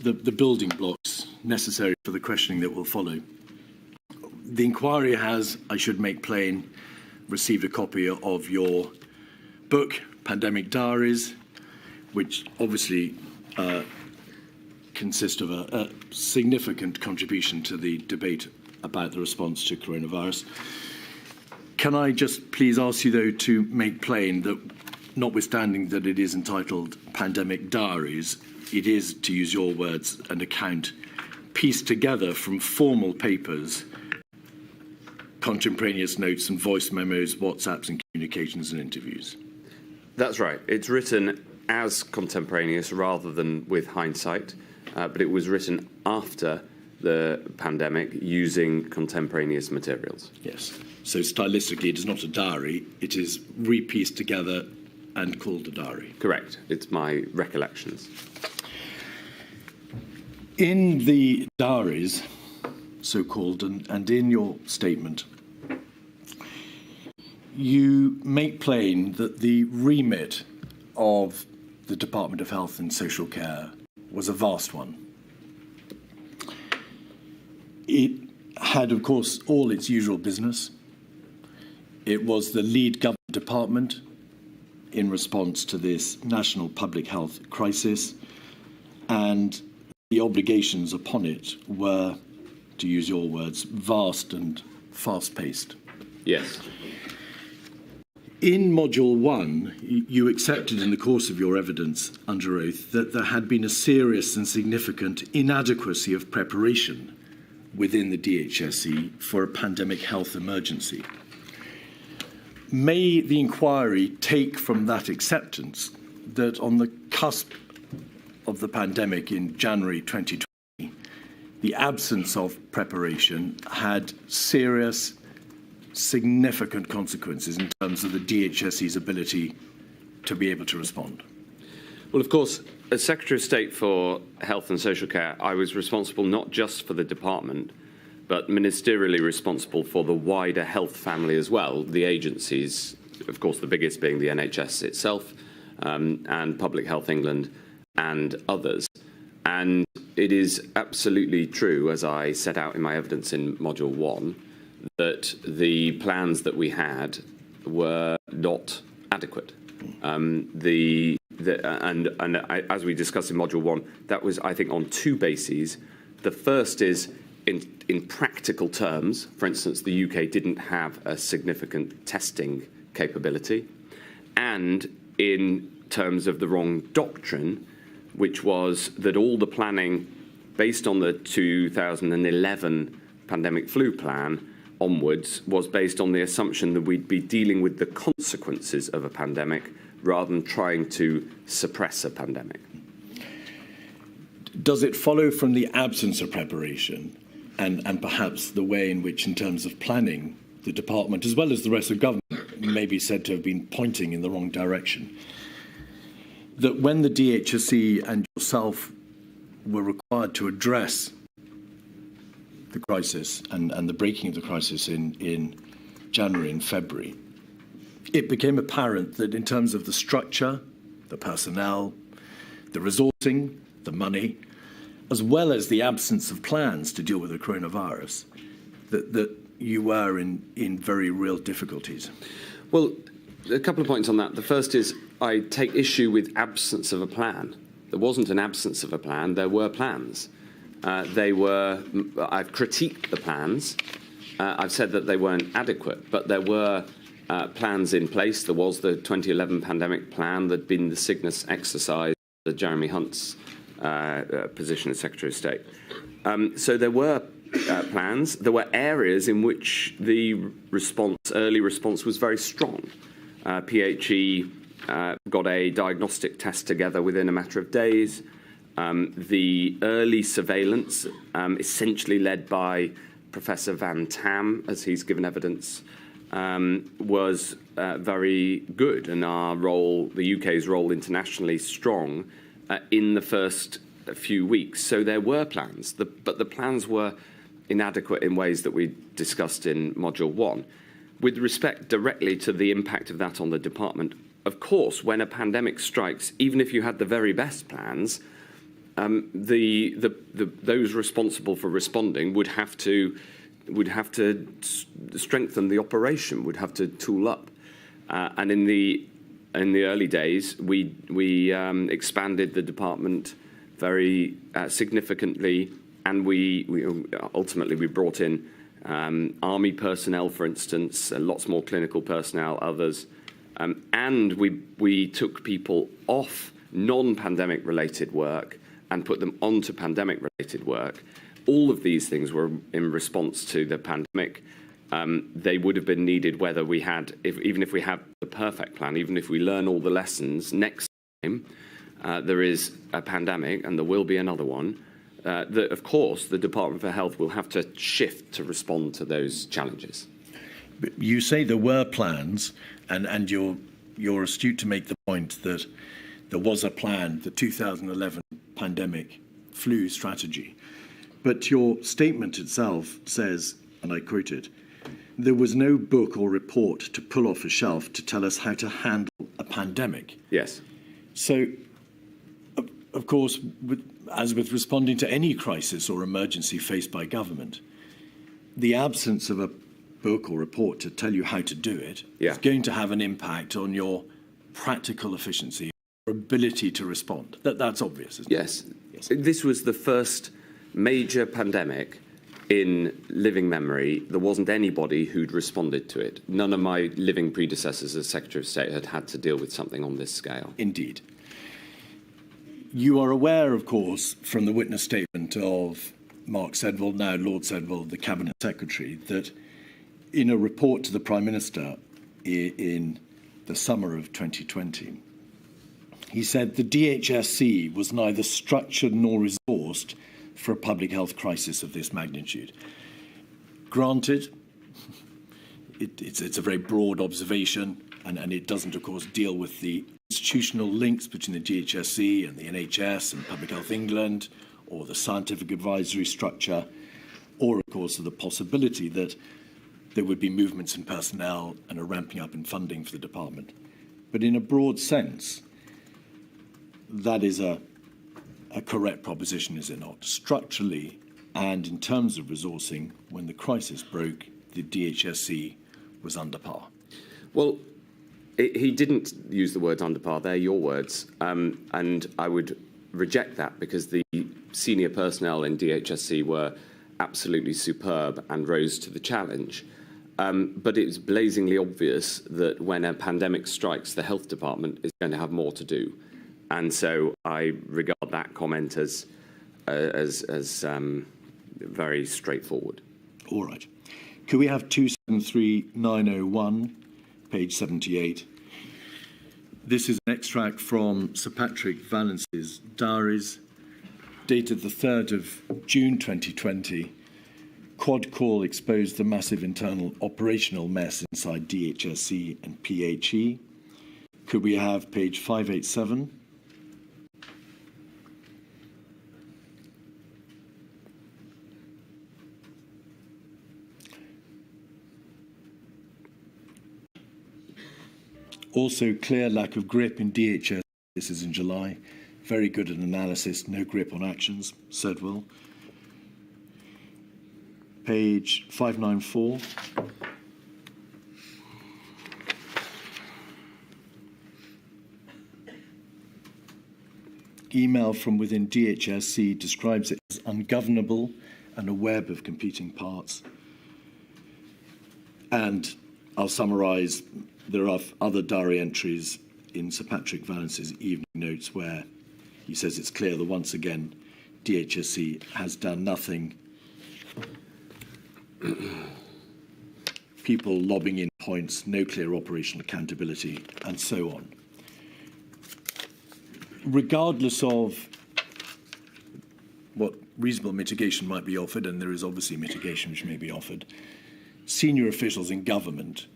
the building blocks necessary for the questioning that will follow. The inquiry has, I should make plain, received a copy of your book, Pandemic Diaries, which obviously consist of a significant contribution to the debate about the response to coronavirus. Can I just please ask you, though, to make plain that, notwithstanding that it is entitled Pandemic Diaries, it is, to use your words, an account pieced together from formal papers, contemporaneous notes and voice memos, WhatsApps and communications and interviews? That's right. It's written as contemporaneous rather than with hindsight, but it was written after the pandemic using contemporaneous materials. Yes. So stylistically, it is not a diary. It is re-pieced together and called a diary. Correct. It's my recollections. In the diaries, so-called, and in your statement, you make plain that the remit of the Department of Health and Social Care was a vast one. It had, of course, all its usual business. It was the lead government department in response to this national public health crisis, and the obligations upon it were, to use your words, vast and fast-paced. Yes. In Module 1, you accepted in the course of your evidence under oath that there had been a serious and significant inadequacy of preparation within the DHSE for a pandemic health emergency. May the inquiry take from that acceptance that on the cusp of the pandemic in January 2020, the absence of preparation had serious, significant consequences in terms of the DHSE's ability to be able to respond? Well, of course, as Secretary of State for Health and Social Care, I was responsible not just for the department, but ministerially responsible for the wider health family as well, the agencies, of course, the biggest being the NHS itself, and Public Health England and others. And it is absolutely true, as I set out in my evidence in Module 1, that the plans that we had were not adequate. As we discussed in Module 1, that was, I think, on two bases. The first is in practical terms. For instance, the UK didn't have a significant testing capability. And in terms of the wrong doctrine, which was that all the planning based on the 2011 pandemic flu plan onwards was based on the assumption that we'd be dealing with the consequences of a pandemic rather than trying to suppress a pandemic. Does it follow from the absence of preparation and perhaps the way in which, in terms of planning, the department, as well as the rest of government, may be said to have been pointing in the wrong direction, that when the DHSE and yourself were required to address the crisis and the breaking of the crisis in January and February, it became apparent that in terms of the structure, the personnel, the resourcing, the money, as well as the absence of plans to deal with the coronavirus, that you were in very real difficulties. Well, a couple of points on that. The first is I take issue with absence of a plan. There wasn't an absence of a plan. There were plans. I've critiqued the plans. I've said that they weren't adequate, but there were plans in place. There was the 2011 pandemic plan. There'd been the Cygnus exercise, the Jeremy Hunt's position as Secretary of State. So there were plans. There were areas in which the early response was very strong. PHE got a diagnostic test together within a matter of days. The early surveillance, essentially led by Professor Van Tam, as he's given evidence, was very good, and our role, the UK's role internationally, strong in the first few weeks. So there were plans, but the plans were inadequate in ways that we discussed in Module 1. With respect directly to the impact of that on the department, of course, when a pandemic strikes, even if you had the very best plans, those responsible for responding would have to strengthen the operation, would have to tool up. And in the early days, we expanded the department very significantly, and we ultimately brought in army personnel, for instance, lots more clinical personnel, others, and we took people off non-pandemic related work and put them onto pandemic related work. All of these things were in response to the pandemic. They would have been needed whether we had, even if we have the perfect plan, even if we learn all the lessons next time there is a pandemic, and there will be another one, that of course the Department for Health will have to shift to respond to those challenges. But you say there were plans, and you're astute to make the point that there was a plan, the 2011 pandemic flu strategy. But your statement itself says, and I quote it, "There was no book or report to pull off a shelf to tell us how to handle a pandemic." Yes. So, of course, as with responding to any crisis or emergency faced by government, the absence of a book or report to tell you how to do it is going to have an impact on your practical efficiency, your ability to respond. That's obvious, isn't it? Yes. This was the first major pandemic in living memory. There wasn't anybody who'd responded to it. None of my living predecessors as Secretary of State had to deal with something on this scale. Indeed. You are aware, of course, from the witness statement of Mark Sedwill, now Lord Sedwill, the Cabinet Secretary, that in a report to the Prime Minister in the summer of 2020, he said the DHSC was neither structured nor resourced for a public health crisis of this magnitude. Granted, it's a very broad observation, and it doesn't, of course, deal with the institutional links between the DHSC and the NHS and Public Health England, or the scientific advisory structure, or, of course, of the possibility that there would be movements in personnel and a ramping up in funding for the department. But in a broad sense, that is a correct proposition, is it not? Structurally and in terms of resourcing, when the crisis broke, the DHSC was under par. Well, he didn't use the words under par. They're your words. And I would reject that, because the senior personnel in DHSC were absolutely superb and rose to the challenge. But it was blazingly obvious that when a pandemic strikes, the health department is going to have more to do. And so I regard that comment as very straightforward. All right. Could we have 273901, page 78? This is an extract from Sir Patrick Valence's diaries, dated the 3rd of June 2020. Quad call exposed the massive internal operational mess inside DHSC and PHE. Could we have page 587? Also, clear lack of grip in DHS. This is in July. Very good at analysis, no grip on actions. Sedwill. Page 594. Email from within DHSC describes it as ungovernable and a web of competing parts. And I'll summarise. There are other diary entries in Sir Patrick Valence's evening notes where he says it's clear that once again DHSC has done nothing. People lobbing in points, no clear operational accountability, and so on. Regardless of what reasonable mitigation might be offered, and there is obviously mitigation which may be offered, senior officials in government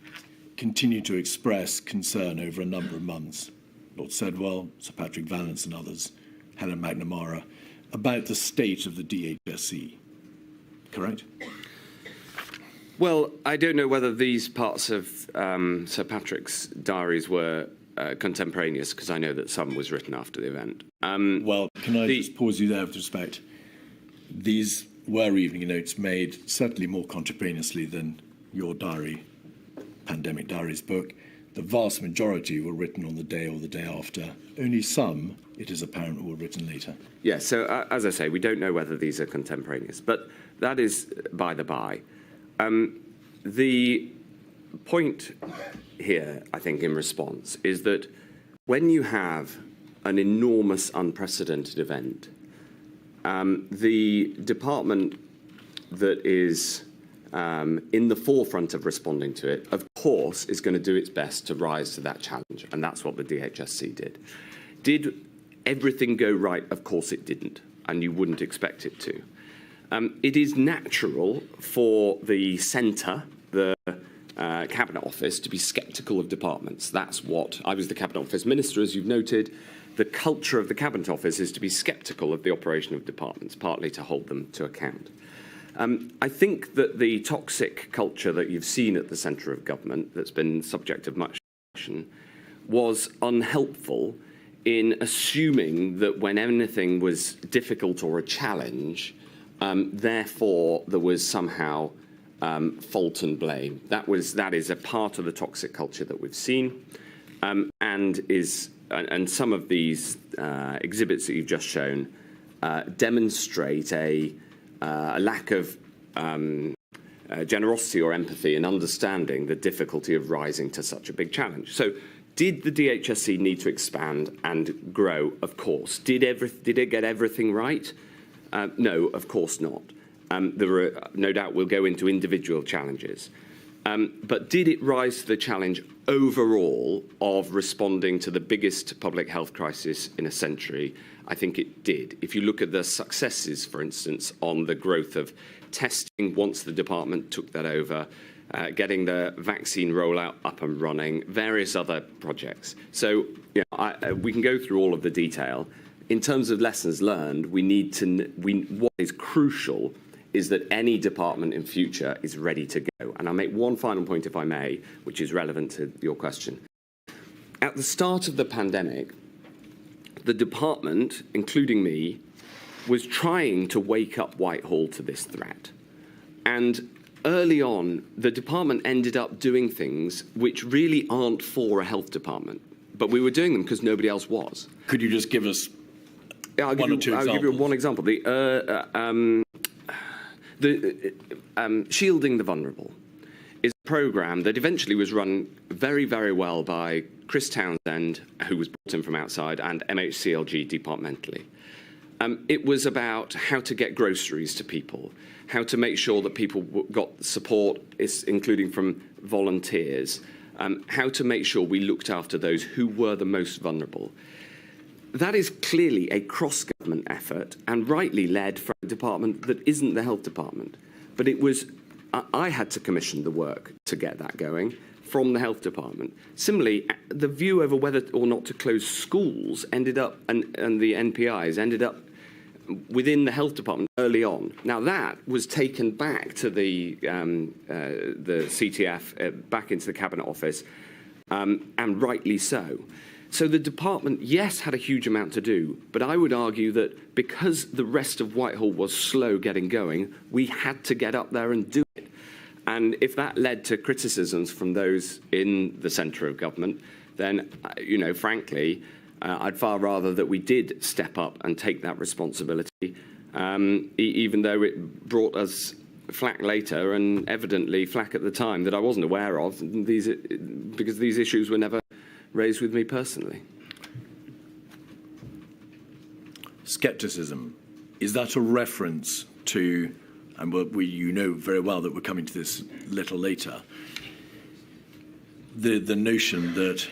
continue to express concern over a number of months. Lord Sedwill, Sir Patrick Vallance and others, Helen McNamara, about the state of the DHSC. Correct? Well, I don't know whether these parts of Sir Patrick's diaries were contemporaneous, because I know that some was written after the event. Well, can I just pause you there with respect? These were evening notes made certainly more contemporaneously than your diary, Pandemic Diaries book. The vast majority were written on the day or the day after. Only some, it is apparent, were written later. Yeah, so as I say, we don't know whether these are contemporaneous, but that is by the by. The point here, I think, in response, is that when you have an enormous, unprecedented event, the department that is in the forefront of responding to it, of course, is going to do its best to rise to that challenge, and that's what the DHSC did. Did everything go right? Of course it didn't, and you wouldn't expect it to. It is natural for the centre, the Cabinet Office, to be sceptical of departments. That's what I was the Cabinet Office Minister, as you've noted. The culture of the Cabinet Office is to be sceptical of the operation of departments, partly to hold them to account. I think that the toxic culture that you've seen at the centre of government, that's been subject of much discussion, was unhelpful in assuming that when anything was difficult or a challenge, therefore there was somehow fault and blame. That is a part of the toxic culture that we've seen, and some of these exhibits that you've just shown demonstrate a lack of generosity or empathy in understanding the difficulty of rising to such a big challenge. So, did the DHSC need to expand and grow? Of course. Did it get everything right? No, of course not. There were, no doubt, we'll go into individual challenges. But did it rise to the challenge overall of responding to the biggest public health crisis in a century? I think it did. If you look at the successes, for instance, on the growth of testing once the department took that over, getting the vaccine rollout up and running, various other projects. So we can go through all of the detail. In terms of lessons learned, what is crucial is that any department in future is ready to go. And I'll make one final point, if I may, which is relevant to your question. At the start of the pandemic, the department, including me, was trying to wake up Whitehall to this threat. And early on, the department ended up doing things which really aren't for a health department. But we were doing them because nobody else was. Could you just give us I'll give you one example. Shielding the Vulnerable is a programme that eventually was run very, very well by Chris Townsend, who was brought in from outside, and MHCLG departmentally. It was about how to get groceries to people, how to make sure that people got support, including from volunteers, how to make sure we looked after those who were the most vulnerable. That is clearly a cross-government effort and rightly led from a department that isn't the health department. But it was, I had to commission the work to get that going from the health department. Similarly, the view over whether or not to close schools ended up, and the NPIs ended up within the health department early on. Now that was taken back to the CTF, back into the Cabinet Office, and rightly so. So the department, yes, had a huge amount to do, but I would argue that because the rest of Whitehall was slow getting going, we had to get up there and do it. And if that led to criticisms from those in the centre of government, then, frankly, I'd far rather that we did step up and take that responsibility, even though it brought us flack later and evidently flack at the time that I wasn't aware of, because these issues were never raised with me personally. Scepticism, is that a reference to, and you know very well that we're coming to this a little later, the notion that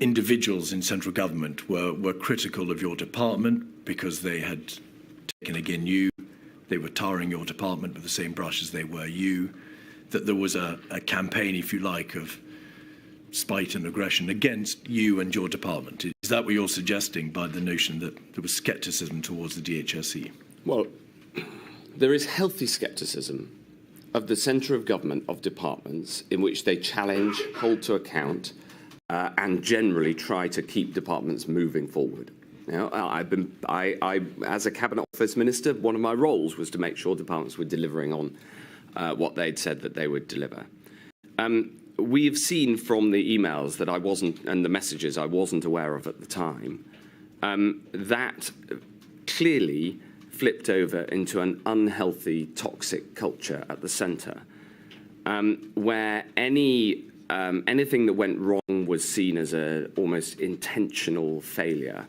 individuals in central government were critical of your department because they had taken again you, they were tarring your department with the same brush as they were you, that there was a campaign, if you like, of spite and aggression against you and your department. Is that what you're suggesting by the notion that there was scepticism towards the DHSC? Well, there is healthy scepticism of the centre of government of departments in which they challenge, hold to account, and generally try to keep departments moving forward. Now, as a Cabinet Office Minister, one of my roles was to make sure departments were delivering on what they'd said that they would deliver. We have seen from the emails that I wasn't, and the messages I wasn't aware of at the time, that clearly flipped over into an unhealthy, toxic culture at the centre, where anything that went wrong was seen as an almost intentional failure.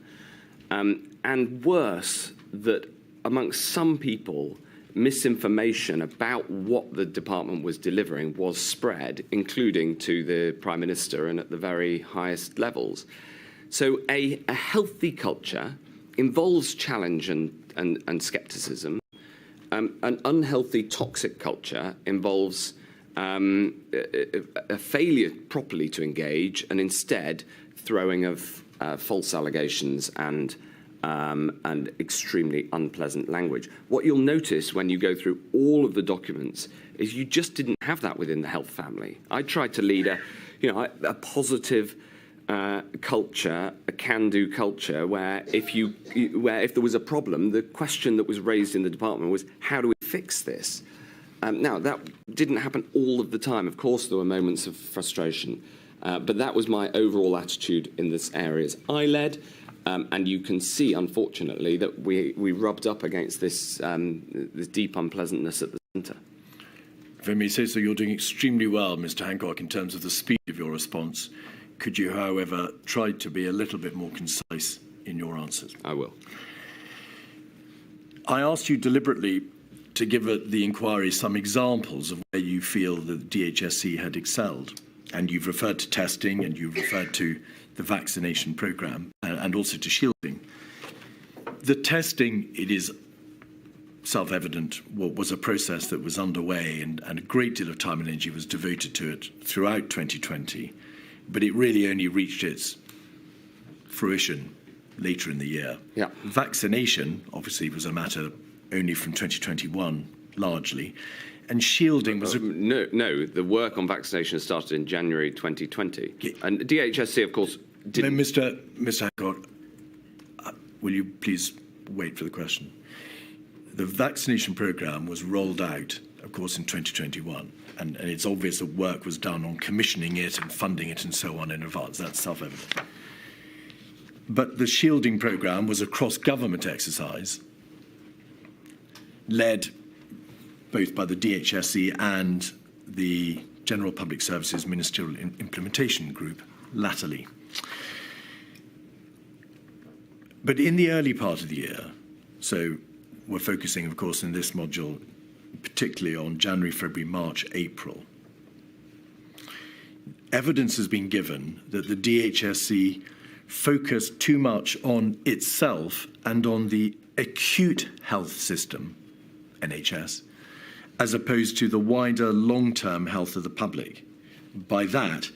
And worse, that amongst some people, misinformation about what the department was delivering was spread, including to the Prime Minister and at the very highest levels. So a healthy culture involves challenge and scepticism. An unhealthy, toxic culture involves a failure properly to engage and instead throwing of false allegations and extremely unpleasant language. What you'll notice when you go through all of the documents is you just didn't have that within the health family. I tried to lead a positive culture, a can-do culture, where if there was a problem, the question that was raised in the department was, how do we fix this? Now, that didn't happen all of the time. Of course, there were moments of frustration, but that was my overall attitude in this areas I led. And you can see, unfortunately, that we rubbed up against this deep unpleasantness at the centre. If I may say so, you're doing extremely well, Mr Hancock, in terms of the speed of your response. Could you, however, try to be a little bit more concise in your answers? I will. I asked you deliberately to give the inquiry some examples of where you feel that the DHSC had excelled. And you've referred to testing, and you've referred to the vaccination programme, and also to shielding. The testing, it is self-evident, was a process that was underway, and a great deal of time and energy was devoted to it throughout 2020. But it really only reached its fruition later in the year. Yeah. Vaccination, obviously, was a matter only from 2021, largely. And shielding was... No, the work on vaccination started in January 2020. Yeah. And DHSC, of course, didn't... No, Mr Hancock, will you please wait for the question? The vaccination programme was rolled out, of course, in 2021. And it's obvious that work was done on commissioning it and funding it and so on in advance. That's self-evident. But the shielding programme was a cross-government exercise led both by the DHSC and the General Public Services Ministerial Implementation Group, latterly. But in the early part of the year, so we're focusing, of course, in this module, particularly on January, February, March, April, evidence has been given that the DHSC focused too much on itself and on the acute health system, NHS, as opposed to the wider long-term health of the public. By that,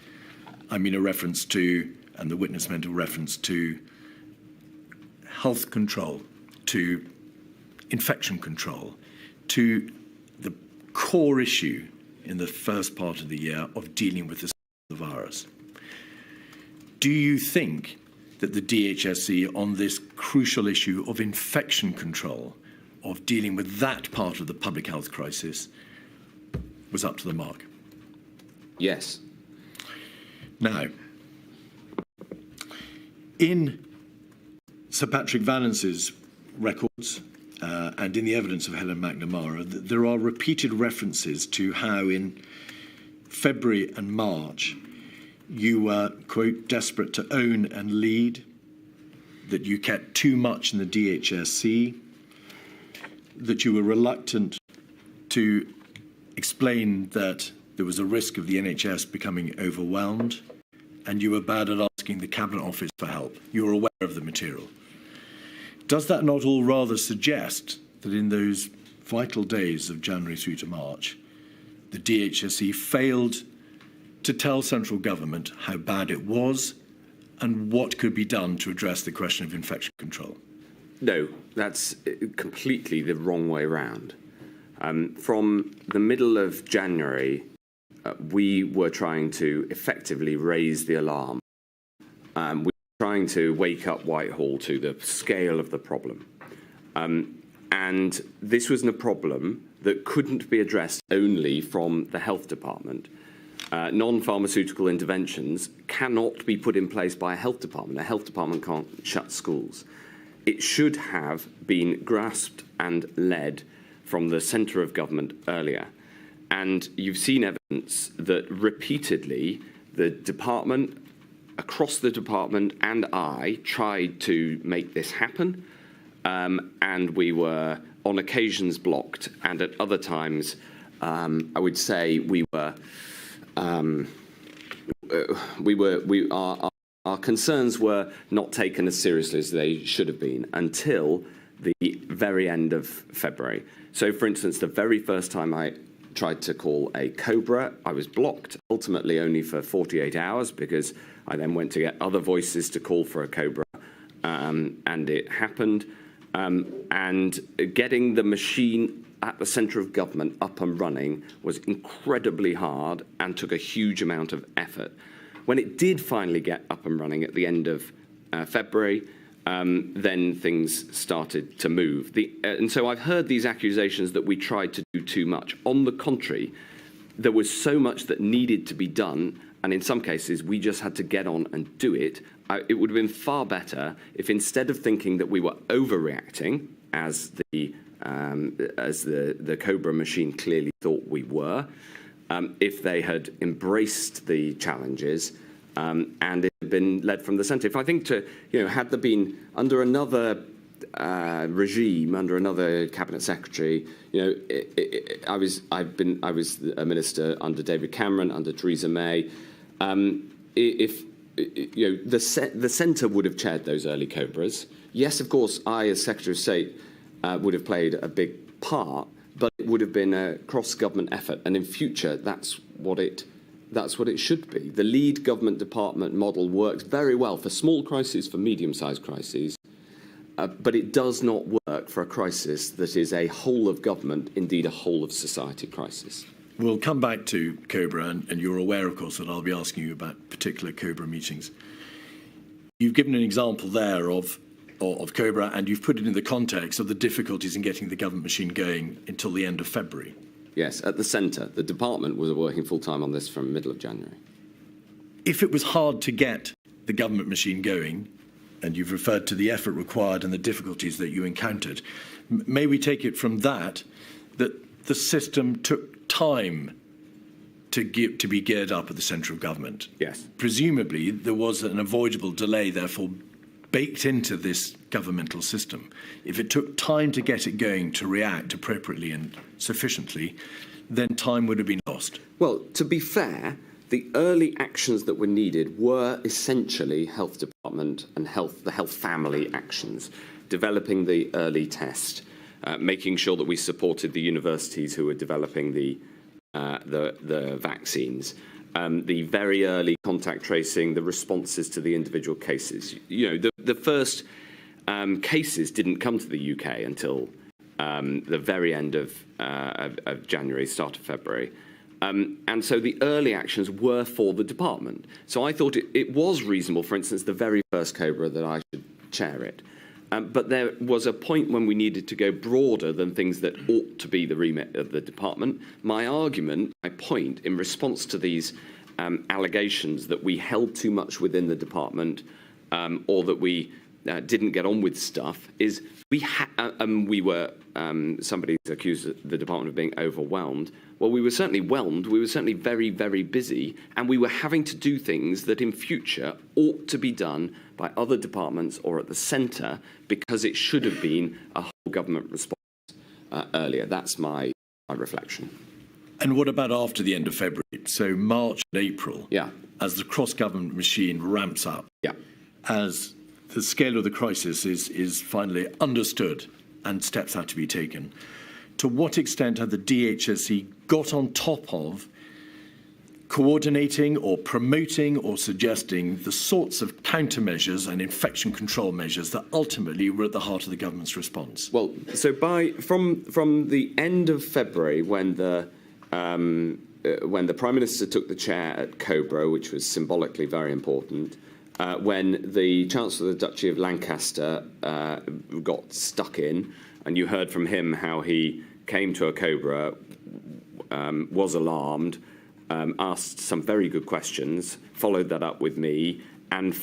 I mean a reference to, and the witness meant a reference to, health control, to infection control, to the core issue in the first part of the year of dealing with the virus. Do you think that the DHSC on this crucial issue of infection control, of dealing with that part of the public health crisis, was up to the mark? Yes. Now, in Sir Patrick Vallance's records and in the evidence of Helen McNamara, there are repeated references to how in February and March you were, quote, desperate to own and lead, that you kept too much in the DHSC, that you were reluctant to explain that there was a risk of the NHS becoming overwhelmed, and you were bad at asking the Cabinet Office for help. You were aware of the material. Does that not all rather suggest that in those vital days of January through to March, the DHSC failed to tell central government how bad it was and what could be done to address the question of infection control? No, that's completely the wrong way round. From the middle of January, we were trying to effectively raise the alarm. We were trying to wake up Whitehall to the scale of the problem. And this was a problem that couldn't be addressed only from the health department. Non-pharmaceutical interventions cannot be put in place by a health department. A health department can't shut schools. It should have been grasped and led from the centre of government earlier. And you've seen evidence that repeatedly the department, across the department, and I tried to make this happen. And we were on occasions blocked, and at other times, I would say our concerns were not taken as seriously as they should have been until the very end of February. So, for instance, the very first time I tried to call a Cobra, I was blocked, ultimately only for 48 hours, because I then went to get other voices to call for a Cobra, and it happened. And getting the machine at the centre of government up and running was incredibly hard and took a huge amount of effort. When it did finally get up and running at the end of February, then things started to move. And so I've heard these accusations that we tried to do too much. On the contrary, there was so much that needed to be done, and in some cases we just had to get on and do it. It would have been far better if, instead of thinking that we were overreacting, as the Cobra machine clearly thought we were, if they had embraced the challenges and it had been led from the centre. If I think had there been under another regime, under another cabinet secretary, I was a minister under David Cameron, under Theresa May. The centre would have chaired those early Cobras. Yes, of course, I, as Secretary of State, would have played a big part, but it would have been a cross-government effort. And in future, that's what it should be. The lead government department model works very well for small crises, for medium-sized crises, but it does not work for a crisis that is a whole of government, indeed a whole of society crisis. We'll come back to Cobra, and you're aware, of course, that I'll be asking you about particular Cobra meetings. You've given an example there of Cobra, and you've put it in the context of the difficulties in getting the government machine going until the end of February. Yes, at the centre. The department was working full-time on this from middle of January. If it was hard to get the government machine going, and you've referred to the effort required and the difficulties that you encountered, may we take it from that the system took time to be geared up at the central government? Yes. Presumably, there was an avoidable delay, therefore, baked into this governmental system. If it took time to get it going, to react appropriately and sufficiently, then time would have been lost. Well, to be fair, the early actions that were needed were essentially health department and the health family actions, developing the early test, making sure that we supported the universities who were developing the vaccines, the very early contact tracing, the responses to the individual cases. The first cases didn't come to the UK until the very end of January, start of February. And so the early actions were for the department. So I thought it was reasonable, for instance, the very first Cobra, that I should chair it. But there was a point when we needed to go broader than things that ought to be the remit of the department. My point in response to these allegations that we held too much within the department or that we didn't get on with stuff is somebody accused the department of being overwhelmed. Well, we were certainly whelmed. We were certainly very, very busy, and we were having to do things that in future ought to be done by other departments or at the centre, because it should have been a whole government response earlier. That's my reflection. And what about after the end of February? So March and April, yeah, as the cross-government machine ramps up, yeah, as the scale of the crisis is finally understood and steps have to be taken, to what extent had the DHSE got on top of coordinating or promoting or suggesting the sorts of countermeasures and infection control measures that ultimately were at the heart of the government's response? Well, so from the end of February, when the Prime Minister took the chair at Cobra, which was symbolically very important, when the Chancellor of the Duchy of Lancaster got stuck in, and you heard from him how he came to a Cobra, was alarmed, asked some very good questions, followed that up with me, and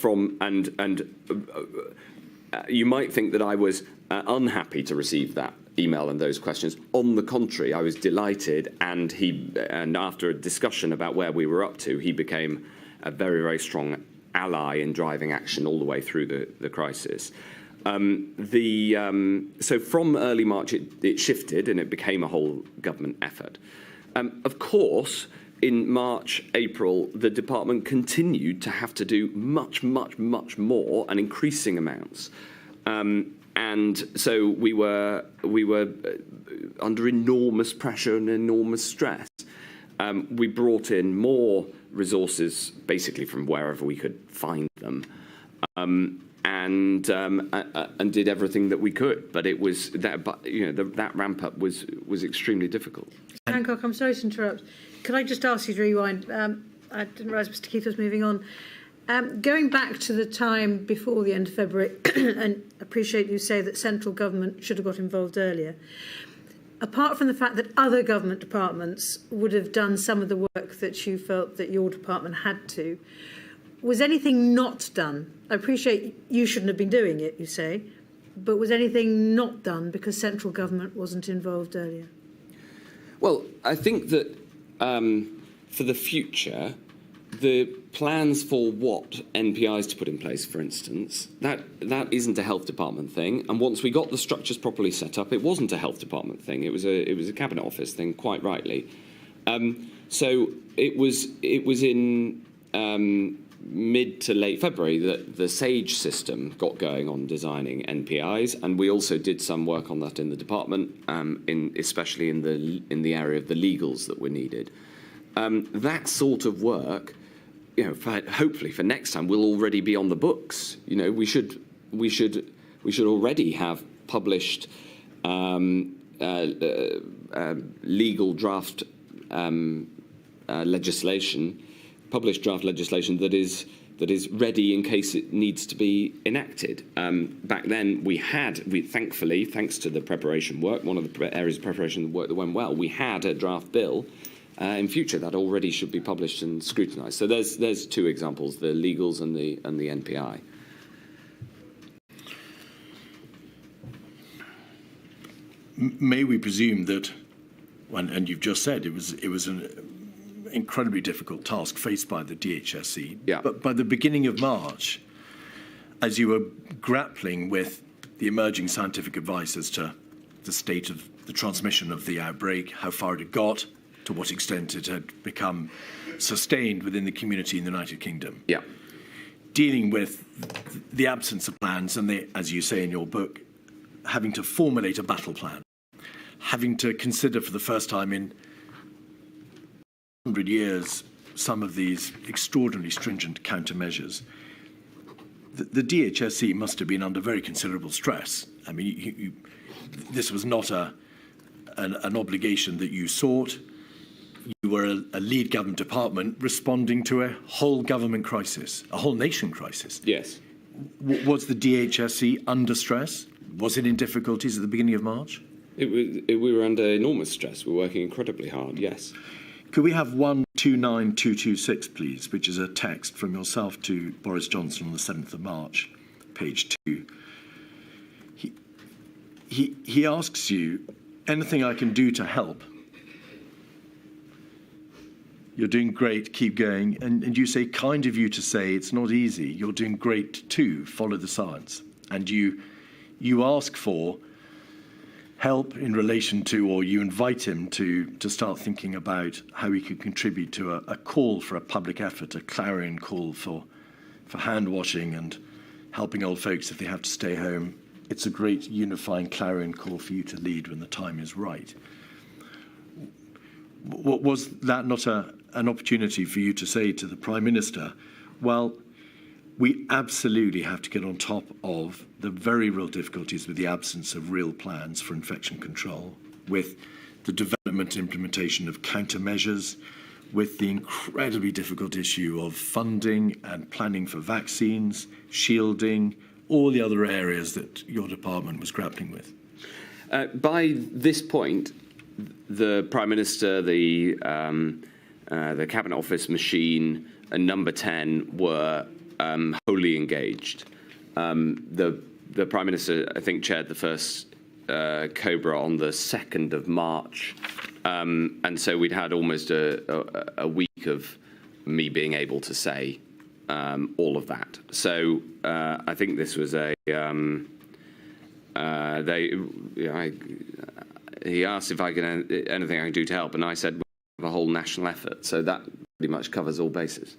you might think that I was unhappy to receive that email and those questions. On the contrary, I was delighted, and after a discussion about where we were up to, he became a very, very strong ally in driving action all the way through the crisis. So from early March, it shifted, and it became a whole government effort. Of course, in March, April, the department continued to have to do much, much, much more and increasing amounts. And so we were under enormous pressure and enormous stress. We brought in more resources, basically from wherever we could find them, and did everything that we could. But it was that, that ramp up was extremely difficult. Hancock, I'm sorry to interrupt. Could I just ask you to rewind? I didn't realise Mr. Keith was moving on. Going back to the time before the end of February, and appreciate you say that central government should have got involved earlier. Apart from the fact that other government departments would have done some of the work that you felt that your department had to, was anything not done? I appreciate you shouldn't have been doing it, you say, but was anything not done because central government wasn't involved earlier? Well, I think that for the future, the plans for what NPIs to put in place, for instance, that isn't a health department thing. And once we got the structures properly set up, it wasn't a health department thing. It was a cabinet office thing, quite rightly. So it was in mid to late February that the SAGE system got going on designing NPIs, and we also did some work on that in the department, especially in the area of the legals that were needed. That sort of work, hopefully for next time, will already be on the books. We should already have published legal draft legislation, published draft legislation that is ready in case it needs to be enacted. Back then, we thankfully, thanks to the preparation work, one of the areas of preparation work that went well, we had a draft bill. In future, that already should be published and scrutinised. So there's two examples: the legals and the NPI. May we presume that, and you've just said it was an incredibly difficult task faced by the DHSC. Yeah. But by the beginning of March, as you were grappling with the emerging scientific advice as to the state of the transmission of the outbreak, how far it had got, to what extent it had become sustained within the community in the United Kingdom. Yeah. Dealing with the absence of plans and, as you say in your book, having to formulate a battle plan, having to consider for the first time in 100 years some of these extraordinarily stringent countermeasures. The DHSC must have been under very considerable stress. I mean, this was not an obligation that you sought. You were a lead government department responding to a whole government crisis, a whole nation crisis. Yes. Was the DHSC under stress? Was it in difficulties at the beginning of March? We were under enormous stress. We were working incredibly hard, yes. Could we have 129226, please, which is a text from yourself to Boris Johnson on the 7th of March, page 2. He asks you, anything I can do to help? You're doing great, keep going. And you say, kind of you to say, it's not easy. You're doing great too, follow the science. And you ask for help in relation to, or you invite him to start thinking about how he could contribute to a call for a public effort, a clarion call for hand washing and helping old folks if they have to stay home. It's a great unifying clarion call for you to lead when the time is right. Was that not an opportunity for you to say to the Prime Minister, well, we absolutely have to get on top of the very real difficulties with the absence of real plans for infection control, with the development and implementation of countermeasures, with the incredibly difficult issue of funding and planning for vaccines, shielding, all the other areas that your department was grappling with? By this point, the Prime Minister, the Cabinet Office machine, and Number 10 were wholly engaged. The Prime Minister, I think, chaired the first Cobra on the 2nd of March. And so we'd had almost a week of me being able to say all of that. So I think this was he asked if I could anything I could do to help, and I said we have a whole national effort. So that pretty much covers all bases.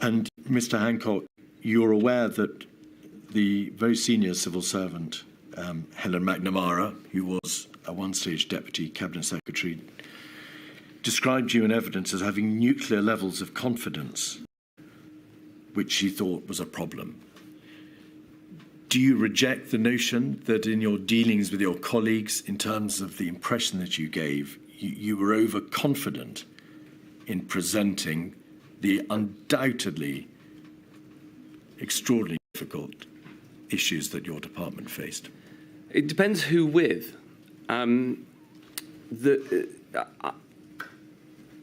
And Mr Hancock, you're aware that the very senior civil servant, Helen McNamara, who was at one stage Deputy Cabinet Secretary, described you in evidence as having nuclear levels of confidence, which she thought was a problem. Do you reject the notion that in your dealings with your colleagues, in terms of the impression that you gave, you were overconfident in presenting the undoubtedly extraordinarily difficult issues that your department faced? It depends who with.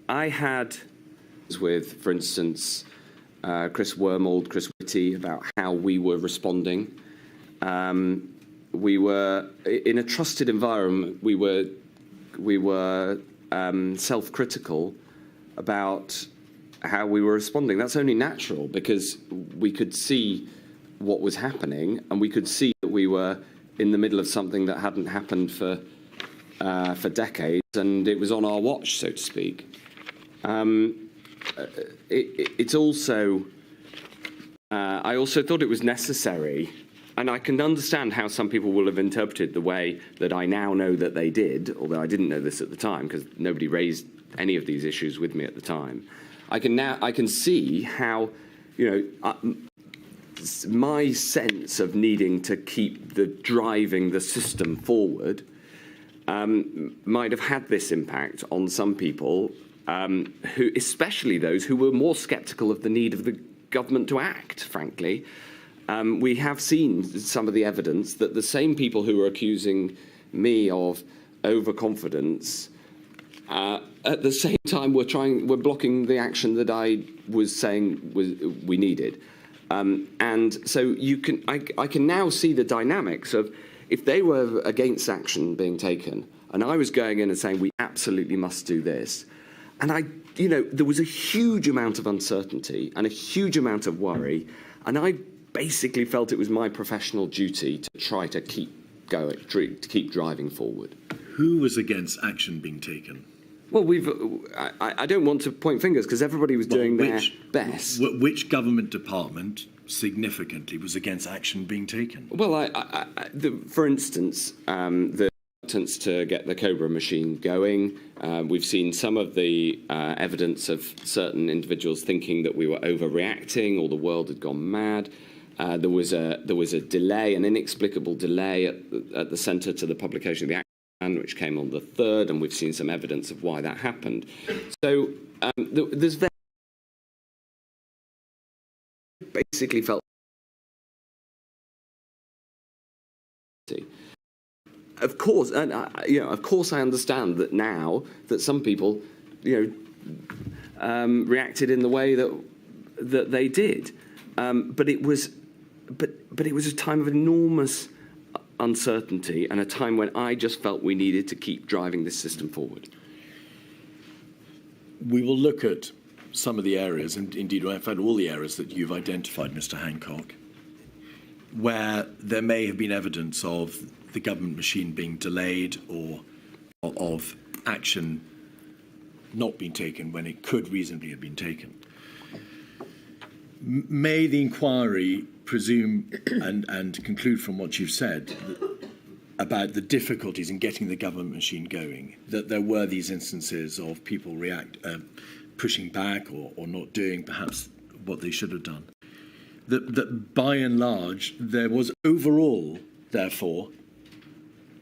I had with, for instance, Chris Wormold, Chris Whitty, about how we were responding. We were in a trusted environment. We were self-critical about how we were responding. That's only natural because we could see what was happening, and we could see that we were in the middle of something that hadn't happened for decades, and it was on our watch, so to speak. It's also, I also thought it was necessary, and I can understand how some people will have interpreted the way that I now know that they did, although I didn't know this at the time because nobody raised any of these issues with me at the time. I can see how, my sense of needing to keep driving the system forward might have had this impact on some people, who, especially those who were more sceptical of the need of the government to act, frankly. We have seen some of the evidence that the same people who were accusing me of overconfidence at the same time were blocking the action that I was saying we needed. And so I can now see the dynamics of if they were against action being taken, and I was going in and saying we absolutely must do this, and there was a huge amount of uncertainty and a huge amount of worry, and I basically felt it was my professional duty to try to keep driving forward. Who was against action being taken? Well, I don't want to point fingers because everybody was doing their best. Which government department significantly was against action being taken? Well, for instance, the reluctance to get the Cobra machine going. We've seen some of the evidence of certain individuals thinking that we were overreacting or the world had gone mad. There was a delay, an inexplicable delay at the centre to the publication of the action, which came on the 3rd, and we've seen some evidence of why that happened. So there's basically felt. Of course, and of course, I understand that now that some people, reacted in the way that they did, but it was a time of enormous uncertainty and a time when I just felt we needed to keep driving this system forward. We will look at some of the areas, and indeed, in fact, all the areas that you've identified, Mr. Hancock, where there may have been evidence of the government machine being delayed or of action not being taken when it could reasonably have been taken. May the inquiry presume and conclude from what you've said about the difficulties in getting the government machine going, that there were these instances of people pushing back or not doing perhaps what they should have done. That by and large, there was overall, therefore,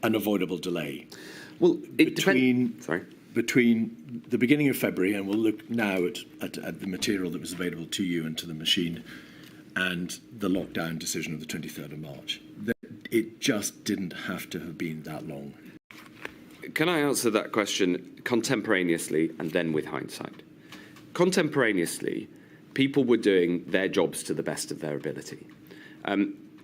an avoidable delay. Well, between the beginning of February, and we'll look now at the material that was available to you and to the machine, and the lockdown decision of the 23rd of March. It just didn't have to have been that long. Can I answer that question contemporaneously and then with hindsight? Contemporaneously, people were doing their jobs to the best of their ability.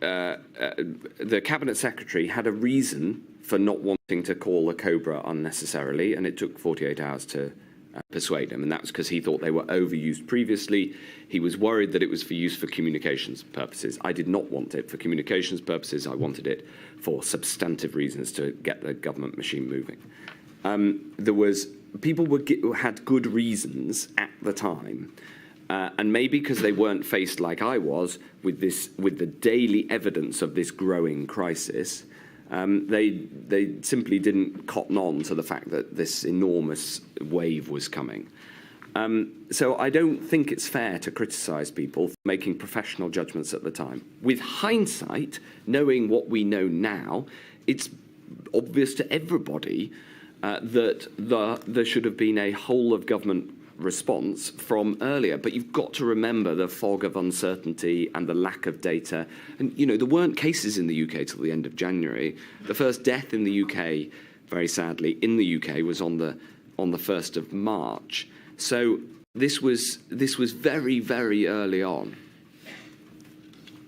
The Cabinet Secretary had a reason for not wanting to call a Cobra unnecessarily, and it took 48 hours to persuade him, and that was because he thought they were overused previously. He was worried that it was for use for communications purposes. I did not want it for communications purposes. I wanted it for substantive reasons to get the government machine moving. People had good reasons at the time, and maybe because they weren't faced like I was with the daily evidence of this growing crisis. They simply didn't cotton on to the fact that this enormous wave was coming. So I don't think it's fair to criticise people for making professional judgments at the time. With hindsight, knowing what we know now, it's obvious to everybody that there should have been a whole of government response from earlier. But you've got to remember the fog of uncertainty and the lack of data. And, there weren't cases in the UK till the end of January. The first death in the UK, very sadly, in the UK was on the 1st of March. So this was very, very early on.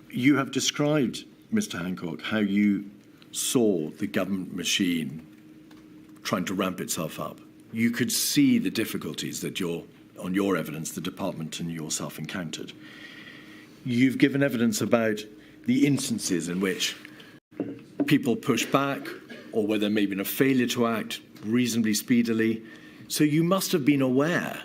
You have described, Mr Hancock, how you saw the government machine trying to ramp itself up. You could see the difficulties that on your evidence, the department and yourself encountered. You've given evidence about the instances in which people push back or where there may have been a failure to act reasonably speedily. So you must have been aware,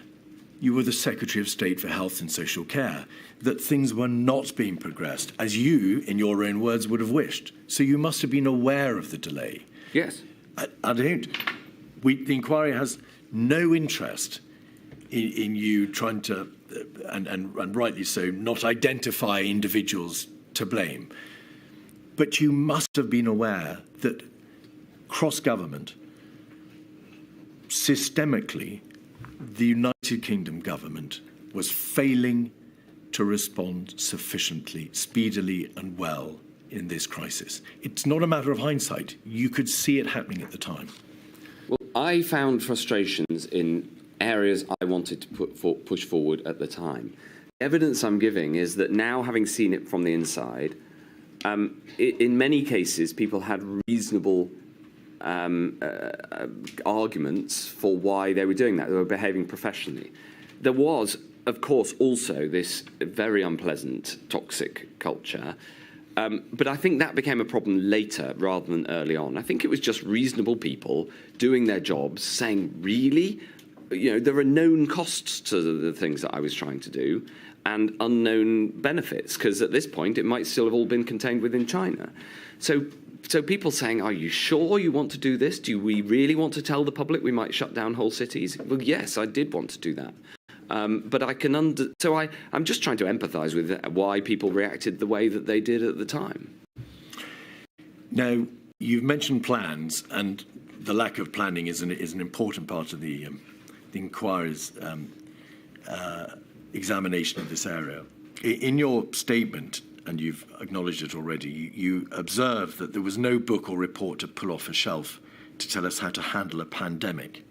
you were the Secretary of State for Health and Social Care, that things were not being progressed as you, in your own words, would have wished. So you must have been aware of the delay. Yes. The inquiry has no interest in you trying to, and rightly so, not identify individuals to blame. But you must have been aware that cross-government, systemically, the United Kingdom government was failing to respond sufficiently, speedily and well in this crisis. It's not a matter of hindsight. You could see it happening at the time. Well, I found frustrations in areas I wanted to push forward at the time. The evidence I'm giving is that now, having seen it from the inside, in many cases, people had reasonable arguments for why they were doing that. They were behaving professionally. There was, of course, also this very unpleasant, toxic culture. But I think that became a problem later rather than early on. I think it was just reasonable people doing their jobs, saying, really? There are known costs to the things that I was trying to do and unknown benefits, because at this point it might still have all been contained within China. So people saying, are you sure you want to do this? Do we really want to tell the public we might shut down whole cities? Well, yes, I did want to do that. But I can I'm just trying to empathise with why people reacted the way that they did at the time. Now, you've mentioned plans, and the lack of planning is an important part of the inquiry's examination of this area. In your statement, and you've acknowledged it already, you observe that there was no book or report to pull off a shelf to tell us how to handle a pandemic.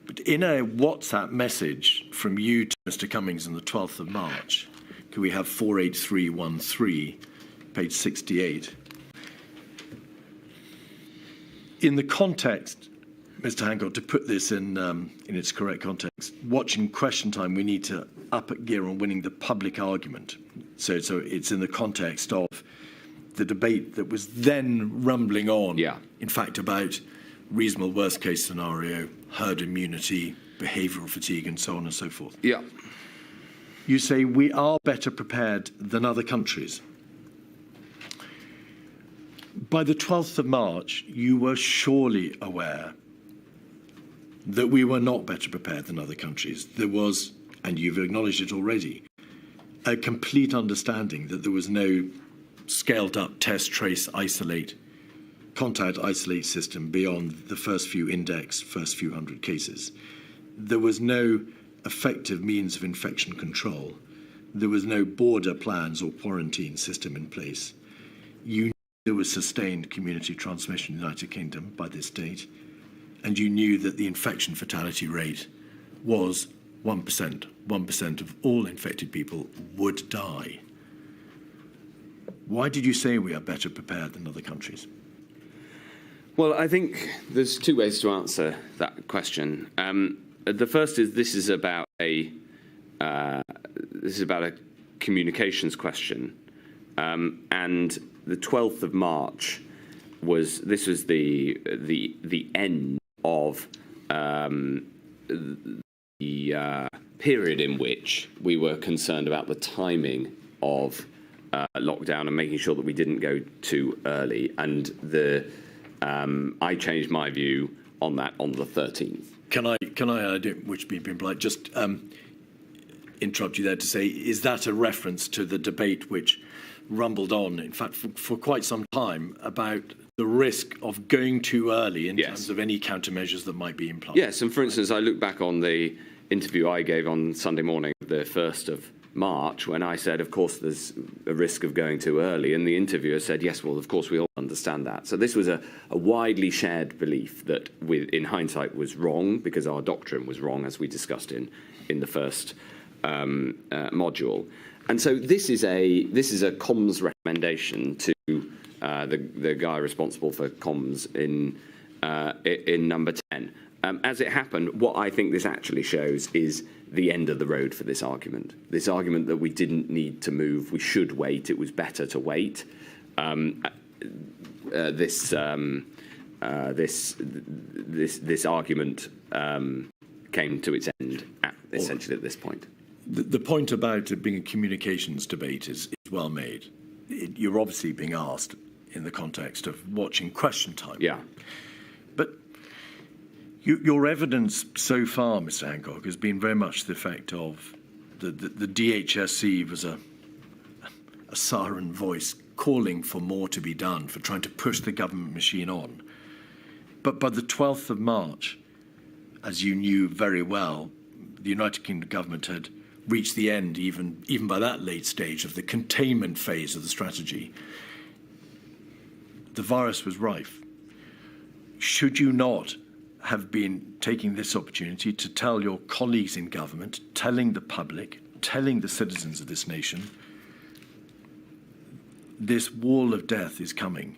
But in a WhatsApp message from you to Mr Cummings on the 12th of March, can we have 48313, page 68? In the context, Mr Hancock, to put this in its correct context, watching Question Time, we need to up gear on winning the public argument. So it's in the context of the debate that was then rumbling on, in fact, about reasonable worst-case scenario, herd immunity, behavioural fatigue, and so on and so forth. Yeah. You say we are better prepared than other countries. By the 12th of March, you were surely aware that we were not better prepared than other countries. There was, and you've acknowledged it already, a complete understanding that there was no scaled-up test, trace, isolate, contact isolate system beyond the first few hundred cases. There was no effective means of infection control. There was no border plans or quarantine system in place. You knew there was sustained community transmission in the United Kingdom by this date, and you knew that the infection fatality rate was 1%. 1% of all infected people would die. Why did you say we are better prepared than other countries? Well, I think there's two ways to answer that question. The first is this is about a communications question, and the 12th of March was the end of the period in which we were concerned about the timing of lockdown and making sure that we didn't go too early. And I changed my view on that on the 13th. Can I which be polite, just interrupt you there to say, is that a reference to the debate which rumbled on, in fact, for quite some time, about the risk of going too early in terms of any countermeasures that might be implied? Yes, and for instance, I look back on the interview I gave on Sunday morning, the 1st of March, when I said, of course, there's a risk of going too early, and the interviewer said, yes, well, of course, we all understand that. So this was a widely shared belief that, in hindsight, was wrong, because our doctrine was wrong, as we discussed in the first module. And so this is a comms recommendation to the guy responsible for comms in number 10. As it happened, what I think this actually shows is the end of the road for this argument. This argument that we didn't need to move, we should wait, it was better to wait. This argument came to its end essentially at this point. The point about it being a communications debate is well made. You're obviously being asked in the context of watching Question Time. Yeah. But your evidence so far, Mr. Hancock, has been very much the effect of the DHSC was a siren voice calling for more to be done, for trying to push the government machine on. But by the 12th of March, as you knew very well, the United Kingdom government had reached the end, even by that late stage, of the containment phase of the strategy. The virus was rife. Should you not have been taking this opportunity to tell your colleagues in government, telling the public, telling the citizens of this nation, this wall of death is coming,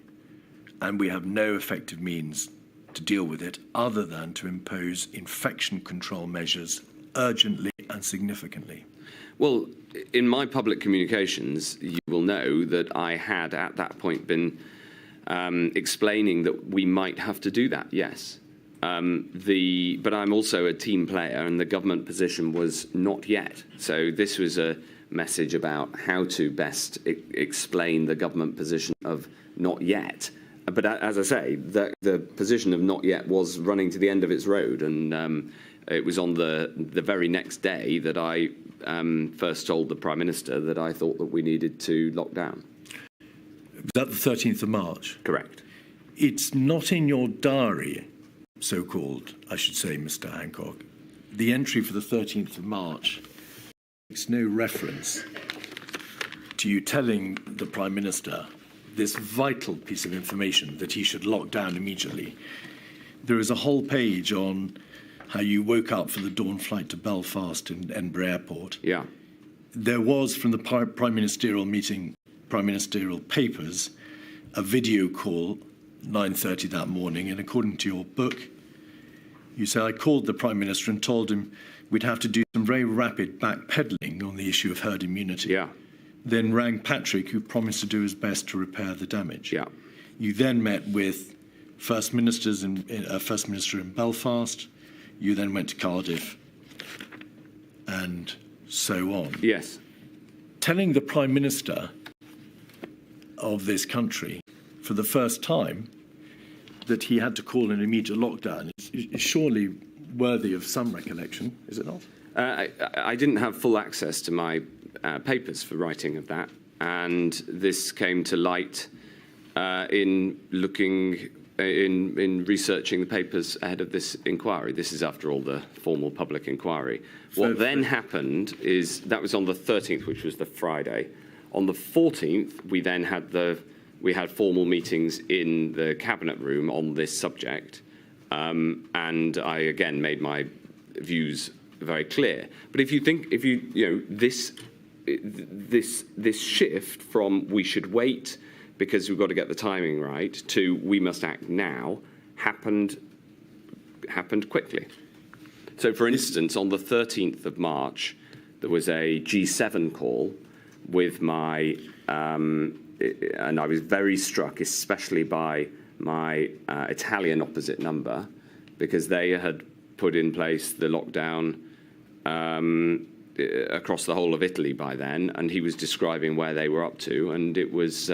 and we have no effective means to deal with it other than to impose infection control measures urgently and significantly? Well, in my public communications, you will know that I had at that point been explaining that we might have to do that, yes. But I'm also a team player, and the government position was not yet. So this was a message about how to best explain the government position of not yet. But as I say, the position of not yet was running to the end of its road, and it was on the very next day that I first told the Prime Minister that I thought that we needed to lock down. Was that the 13th of March? Correct. It's not in your diary, so-called, I should say, Mr. Hancock. The entry for the 13th of March makes no reference to you telling the Prime Minister this vital piece of information that he should lock down immediately. There is a whole page on how you woke up for the dawn flight to Belfast and Edinburgh Airport. Yeah. There was, from the Prime Ministerial meeting, Prime Ministerial papers, a video call, 9:30 that morning, and according to your book, you say, I called the Prime Minister and told him we'd have to do some very rapid backpedaling on the issue of herd immunity. Yeah. Then rang Patrick, who promised to do his best to repair the damage. Yeah. You then met with First Minister in Belfast. You then went to Cardiff, and so on. Yes. Telling the Prime Minister of this country for the first time that he had to call an immediate lockdown is surely worthy of some recollection, is it not? I didn't have full access to my papers for writing of that, and this came to light in looking in researching the papers ahead of this inquiry. This is, after all, the formal public inquiry. What then happened is that was on the 13th, which was the Friday. On the 14th, we then had formal meetings in the cabinet room on this subject, and I again made my views very clear. But if you this shift from we should wait because we've got to get the timing right to we must act now happened quickly. So, for instance, on the 13th of March, there was a G7 call with my, and I was very struck, especially by my Italian opposite number, because they had put in place the lockdown across the whole of Italy by then, and he was describing where they were up to, and it was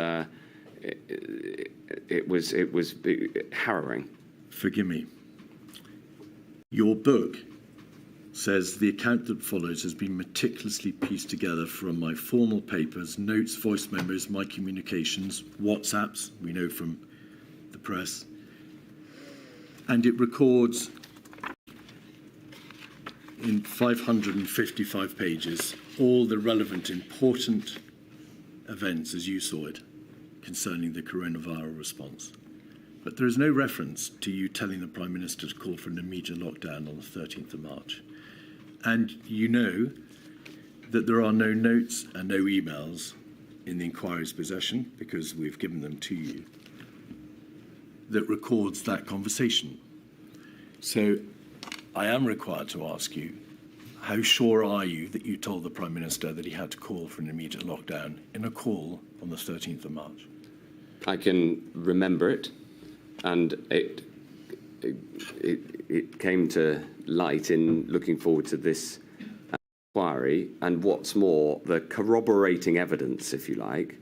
harrowing. Forgive me. Your book says the account that follows has been meticulously pieced together from my formal papers, notes, voice memos, my communications, WhatsApps, we know from the press, and it records in 555 pages all the relevant, important events as you saw it concerning the coronavirus response. But there is no reference to you telling the Prime Minister to call for an immediate lockdown on the 13th of March. And you know that there are no notes and no emails in the inquiry's possession, because we've given them to you, that records that conversation. So I am required to ask you, how sure are you that you told the Prime Minister that he had to call for an immediate lockdown in a call on the 13th of March? I can remember it, and it came to light in looking forward to this inquiry. And what's more, the corroborating evidence, if you like,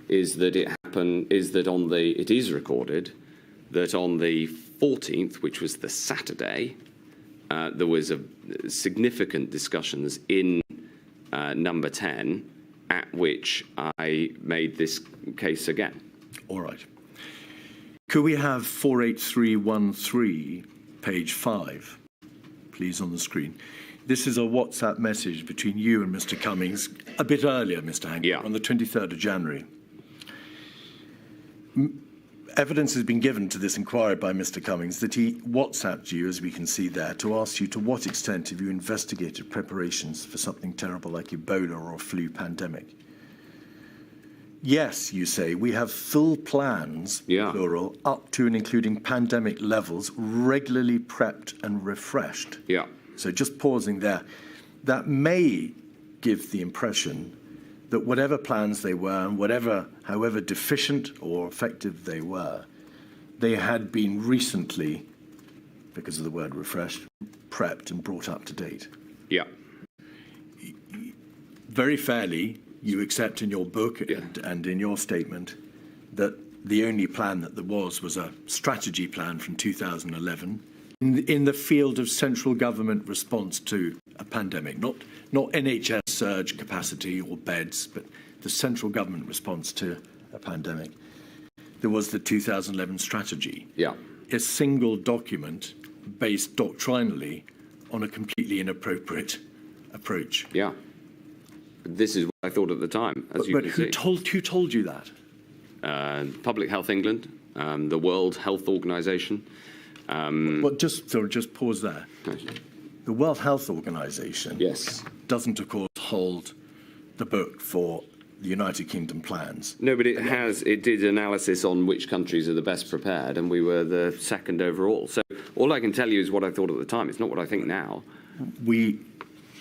is that it happened. Is that it is recorded that on the 14th, which was the Saturday, there was a significant discussions in number 10, at which I made this case again. All right. Could we have 48313, page 5, please, on the screen? This is a WhatsApp message between you and Mr. Cummings a bit earlier, Mr. Hancock, on the 23rd of January. Evidence has been given to this inquiry by Mr. Cummings that he WhatsApped you, as we can see there, to ask you to what extent have you investigated preparations for something terrible like Ebola or a flu pandemic. Yes, you say, we have full plans, plural, up to and including pandemic levels, regularly prepped and refreshed. Yeah. So just pausing there, that may give the impression that whatever plans they were and however deficient or effective they were, they had been recently, because of the word refreshed, prepped and brought up to date. Yeah. Very fairly, you accept in your book and in your statement that the only plan that there was a strategy plan from 2011 in the field of central government response to a pandemic, not NHS surge capacity or beds, but the central government response to a pandemic. There was the 2011 strategy. Yeah. A single document based doctrinally on a completely inappropriate approach. Yeah. This is what I thought at the time, as you can see. But who told you that? Public Health England, the World Health Organization. Well, just pause there. The World Health Organization doesn't, of course, hold the book for the United Kingdom plans. No, but it did analysis on which countries are the best prepared, and we were the second overall. So all I can tell you is what I thought at the time. It's not what I think now.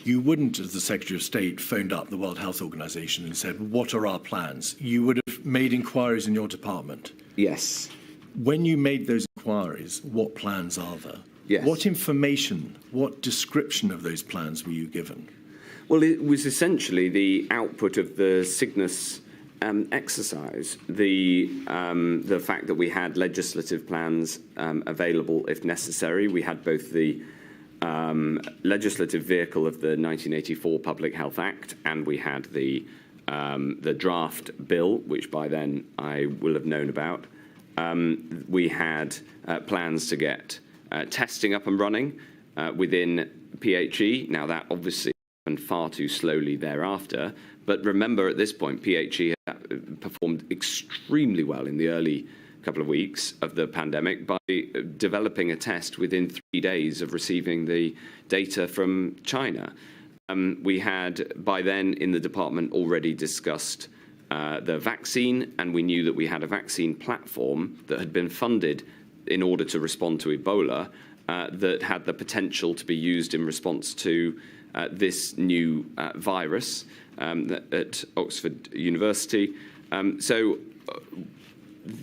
You wouldn't, as the Secretary of State, phoned up the World Health Organization and said, what are our plans? You would have made inquiries in your department. Yes. When you made those inquiries, what plans are there? Yes. What information, what description of those plans were you given? Well, it was essentially the output of the Cygnus exercise the fact that we had legislative plans available if necessary. We had both the legislative vehicle of the 1984 Public Health Act, and we had the draft bill, which by then I will have known about. We had plans to get testing up and running within PHE. Now, that obviously happened far too slowly thereafter. But remember, at this point, PHE had performed extremely well in the early couple of weeks of the pandemic by developing a test within 3 days of receiving the data from China. We had, by then, in the department already discussed the vaccine, and we knew that we had a vaccine platform that had been funded in order to respond to Ebola that had the potential to be used in response to this new virus at Oxford University.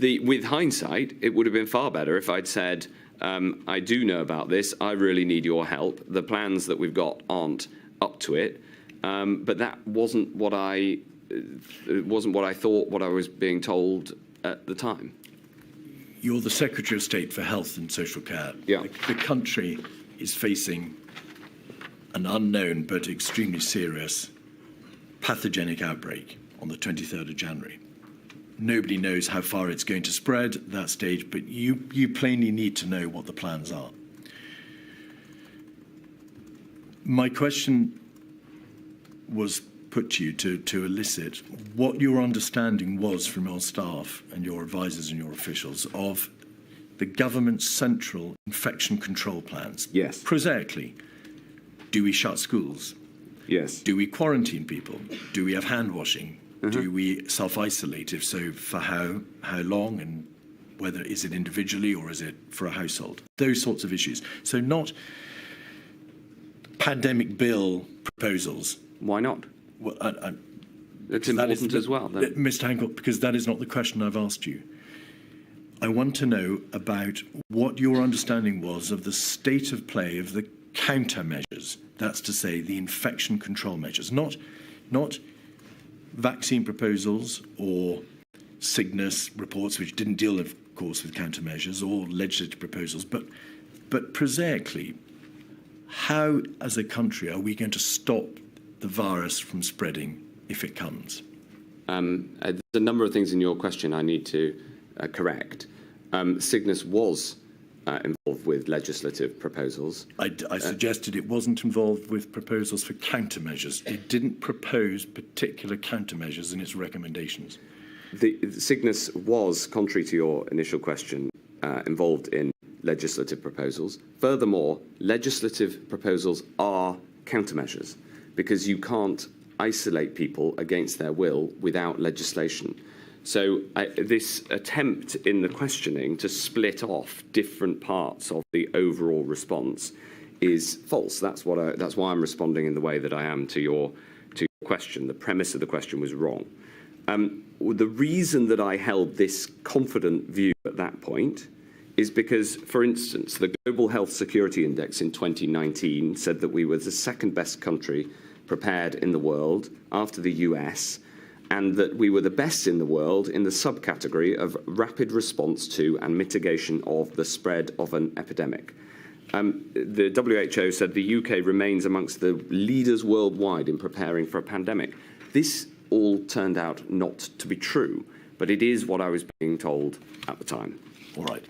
With hindsight, it would have been far better if I'd said, I do know about this, I really need your help. The plans that we've got aren't up to it. But that wasn't what I thought, what I was being told at the time. You're the Secretary of State for Health and Social Care. Yeah. The country is facing an unknown but extremely serious pathogenic outbreak on the 23rd of January. Nobody knows how far it's going to spread at that stage, but you plainly need to know what the plans are. My question was put to you to elicit what your understanding was from your staff and your advisors and your officials of the government's central infection control plans. Yes. Prosaically, do we shut schools? Yes. Do we quarantine people? Do we have hand washing? Do we self-isolate? If so, for how long, and whether is it individually or is it for a household? Those sorts of issues. So not pandemic bill proposals. Why not? Well, it's important as well. Then. Mr Hancock, because that is not the question I've asked you. I want to know about what your understanding was of the state of play of the countermeasures. That's to say, the infection control measures, not vaccine proposals or Cygnus reports, which didn't deal, of course, with countermeasures, or legislative proposals, but prosaically, how, as a country, are we going to stop the virus from spreading if it comes? There's a number of things in your question I need to correct. Cygnus was involved with legislative proposals. I suggested it wasn't involved with proposals for countermeasures. It didn't propose particular countermeasures in its recommendations. The Cygnus was, contrary to your initial question, involved in legislative proposals. Furthermore, legislative proposals are countermeasures because you can't isolate people against their will without legislation. So this attempt in the questioning to split off different parts of the overall response is false. That's why I'm responding in the way that I am to your question. The premise of the question was wrong. The reason that I held this confident view at that point is because, for instance, the Global Health Security Index in 2019 said that we were the second best country prepared in the world after the US, and that we were the best in the world in the subcategory of rapid response to and mitigation of the spread of an epidemic. The WHO said the UK remains amongst the leaders worldwide in preparing for a pandemic. This all turned out not to be true, but it is what I was being told at the time. All right.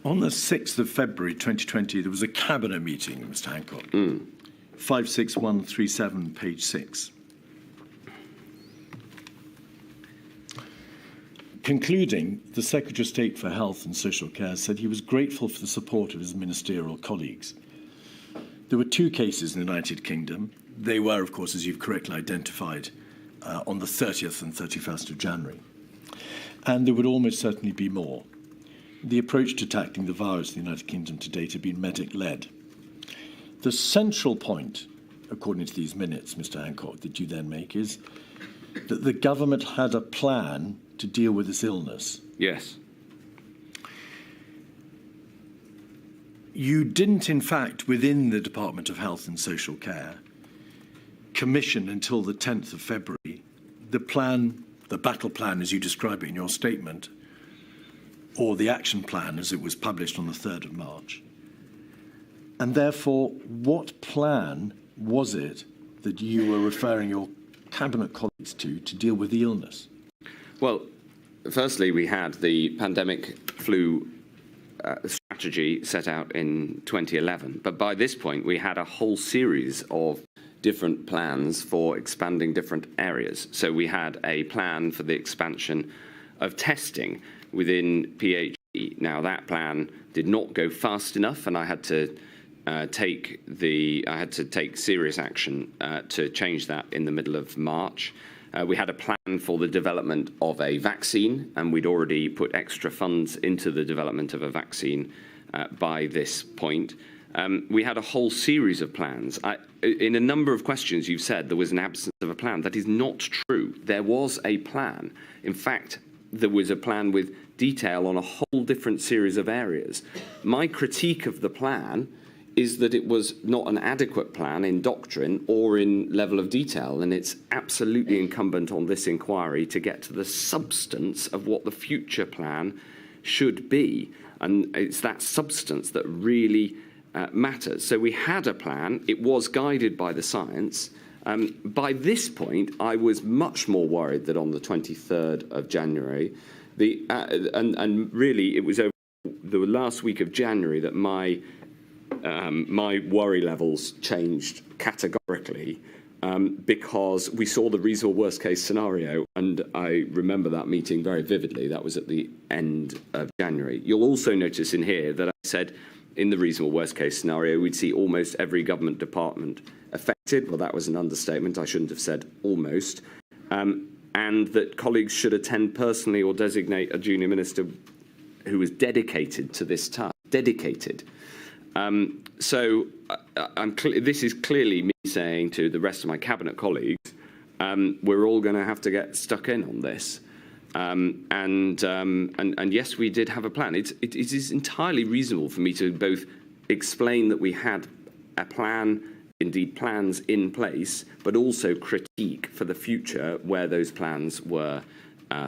On the 6th of February 2020, there was a cabinet meeting, Mr Hancock. 56137, page 6. Concluding, the Secretary of State for Health and Social Care said he was grateful for the support of his ministerial colleagues. There were 2 cases in the United Kingdom. They were, of course, as you've correctly identified, on the 30th and 31st of January. And there would almost certainly be more. The approach to tackling the virus in the United Kingdom to date had been medic-led. The central point, according to these minutes, Mr Hancock, that you then make is that the government had a plan to deal with this illness. Yes. You didn't, in fact, within the Department of Health and Social Care, commission until the 10th of February the plan, the battle plan as you describe it in your statement, or the action plan as it was published on the 3rd of March? And therefore, what plan was it that you were referring your cabinet colleagues to deal with the illness? Well, firstly, we had the pandemic flu strategy set out in 2011. But by this point, we had a whole series of different plans for expanding different areas. So we had a plan for the expansion of testing within PHE. Now, that plan did not go fast enough, and I had to take serious action to change that in the middle of March. We had a plan for the development of a vaccine, and we'd already put extra funds into the development of a vaccine by this point. We had a whole series of plans. In a number of questions, you've said there was an absence of a plan. That is not true. There was a plan. In fact, there was a plan with detail on a whole different series of areas. My critique of the plan is that it was not an adequate plan in doctrine or in level of detail, and it's absolutely incumbent on this inquiry to get to the substance of what the future plan should be, and it's that substance that really matters. So we had a plan. It was guided by the science. By this point, I was much more worried that on the 23rd of January, and really it was over the last week of January that my worry levels changed categorically because we saw the reasonable worst case scenario, and I remember that meeting very vividly. That was at the end of January. You'll also notice in here that I said in the reasonable worst case scenario we'd see almost every government department affected. Well, that was an understatement. I shouldn't have said almost. And that colleagues should attend personally or designate a junior minister who was dedicated to this task. Dedicated. So this is clearly me saying to the rest of my cabinet colleagues, we're all going to have to get stuck in on this. And yes, we did have a plan. It is entirely reasonable for me to both explain that we had a plan, indeed plans in place, but also critique for the future where those plans were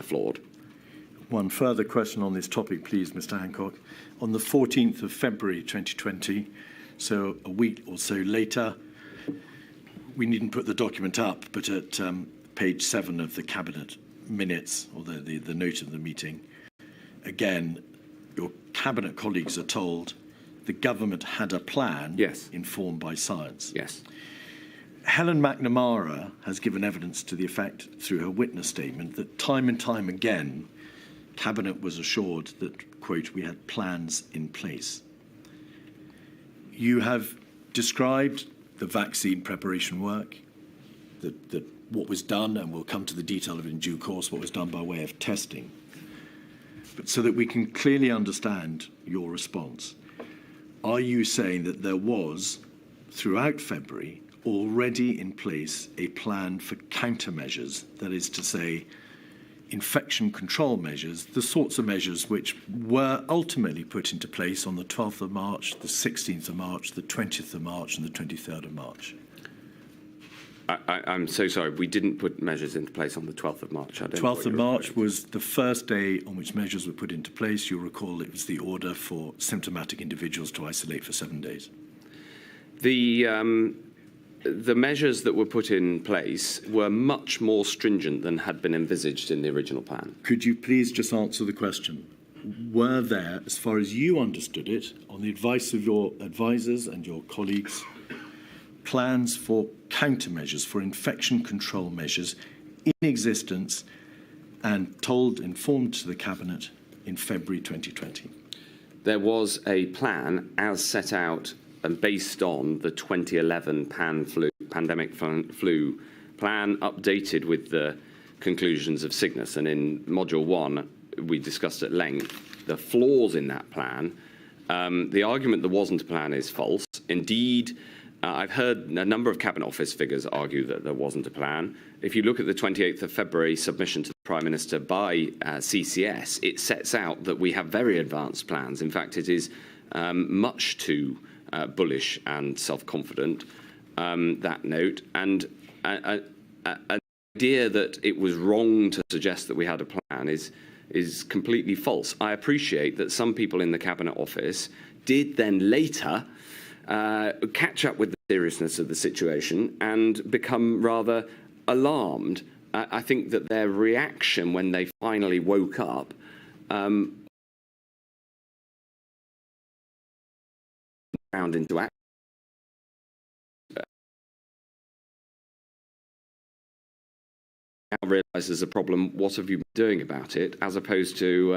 flawed. One further question on this topic, please, Mr Hancock. On the 14th of February 2020, so a week or so later, we needn't put the document up, but at page 7 of the Cabinet minutes, or the note of the meeting, again, your Cabinet colleagues are told the government had a plan informed by science. Yes. Helen McNamara has given evidence to the effect through her witness statement that time and time again, Cabinet was assured that, quote, we had plans in place. You have described the vaccine preparation work, that what was done, and we'll come to the detail of it in due course, what was done by way of testing. But so that we can clearly understand your response, are you saying that there was, throughout February, already in place a plan for countermeasures, that is to say, infection control measures, the sorts of measures which were ultimately put into place on the 12th of March, the 16th of March, the 20th of March, and the 23rd of March? I'm so sorry. We didn't put measures into place on the 12th of March. 12th of March was the first day on which measures were put into place. You'll recall it was the order for symptomatic individuals to isolate for 7 days. The measures that were put in place were much more stringent than had been envisaged in the original plan. Could you please just answer the question? Were there, as far as you understood it, on the advice of your advisors and your colleagues, plans for countermeasures, for infection control measures in existence and informed to the Cabinet in February 2020? There was a plan as set out and based on the 2011 pandemic flu plan, updated with the conclusions of Cygnus. And in Module 1, we discussed at length the flaws in that plan. The argument there wasn't a plan is false. Indeed, I've heard a number of Cabinet Office figures argue that there wasn't a plan. If you look at the 28th of February submission to the Prime Minister by CCS, it sets out that we have very advanced plans. In fact, it is much too bullish and self-confident, that note. And idea that it was wrong to suggest that we had a plan is completely false. I appreciate that some people in the Cabinet Office did then later catch up with the seriousness of the situation and become rather alarmed. I think that their reaction when they finally woke up found into action. Now realise there's a problem. What have you been doing about it? As opposed to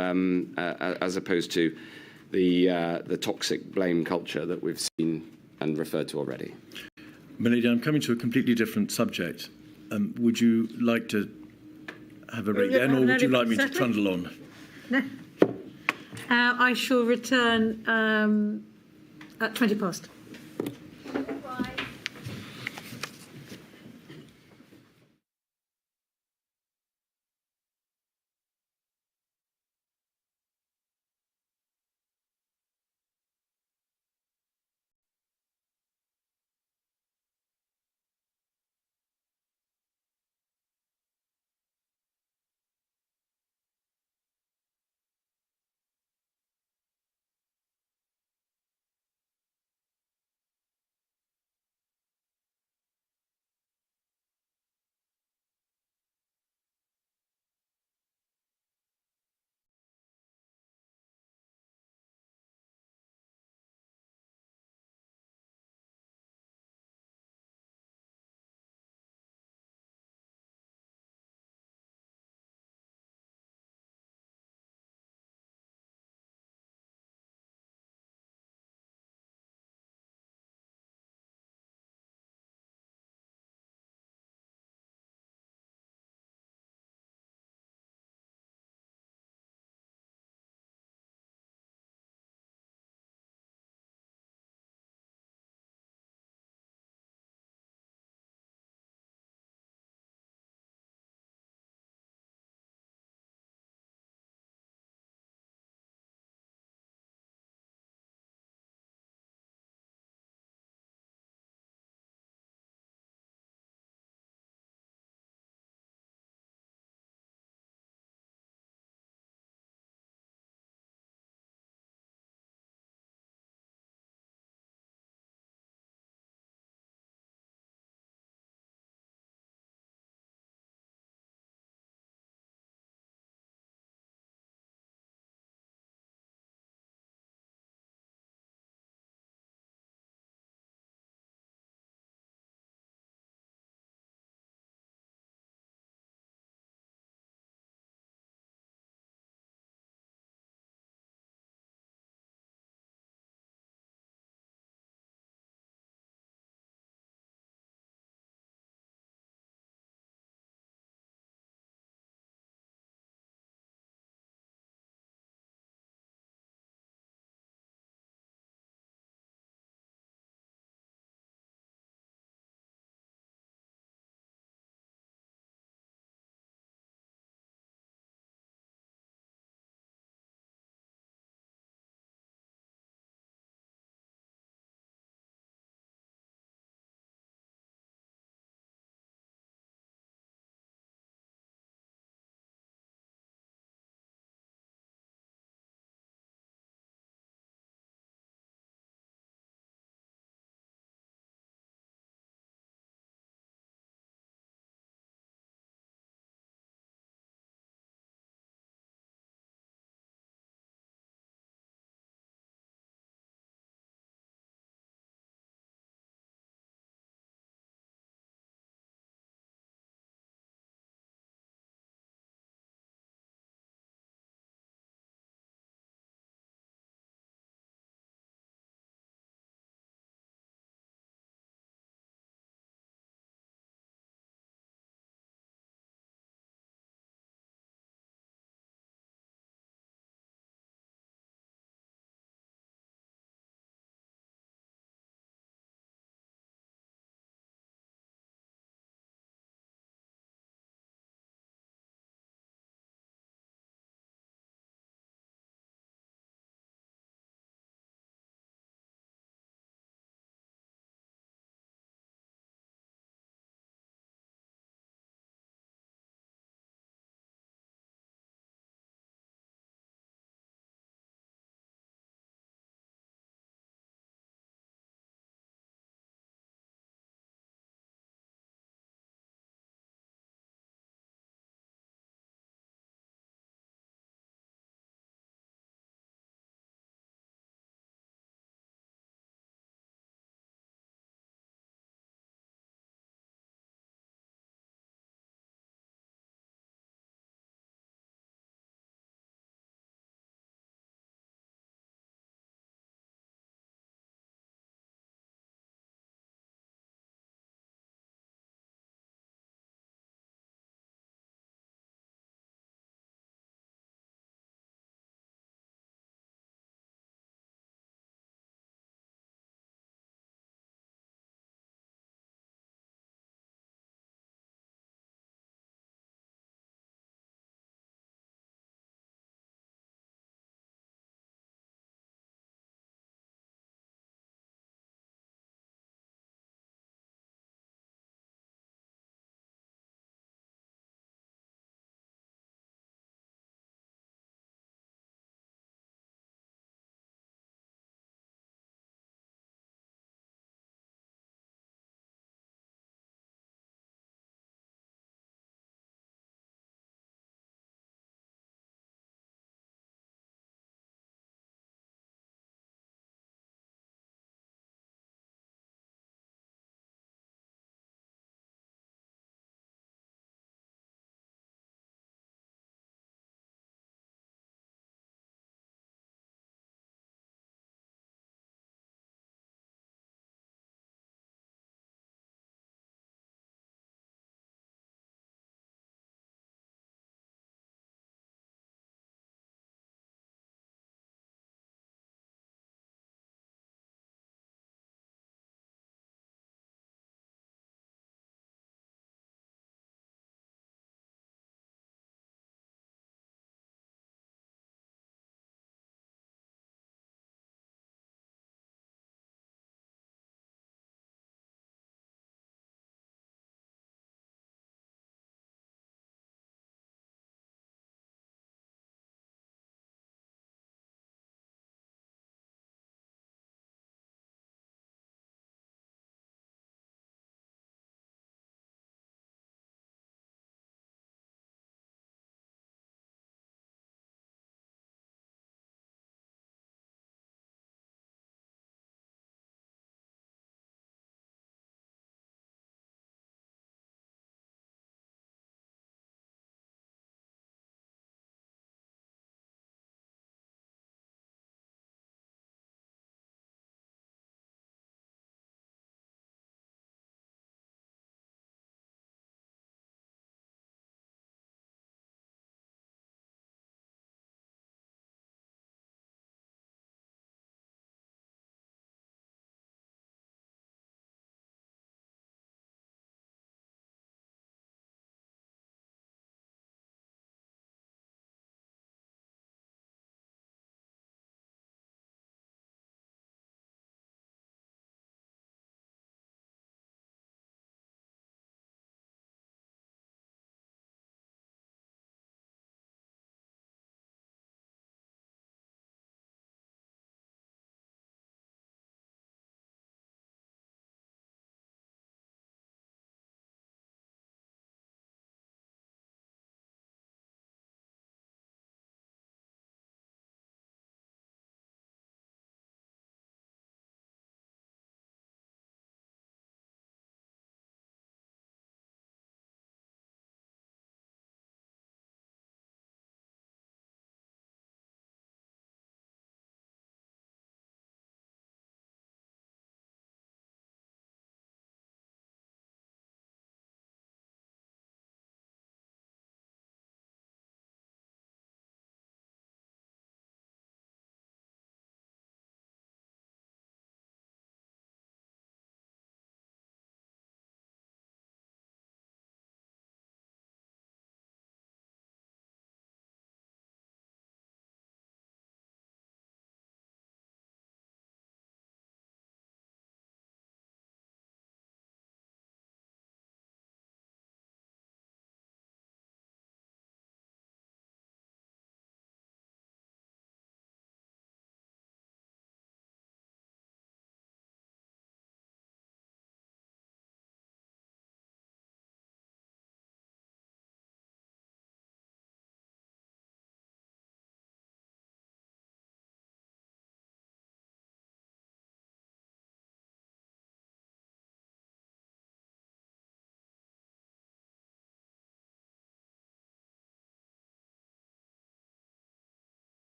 the toxic blame culture that we've seen and referred to already. Milady, I'm coming to a completely different subject. Would you like to have a break then, or would you like me to trundle on? No. I shall return at 20 past.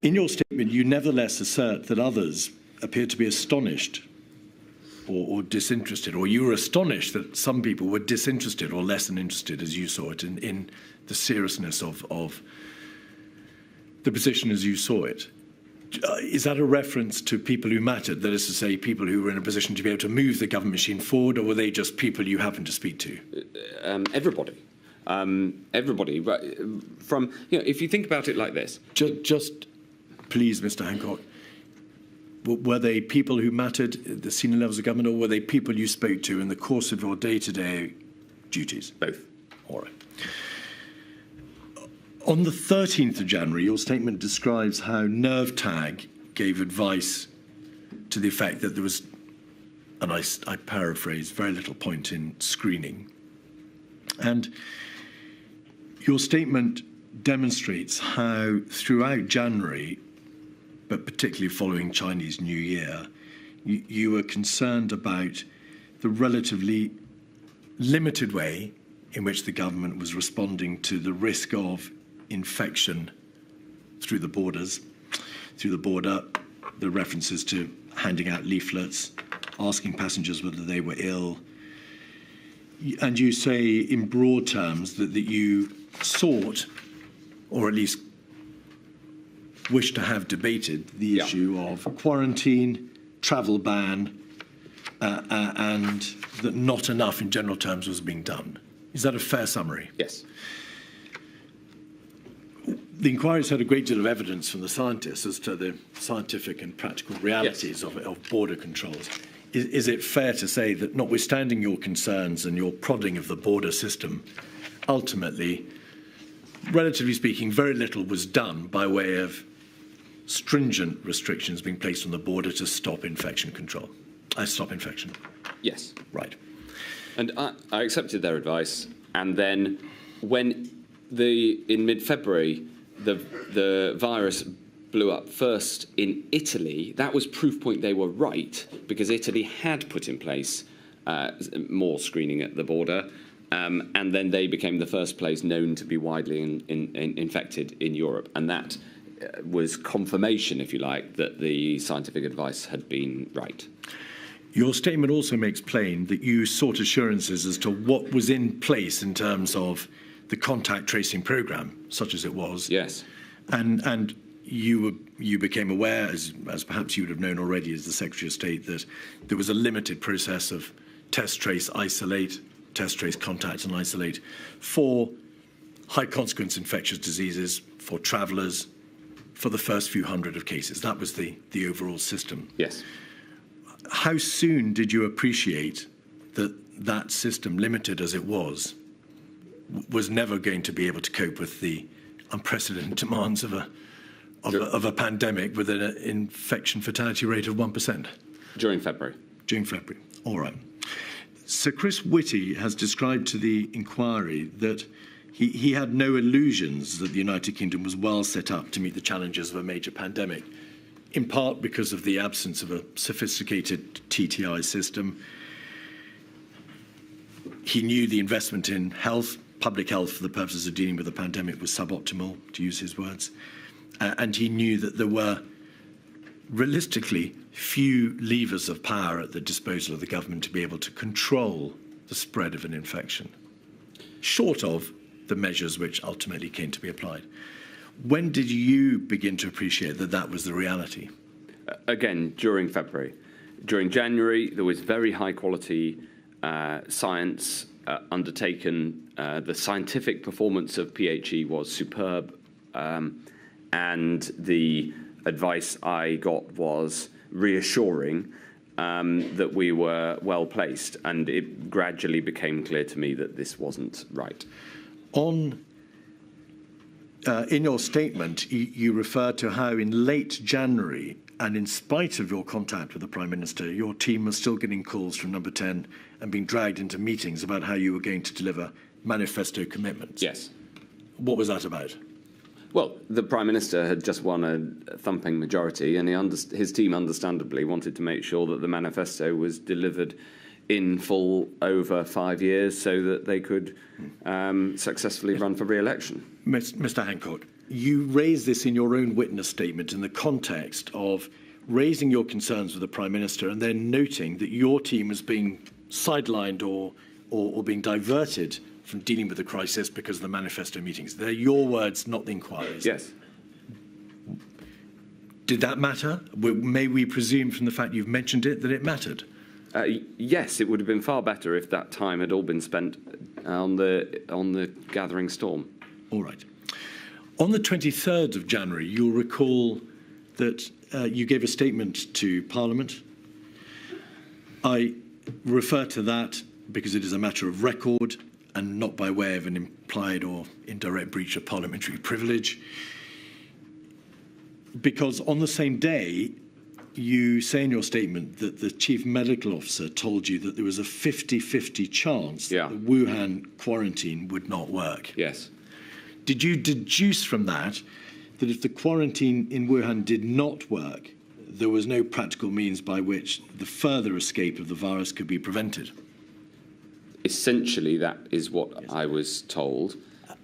In your statement, you nevertheless assert that others appear to be astonished or disinterested, or you were astonished that some people were disinterested or less than interested, as you saw it, in the seriousness of the position as you saw it. Is that a reference to people who mattered, that is to say, people who were in a position to be able to move the government machine forward, or were they just people you happened to speak to? Everybody. Everybody. From, if you think about it like this. Just please, Mr Hancock, were they people who mattered at the senior levels of government, or were they people you spoke to in the course of your day-to-day duties? Both. All right. On the 13th of January, your statement describes how NervTag gave advice to the effect that there was, and I paraphrase, very little point in screening. And your statement demonstrates how throughout January, but particularly following Chinese New Year, you were concerned about the relatively limited way in which the government was responding to the risk of infection through the border, the references to handing out leaflets, asking passengers whether they were ill. And you say in broad terms that you sought, or at least wished to have debated, the issue of quarantine, travel ban, and that not enough in general terms was being done. Is that a fair summary? Yes. The inquiry's had a great deal of evidence from the scientists as to the scientific and practical realities of border controls. Is it fair to say that, notwithstanding your concerns and your prodding of the border system, ultimately, relatively speaking, very little was done by way of stringent restrictions being placed on the border to stop infection control? Stop infection. Yes. Right. And I accepted their advice, and then when in mid-February the virus blew up first in Italy, that was proof point they were right, because Italy had put in place more screening at the border, and then they became the first place known to be widely infected in Europe, and that was confirmation, if you like, that the scientific advice had been right. Your statement also makes plain that you sought assurances as to what was in place in terms of the contact tracing programme, such as it was. Yes. And you became aware, as perhaps you would have known already as the Secretary of State, that there was a limited process of test, trace, isolate, test, trace, contact and isolate for high consequence infectious diseases, for travellers, for the first few hundred of cases. That was the overall system. Yes. How soon did you appreciate that that system, limited as it was never going to be able to cope with the unprecedented demands of a pandemic with an infection fatality rate of 1%? During February. During February. All right. Sir Chris Whitty has described to the inquiry that he had no illusions that the United Kingdom was well set up to meet the challenges of a major pandemic, in part because of the absence of a sophisticated TTI system. He knew the investment in health, public health, for the purposes of dealing with the pandemic was suboptimal, to use his words. And he knew that there were realistically few levers of power at the disposal of the government to be able to control the spread of an infection, short of the measures which ultimately came to be applied. When did you begin to appreciate that that was the reality? Again, during February. During January, there was very high quality science undertaken. The scientific performance of PHE was superb, and the advice I got was reassuring that we were well placed, and it gradually became clear to me that this wasn't right. In your statement, you refer to how in late January, and in spite of your contact with the Prime Minister, your team was still getting calls from Number 10 and being dragged into meetings about how you were going to deliver manifesto commitments. Yes. What was that about? Well, the Prime Minister had just won a thumping majority, and his team understandably wanted to make sure that the manifesto was delivered in full over 5 years so that they could successfully run for re-election. Mr Hancock, you raise this in your own witness statement in the context of raising your concerns with the Prime Minister and then noting that your team is being sidelined or being diverted from dealing with the crisis because of the manifesto meetings. They're your words, not the inquiries. Yes. Did that matter? May we presume from the fact you've mentioned it that it mattered? Yes, it would have been far better if that time had all been spent on the gathering storm. All right. On the 23rd of January, you'll recall that you gave a statement to Parliament. I refer to that because it is a matter of record and not by way of an implied or indirect breach of parliamentary privilege. Because on the same day, you say in your statement that the chief medical officer told you that there was a 50-50 chance that the Wuhan quarantine would not work. Yes. Did you deduce from that that if the quarantine in Wuhan did not work, there was no practical means by which the further escape of the virus could be prevented? Essentially, that is what I was told.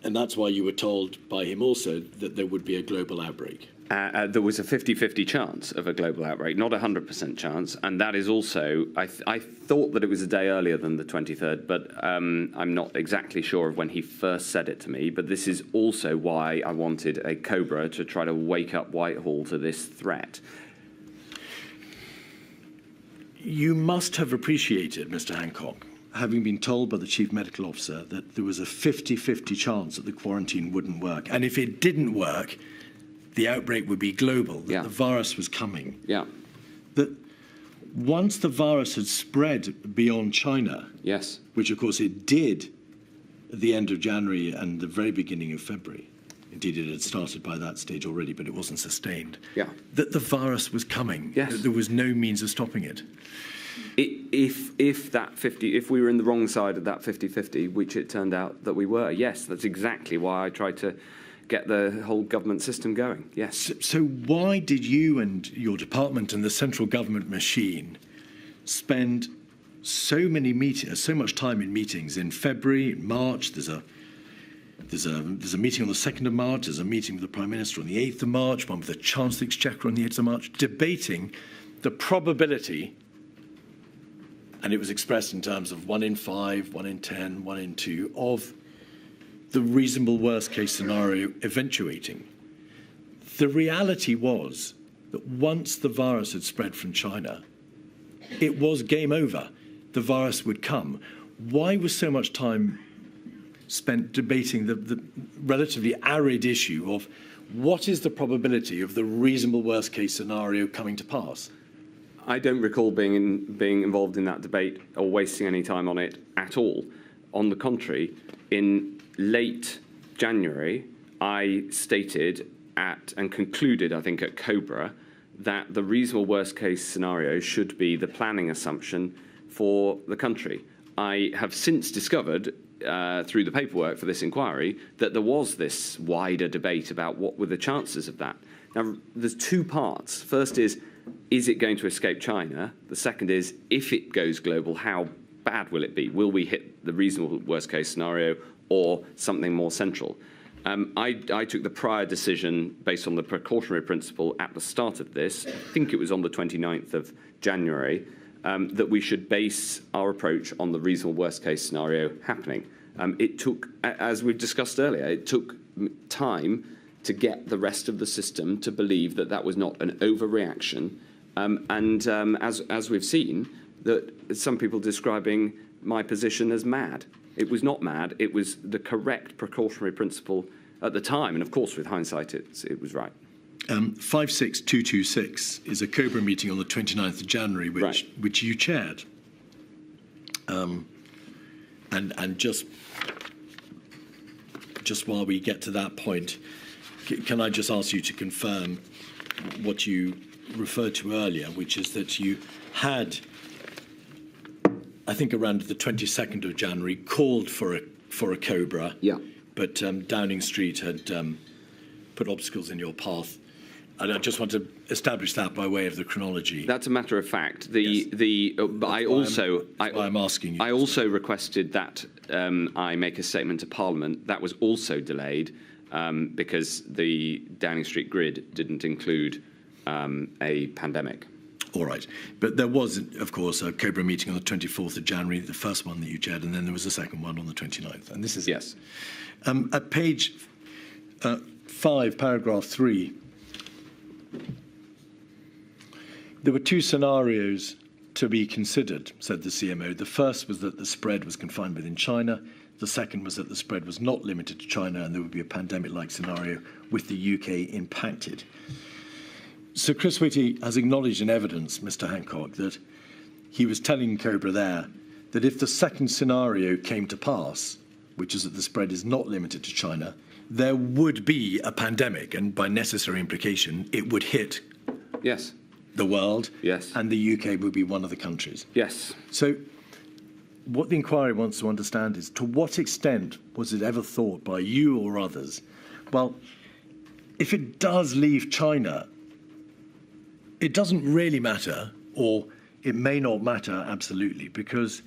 And that's why you were told by him also that there would be a global outbreak. There was a 50-50 chance of a global outbreak, not a 100% chance. And that is also, I thought that it was a day earlier than the 23rd, but I'm not exactly sure of when he first said it to me. But this is also why I wanted a Cobra to try to wake up Whitehall to this threat. You must have appreciated, Mr Hancock, having been told by the chief medical officer that there was a 50-50 chance that the quarantine wouldn't work. And if it didn't work, the outbreak would be global, that the virus was coming. Yeah. That once the virus had spread beyond China, yes, which of course it did at the end of January and the very beginning of February, indeed it had started by that stage already, but it wasn't sustained, that the virus was coming, that there was no means of stopping it. If we were in the wrong side of that 50-50, which it turned out that we were, yes, that's exactly why I tried to get the whole government system going, yes. So why did you and your department and the central government machine spend so much time in meetings in February, in March? There's a meeting on the 2nd of March, there's a meeting with the Prime Minister on the 8th of March, one with the Chancellor of the Exchequer on the 8th of March, debating the probability, and it was expressed in terms of 1 in 5, 1 in 10, 1 in 2, of the reasonable worst-case scenario eventuating. The reality was that once the virus had spread from China, it was game over. The virus would come. Why was so much time spent debating the relatively arid issue of what is the probability of the reasonable worst-case scenario coming to pass? I don't recall being involved in that debate or wasting any time on it at all. On the contrary, in late January, I stated and concluded, I think, at Cobra, that the reasonable worst-case scenario should be the planning assumption for the country. I have since discovered, through the paperwork for this inquiry, that there was this wider debate about what were the chances of that. Now, there's two parts. First is it going to escape China? The second is, if it goes global, how bad will it be? Will we hit the reasonable worst-case scenario or something more central? I took the prior decision based on the precautionary principle at the start of this, I think it was on the 29th of January, that we should base our approach on the reasonable worst-case scenario happening. It took, as we've discussed earlier, it took time to get the rest of the system to believe that that was not an overreaction. As we've seen, that some people describing my position as mad. It was not mad. It was the correct precautionary principle at the time. And, of course, with hindsight, it was right. 56226 is a Cobra meeting on the 29th of January, which you chaired. And just while we get to that point, can I just ask you to confirm what you referred to earlier, which is that you had, I think around the 22nd of January, called for a Cobra, but Downing Street had put obstacles in your path. And I just want to establish that by way of the chronology. That's a matter of fact. I also requested that I make a statement to Parliament. That was also delayed because the Downing Street grid didn't include a pandemic. All right. But there was, of course, a Cobra meeting on the 24th of January, the first one that you chaired, and then there was a second one on the 29th. And this is Yes. At page 5, paragraph 3, there were two scenarios to be considered, said the CMO. The first was that the spread was confined within China. The second was that the spread was not limited to China and there would be a pandemic-like scenario with the UK impacted. So Chris Whitty has acknowledged in evidence, Mr Hancock, that he was telling Cobra there that if the second scenario came to pass, which is that the spread is not limited to China, there would be a pandemic, and by necessary implication, it would hit Yes. the world, Yes. and the UK would be one of the countries. Yes. So what the inquiry wants to understand is, to what extent was it ever thought by you or others, well, if it does leave China, it doesn't really matter, or it may not matter absolutely, because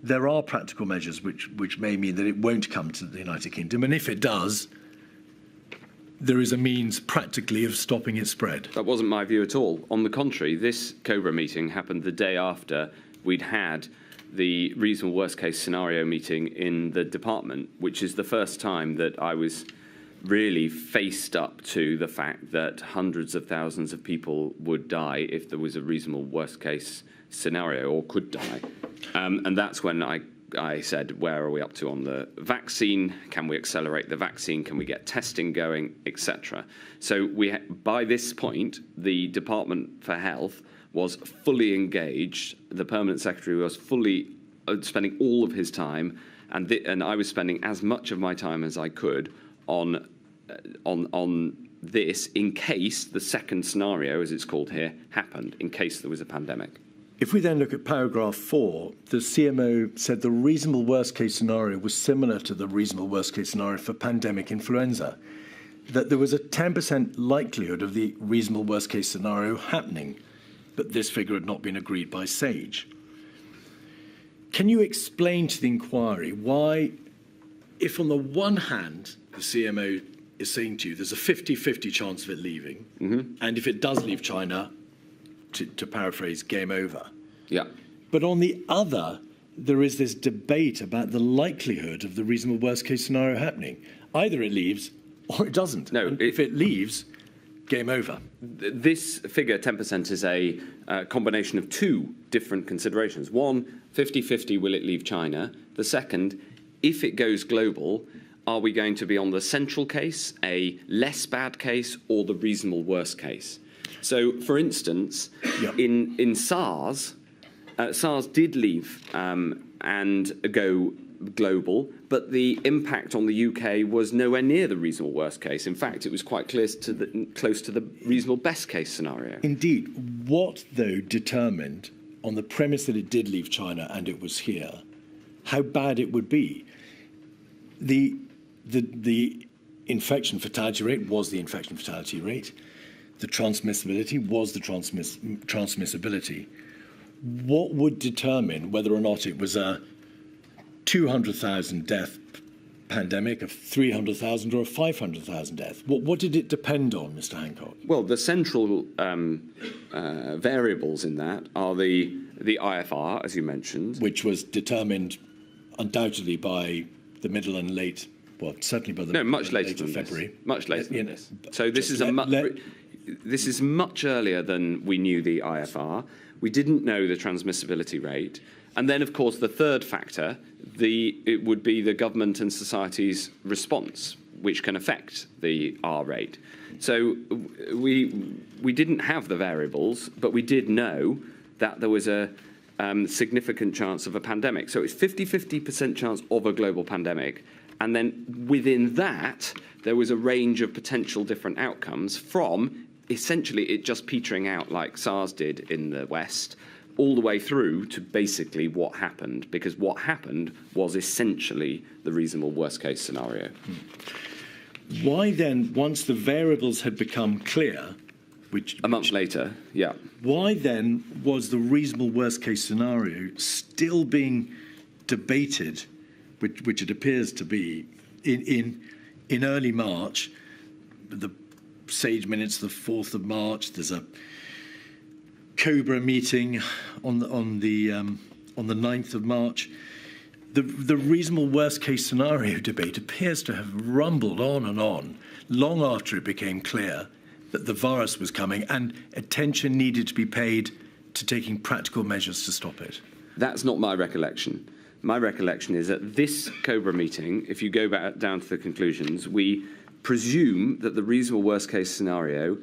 there are practical measures which may mean that it won't come to the United Kingdom, and if it does, there is a means practically of stopping its spread. That wasn't my view at all. On the contrary, this Cobra meeting happened the day after we'd had the reasonable worst case scenario meeting in the department, which is the first time that I was really faced up to the fact that hundreds of thousands of people would die if there was a reasonable worst case scenario, or could die. And that's when I said, where are we up to on the vaccine? Can we accelerate the vaccine? Can we get testing going, etc.? So by this point, the Department for Health was fully engaged. The Permanent Secretary was fully spending all of his time, and I was spending as much of my time as I could on this, in case the second scenario, as it's called here, happened, in case there was a pandemic. If we then look at paragraph 4, the CMO said the reasonable worst case scenario was similar to the reasonable worst case scenario for pandemic influenza, that there was a 10% likelihood of the reasonable worst case scenario happening, but this figure had not been agreed by SAGE. Can you explain to the inquiry why, if on the one hand the CMO is saying to you there's a 50-50 chance of it leaving, and if it does leave China, to paraphrase, game over. Yeah. But on the other, there is this debate about the likelihood of the reasonable worst case scenario happening. Either it leaves or it doesn't. No, if it leaves, game over. This figure, 10%, is a combination of two different considerations. One, 50-50, will it leave China? The second, if it goes global, are we going to be on the central case, a less bad case, or the reasonable worst case? So, for instance, in SARS, SARS did leave and go global, but the impact on the UK was nowhere near the reasonable worst case. In fact, it was quite close to the reasonable best case scenario. Indeed. What, though, determined, on the premise that it did leave China and it was here, how bad it would be? The infection fatality rate was the infection fatality rate. The transmissibility was the transmissibility. What would determine whether or not it was a 200,000 death pandemic, a 300,000 or a 500,000 death? What did it depend on, Mr Hancock? Well, the central variables in that are the IFR, as you mentioned. Which was determined undoubtedly by the middle and late, well, certainly by the much later than February. This. Much later than this. So this is much earlier than we knew the IFR. We didn't know the transmissibility rate. And then, of course, the third factor, it would be the government and society's response, which can affect the R rate. So we didn't have the variables, but we did know that there was a significant chance of a pandemic. So it's 50% chance of a global pandemic. And then within that, there was a range of potential different outcomes, from essentially it just petering out like SARS did in the West, all the way through to basically what happened, because what happened was essentially the reasonable worst case scenario. Why then, once the variables had become clear, a month later, yeah. Why then was the reasonable worst case scenario still being debated, which it appears to be, in in early March, the Sage minutes, the 4th of March, there's a Cobra meeting on the 9th of March. The reasonable worst-case scenario debate appears to have rumbled on and on, long after it became clear that the virus was coming and attention needed to be paid to taking practical measures to stop it. That's not my recollection. My recollection is at this Cobra meeting, if you go back down to the conclusions, we presume that the reasonable worst-case scenario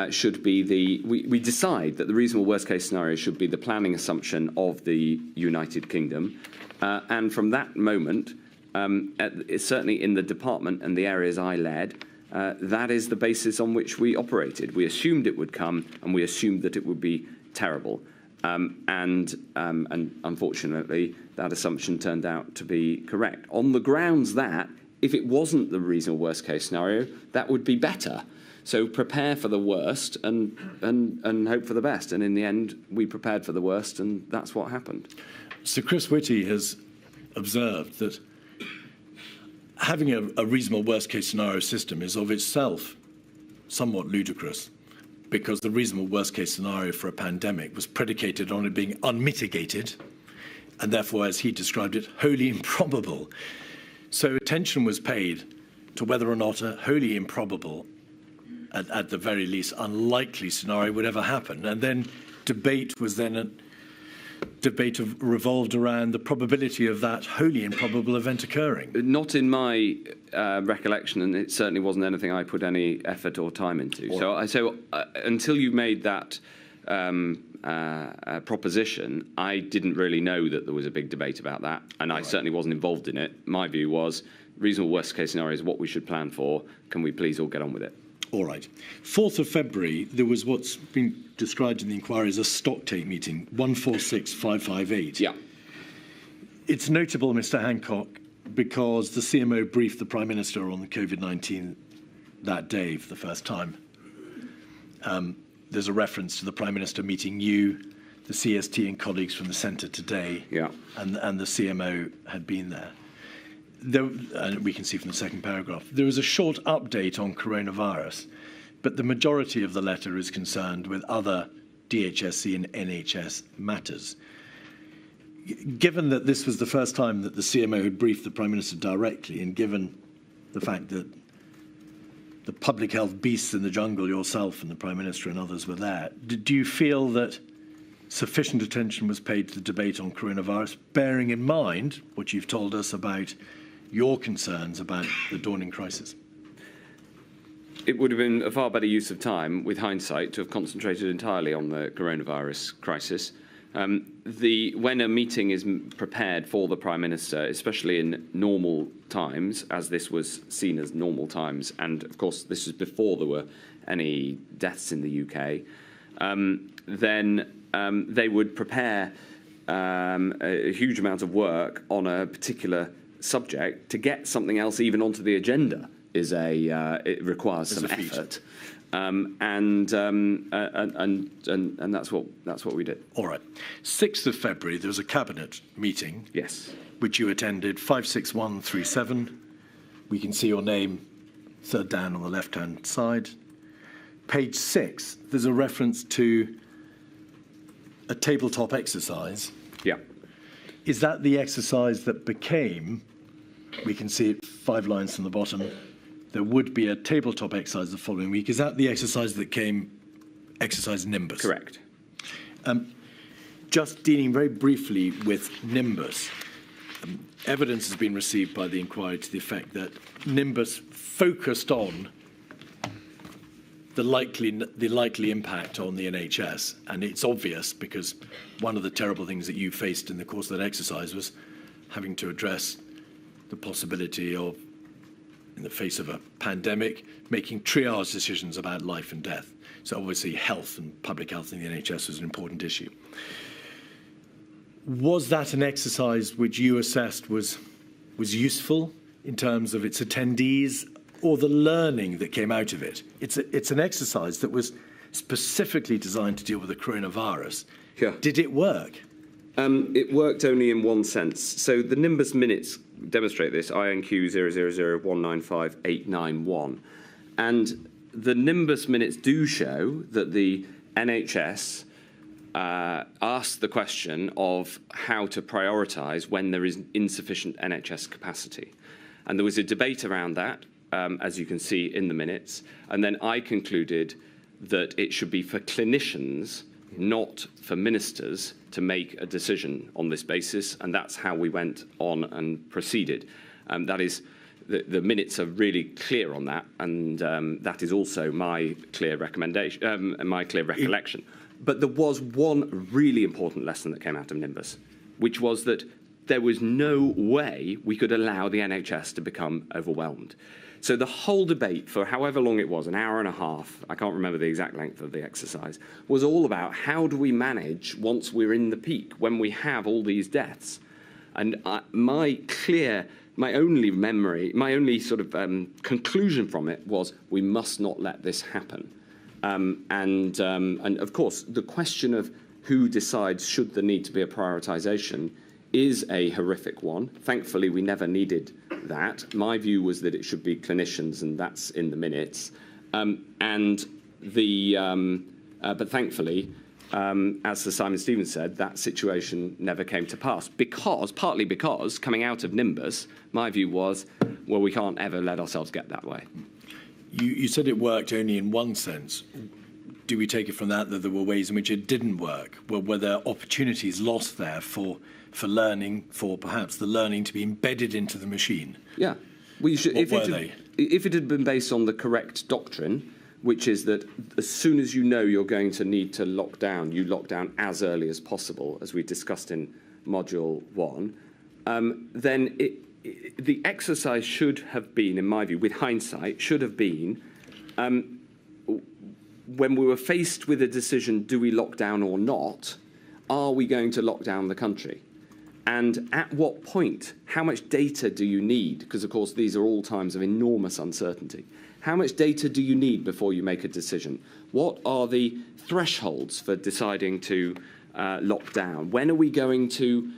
should be we decide that the reasonable worst-case scenario should be the planning assumption of the United Kingdom. And from that moment, certainly in the department and the areas I led, that is the basis on which we operated. We assumed it would come, and we assumed that it would be terrible. And unfortunately, that assumption turned out to be correct. On the grounds that, if it wasn't the reasonable worst-case scenario, that would be better. So prepare for the worst and hope for the best. And in the end, we prepared for the worst, and that's what happened. So Chris Whitty has observed that having a reasonable worst-case scenario system is of itself somewhat ludicrous, because the reasonable worst-case scenario for a pandemic was predicated on it being unmitigated, and therefore, as he described it, wholly improbable. So attention was paid to whether or not a wholly improbable, at the very least unlikely scenario would ever happen. And then debate was then a debate revolved around the probability of that wholly improbable event occurring. Not in my recollection, and it certainly wasn't anything I put any effort or time into. So until you made that proposition, I didn't really know that there was a big debate about that, and I certainly wasn't involved in it. My view was reasonable worst-case scenario is what we should plan for. Can we please all get on with it? All right. 4th of February, there was what's been described in the inquiry as a stocktake meeting, 146558. Yeah. It's notable, Mr Hancock, because the CMO briefed the Prime Minister on the COVID-19 that day for the first time. There's a reference to the Prime Minister meeting you, the CST and colleagues from the centre today, and the CMO had been there. And we can see from the second paragraph, there was a short update on coronavirus, but the majority of the letter is concerned with other DHSC and NHS matters. Given that this was the first time that the CMO had briefed the Prime Minister directly, and given the fact that the public health beasts in the jungle, yourself and the Prime Minister and others were there, do you feel that sufficient attention was paid to the debate on coronavirus, bearing in mind what you've told us about your concerns about the dawning crisis? It would have been a far better use of time, with hindsight, to have concentrated entirely on the coronavirus crisis. When a meeting is prepared for the Prime Minister, especially in normal times, as this was seen as normal times, and of course this was before there were any deaths in the UK, then they would prepare a huge amount of work on a particular subject. To get something else even onto the agenda is it requires some effort, and that's what we did. All right. 6th of February, there was a cabinet meeting. Yes. Which you attended, 56137. We can see your name third down on the left-hand side. Page 6, there's a reference to a tabletop exercise. Yeah. Is that the exercise that became, we can see it 5 lines from the bottom, there would be a tabletop exercise the following week. Is that the exercise that came exercise Nimbus? Correct. Just dealing very briefly with Nimbus, evidence has been received by the inquiry to the effect that Nimbus focused on the likely impact on the NHS, and it's obvious because one of the terrible things that you faced in the course of that exercise was having to address the possibility of, in the face of a pandemic, making triage decisions about life and death. So obviously health and public health in the NHS was an important issue. Was that an exercise which you assessed was useful in terms of its attendees, or the learning that came out of it? It's an exercise that was specifically designed to deal with the coronavirus. Yeah. Did it work? It worked only in one sense. So the Nimbus minutes demonstrate this, INQ 000195891. And the Nimbus minutes do show that the NHS asked the question of how to prioritise when there is insufficient NHS capacity. And there was a debate around that, as you can see in the minutes. And then I concluded that it should be for clinicians, not for ministers, to make a decision on this basis. And that's how we went on and proceeded. That is, the minutes are really clear on that. And that is also my clear recommendation, my clear recollection. But there was one really important lesson that came out of Nimbus, which was that there was no way we could allow the NHS to become overwhelmed. So the whole debate, for however long it was, an hour and a half, I can't remember the exact length of the exercise, was all about how do we manage once we're in the peak, when we have all these deaths. And my only memory, my only sort of conclusion from it was we must not let this happen. And of course, the question of who decides should there need to be a prioritisation is a horrific one. Thankfully, we never needed that. My view was that it should be clinicians, and that's in the minutes. But thankfully, as Sir Simon Stevens said, that situation never came to pass. Partly because, coming out of Nimbus, my view was, well, we can't ever let ourselves get that way. You said it worked only in one sense. Do we take it from that there were ways in which it didn't work? Were there opportunities lost there for learning, for perhaps the learning to be embedded into the machine? Yeah. If it had been based on the correct doctrine, which is that as soon as you know you're going to need to lock down, you lock down as early as possible, as we discussed in Module 1, then the exercise should have been, in my view, with hindsight, should have been, when we were faced with a decision, do we lock down or not, are we going to lock down the country? And at what point? How much data do you need? Because, of course, these are all times of enormous uncertainty. How much data do you need before you make a decision? What are the thresholds for deciding to lock down? When are we going to...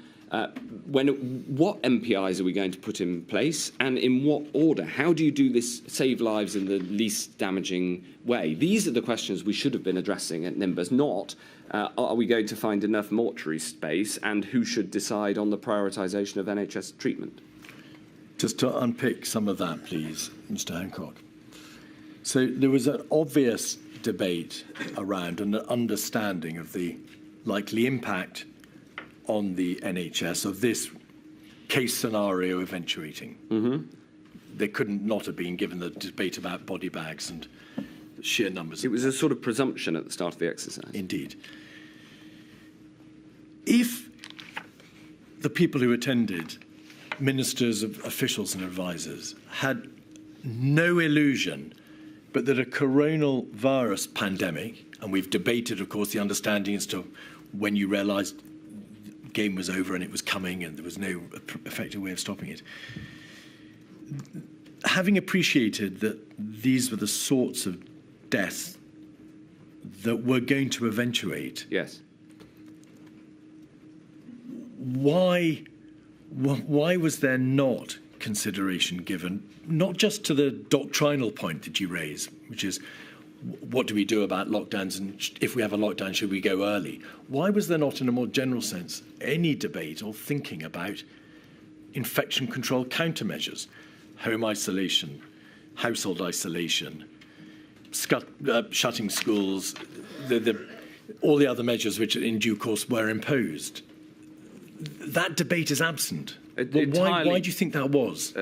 what MPIs are we going to put in place, and in what order? How do you do this, save lives in the least damaging way? These are the questions we should have been addressing at Nimbus, not are we going to find enough mortuary space, and who should decide on the prioritisation of NHS treatment? Just to unpick some of that, please, Mr Hancock. So there was an obvious debate around an understanding of the likely impact on the NHS of this case scenario eventuating. Mm-hmm. There couldn't not have been, given the debate about body bags and the sheer numbers. It was a sort of presumption at the start of the exercise. Indeed. If the people who attended, ministers, officials and advisors, had no illusion but that a coronal virus pandemic, and we've debated, of course, the understanding as to when you realised game was over and it was coming and there was no effective way of stopping it. Having appreciated that these were the sorts of deaths that were going to eventuate, yes, why was there not consideration given, not just to the doctrinal point that you raise, which is what do we do about lockdowns, and if we have a lockdown, should we go early? Why was there not, in a more general sense, any debate or thinking about infection control countermeasures, home isolation, household isolation, shutting schools, all the other measures which in due course were imposed? That debate is absent. Why do you think that was?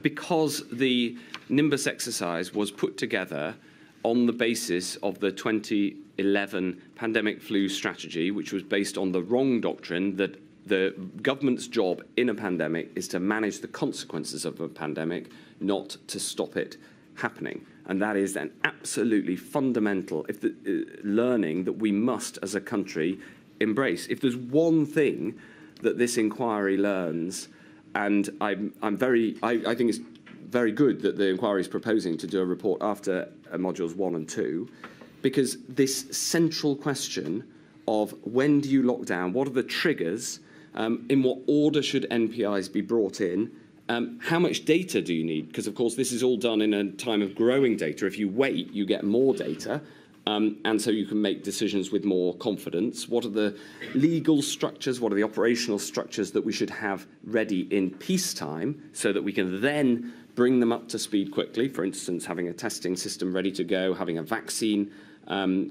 Because the Nimbus exercise was put together on the basis of the 2011 pandemic flu strategy, which was based on the wrong doctrine that the government's job in a pandemic is to manage the consequences of a pandemic, not to stop it happening. And that is an absolutely fundamental learning that we must, as a country, embrace. If there's one thing that this inquiry learns, and I think it's very good that the inquiry is proposing to do a report after modules 1 and 2, because this central question of when do you lock down, what are the triggers, in what order should NPIs be brought in, how much data do you need? Because, of course, this is all done in a time of growing data. If you wait, you get more data, and so you can make decisions with more confidence. What are the legal structures? What are the operational structures that we should have ready in peacetime so that we can then bring them up to speed quickly? For instance, having a testing system ready to go, having a vaccine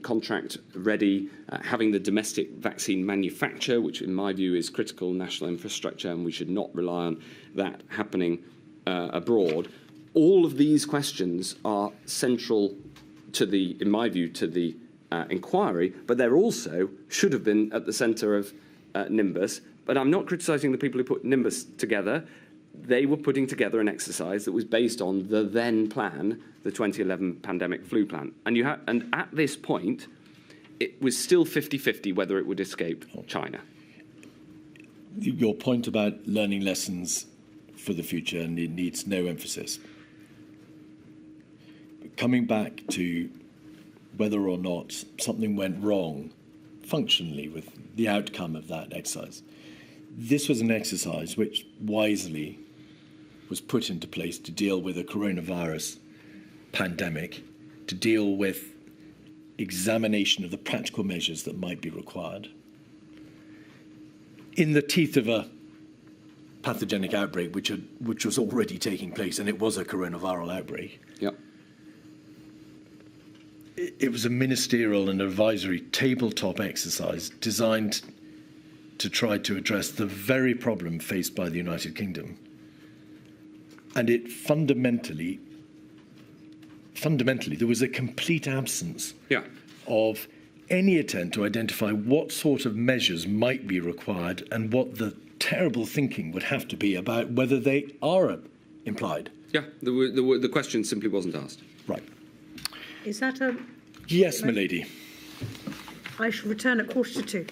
contract ready, having the domestic vaccine manufacture, which in my view is critical national infrastructure, and we should not rely on that happening abroad. All of these questions are central to the, in my view, to the inquiry, but they're also should have been at the centre of Nimbus. But I'm not criticising the people who put Nimbus together. They were putting together an exercise that was based on the then plan, the 2011 pandemic flu plan. And at this point, it was still 50-50 whether it would escape China. Your point about learning lessons for the future, and it needs no emphasis. Coming back to whether or not something went wrong functionally with the outcome of that exercise. This was an exercise which wisely was put into place to deal with a coronavirus pandemic, to deal with examination of the practical measures that might be required. In the teeth of a pathogenic outbreak, which was already taking place, and it was a coronavirus outbreak. Yep. It was a ministerial and advisory tabletop exercise designed to try to address the very problem faced by the United Kingdom. And it fundamentally, there was a complete absence of any attempt to identify what sort of measures might be required and what the terrible thinking would have to be about whether they are implied. Yeah, the question simply wasn't asked. Right. Is that a... Yes, my lady. I shall return at 1:45.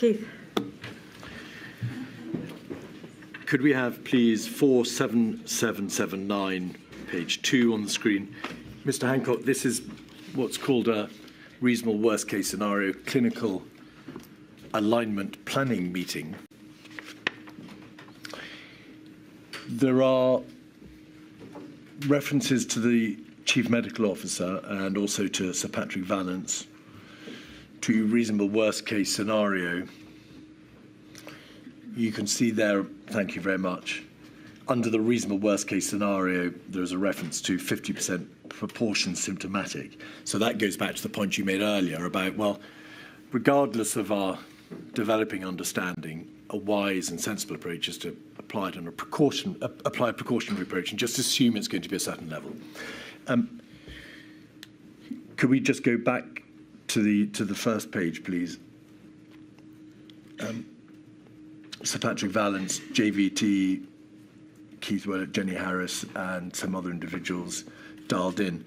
Keith. Could we have, please, 47779, page 2 on the screen? Mr. Hancock, this is what's called a reasonable worst-case scenario clinical alignment planning meeting. There are references to the Chief Medical Officer and also to Sir Patrick Vallance to reasonable worst-case scenario. You can see there, thank you very much, under the reasonable worst-case scenario, there's a reference to 50% proportion symptomatic. So that goes back to the point you made earlier about, well, regardless of our developing understanding, a wise and sensible approach is to apply it on apply a precautionary approach and just assume it's going to be a certain level. Could we just go back to the first page, please? Sir Patrick Vallance, JVT, Keith Willett, Jenny Harris, and some other individuals dialed in.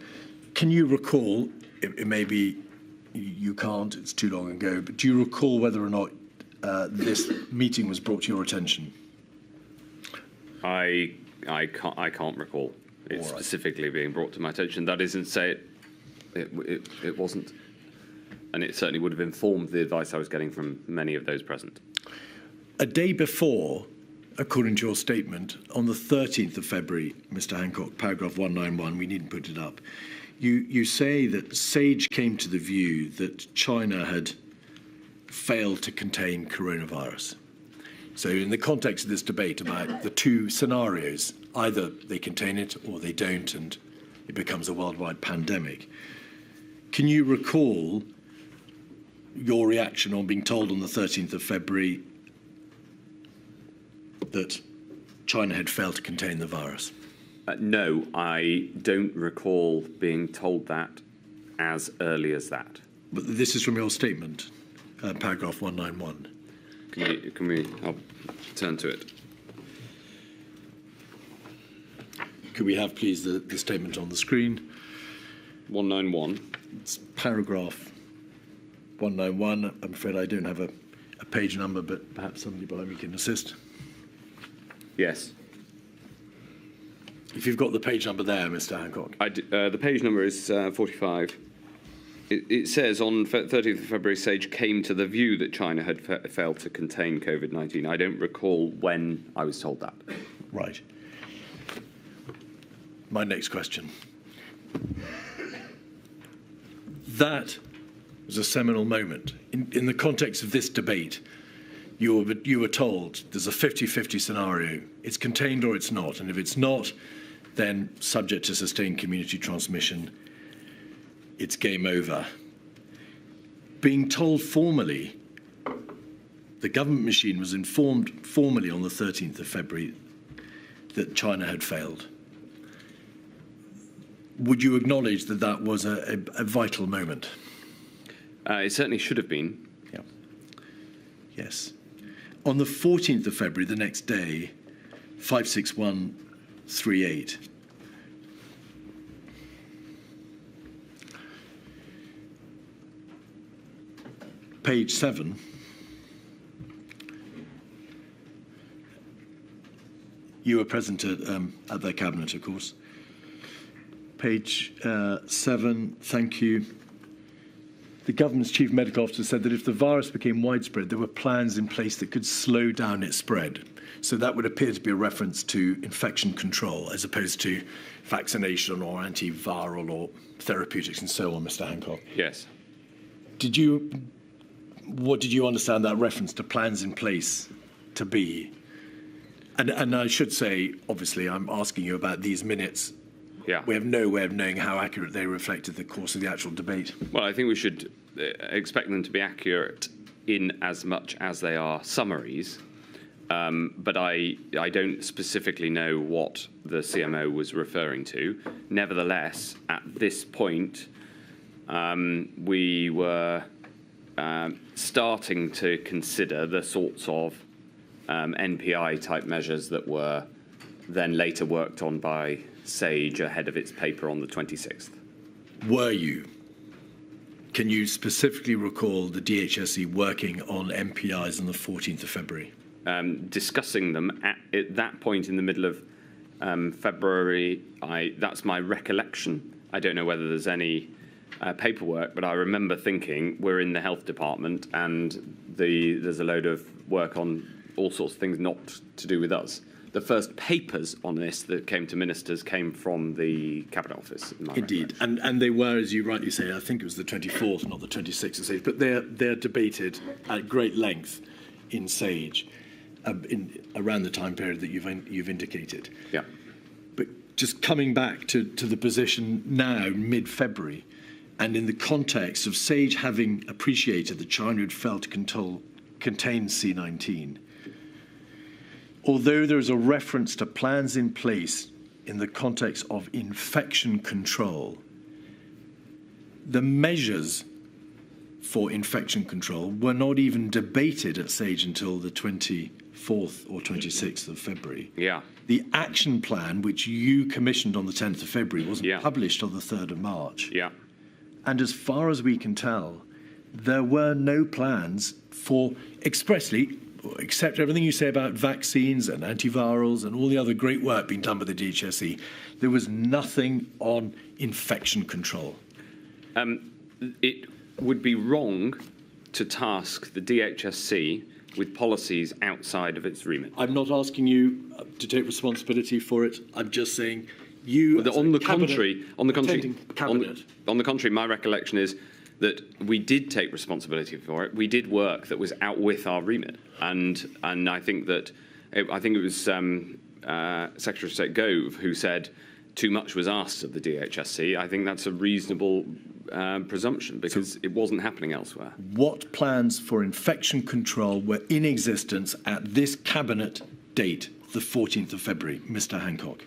Can you recall, it may be you can't, it's too long ago, but do you recall whether or not this meeting was brought to your attention? I can't recall it specifically being brought to my attention. That isn't to say it wasn't, and it certainly would have informed the advice I was getting from many of those present. A day before, according to your statement, on the 13th of February, Mr. Hancock, paragraph 191, we needn't put it up, you say that SAGE came to the view that China had failed to contain coronavirus. So in the context of this debate about the two scenarios, either they contain it or they don't and it becomes a worldwide pandemic, can you recall your reaction on being told on the 13th of February that China had failed to contain the virus? No, I don't recall being told that as early as that. But this is from your statement, paragraph 191. I'll turn to it. Could we have, please, the statement on the screen? 191. It's paragraph 191. I'm afraid I don't have a page number, but perhaps somebody behind me can assist. Yes. If you've got the page number there, Mr. Hancock. The page number is 45. It says on 30th of February, SAGE came to the view that China had failed to contain COVID-19. I don't recall when I was told that. Right. My next question. That was a seminal moment. In the context of this debate, you were told there's a 50-50 scenario. It's contained or it's not. And if it's not, then subject to sustained community transmission, it's game over. Being told formally, the government machine was informed formally on the 13th of February that China had failed. Would you acknowledge that that was a vital moment? It certainly should have been. Yeah. Yes. On the 14th of February, the next day, 56138. Page 7. You were present at their cabinet, of course. Page 7, thank you. The government's chief medical officer said that if the virus became widespread, there were plans in place that could slow down its spread. So that would appear to be a reference to infection control as opposed to vaccination or antiviral or therapeutics and so on, Mr. Hancock. Yes. What did you understand that reference to plans in place to be? And I should say, obviously, I'm asking you about these minutes. Yeah. We have no way of knowing how accurate they reflected the course of the actual debate. Well, I think we should expect them to be accurate in as much as they are summaries. But I don't specifically know what the CMO was referring to. Nevertheless, at this point, we were starting to consider the sorts of NPI-type measures that were then later worked on by SAGE ahead of its paper on the 26th. Were you? can you specifically recall the DHSE working on MPIs on the 14th of February? Discussing them at that point in the middle of February. That's my recollection. I don't know whether there's any paperwork, but I remember thinking we're in the health department and there's a load of work on all sorts of things not to do with us. The first papers on this that came to ministers came from the Cabinet Office. Indeed, and they were, as you rightly say, I think it was the 24th, not the 26th of Sage, but they're debated at great length in Sage around the time period that you've indicated. Yeah. But just coming back to the position now, mid-February, and in the context of Sage having appreciated that China had failed to contain C-19, although there is a reference to plans in place in the context of infection control, the measures for infection control were not even debated at Sage until the 24th or 26th of February. Yeah. The action plan, which you commissioned on the 10th of February, wasn't published on the 3rd of March. Yeah. And as far as we can tell, there were no plans for expressly, except everything you say about vaccines and antivirals and all the other great work being done by the DHSE, there was nothing on infection control. It would be wrong to task the DHSC with policies outside of its remit. I'm not asking you to take responsibility for it. I'm just saying you. On the contrary, my recollection is that we did take responsibility for it. We did work that was out with our remit, and I think that it was Secretary of State Gove who said too much was asked of the DHSC. I think that's a reasonable presumption because it wasn't happening elsewhere. What plans for infection control were in existence at this cabinet date, the 14th of February, Mr. Hancock?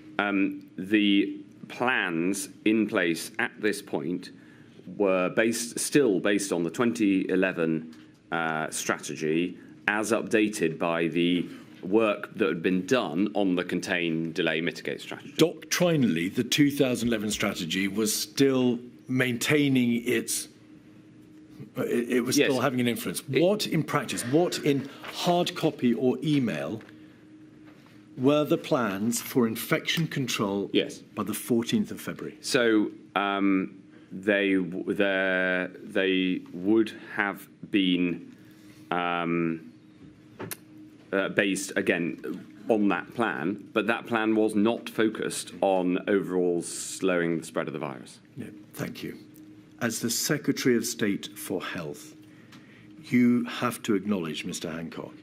The plans in place at this point were still based on the 2011 strategy as updated by the work that had been done on the contain, delay, mitigate strategy. Doctrinally, the 2011 strategy was still maintaining its... It was still having an influence. What in practice, what in hard copy or email were the plans for infection control by the 14th of February? So they would have been based, again, on that plan, but that plan was not focused on overall slowing the spread of the virus. No, thank you. As the Secretary of State for Health, you have to acknowledge, Mr. Hancock,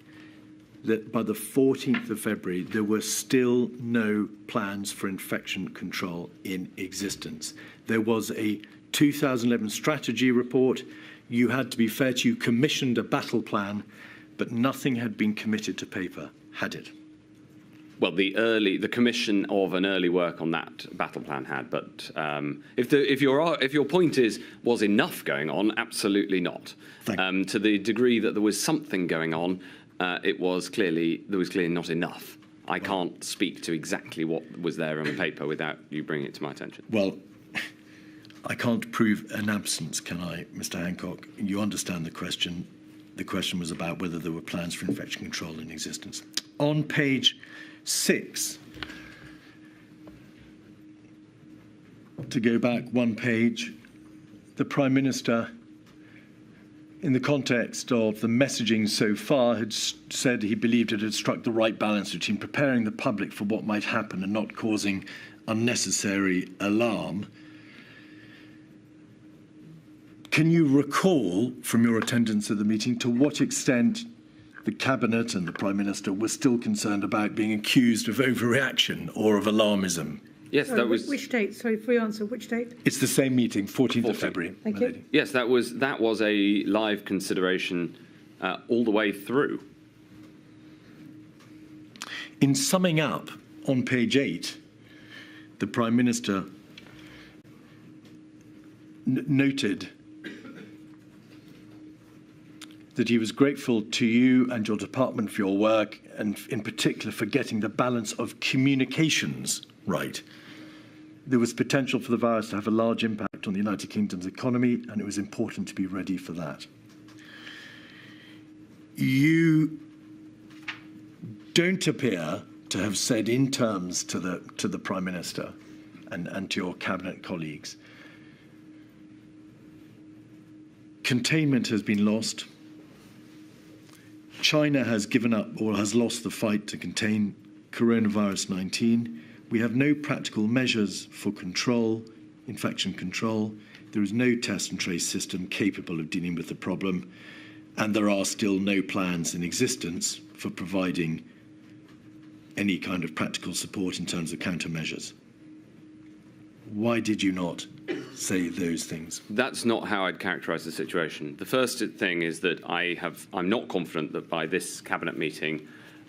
that by the 14th of February, there were still no plans for infection control in existence. There was a 2011 strategy report. You had, to be fair to you, commissioned a battle plan, but nothing had been committed to paper, had it? Well, the commission of an early work on that battle plan had, but if your point is, was enough going on, absolutely not. To the degree that there was something going on, there was clearly not enough. I can't speak to exactly what was there on the paper without you bringing it to my attention. Well, I can't prove an absence, can I, Mr. Hancock? You understand the question. The question was about whether there were plans for infection control in existence. On page 6, to go back one page, the Prime Minister, in the context of the messaging so far, had said he believed it had struck the right balance between preparing the public for what might happen and not causing unnecessary alarm. Can you recall, from your attendance at the meeting, to what extent the Cabinet and the Prime Minister were still concerned about being accused of overreaction or of alarmism? Yes, that was... Which date? Sorry, for your answer, which date? It's the same meeting, 14th of February. Thank you. Yes, that was a live consideration all the way through. In summing up, on page 8, the Prime Minister noted that he was grateful to you and your department for your work, and in particular for getting the balance of communications right. There was potential for the virus to have a large impact impact on the United Kingdom's economy, and it was important to be ready for that. You don't appear to have said in terms to the Prime Minister and to your cabinet colleagues, containment has been lost. China has given up or has lost the fight to contain coronavirus 19. We have no practical measures for control, infection control. There is no test and trace system capable of dealing with the problem. And there are still no plans in existence for providing any kind of practical support in terms of countermeasures. Why did you not say those things? That's not how I'd characterise the situation. The first thing is that I'm not confident that by this cabinet meeting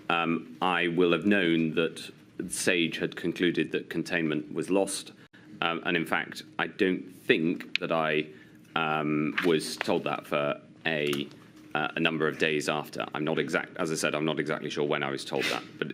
I will have known that SAGE had concluded that containment was lost. And in fact, I don't think that I was told that for a number of days after. As I said, I'm not exactly sure when I was told that, but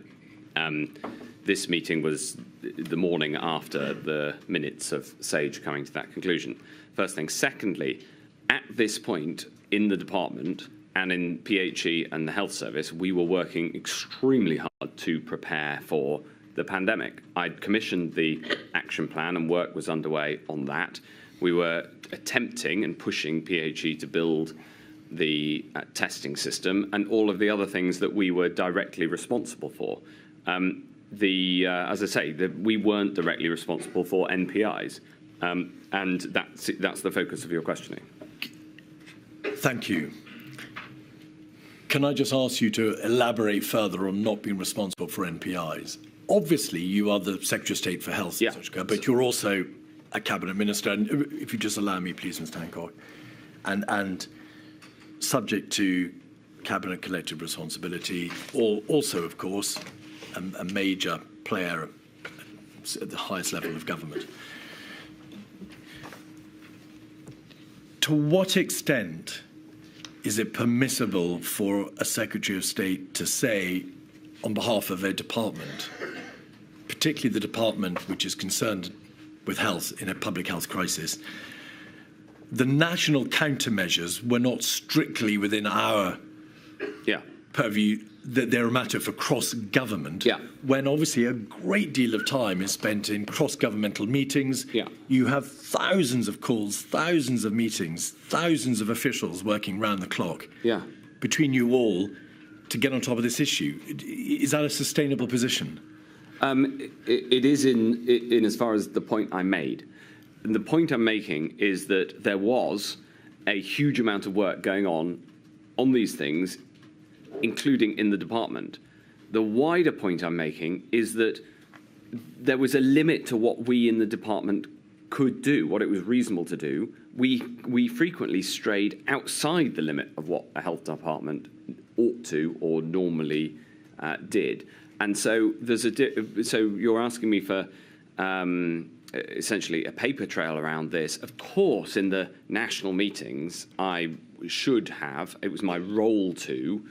this meeting was the morning after the minutes of SAGE coming to that conclusion. First thing. Secondly, at this point in the department and in PHE and the health service, we were working extremely hard to prepare for the pandemic. I'd commissioned the action plan and work was underway on that. We were attempting and pushing PHE to build the testing system and all of the other things that we were directly responsible for. As I say, we weren't directly responsible for NPIs, and that's the focus of your questioning. Thank you. Can I just ask you to elaborate further on not being responsible for NPIs? Obviously, you are the Secretary of State for Health, yeah. But you're also a cabinet minister. And if you just allow me, please, Mr Hancock, and subject to cabinet collective responsibility, also, of course, a major player at the highest level of government. To what extent is it permissible for a Secretary of State to say, on behalf of a department, particularly the department which is concerned with health in a public health crisis, the national countermeasures were not strictly within our purview, that they're a matter for cross-government, when obviously a great deal of time is spent in cross-governmental meetings. You have thousands of calls, thousands of meetings, thousands of officials working round the clock between you all to get on top of this issue. Is that a sustainable position? It is in as far as the point I made. And the point I'm making is that there was a huge amount of work going on these things, including in the department. The wider point I'm making is that there was a limit to what we in the department could do, what it was reasonable to do. We frequently strayed outside the limit of what a health department ought to or normally did. And so so you're asking me for essentially a paper trail around this. Of course, in the national meetings, I should have, it was my role to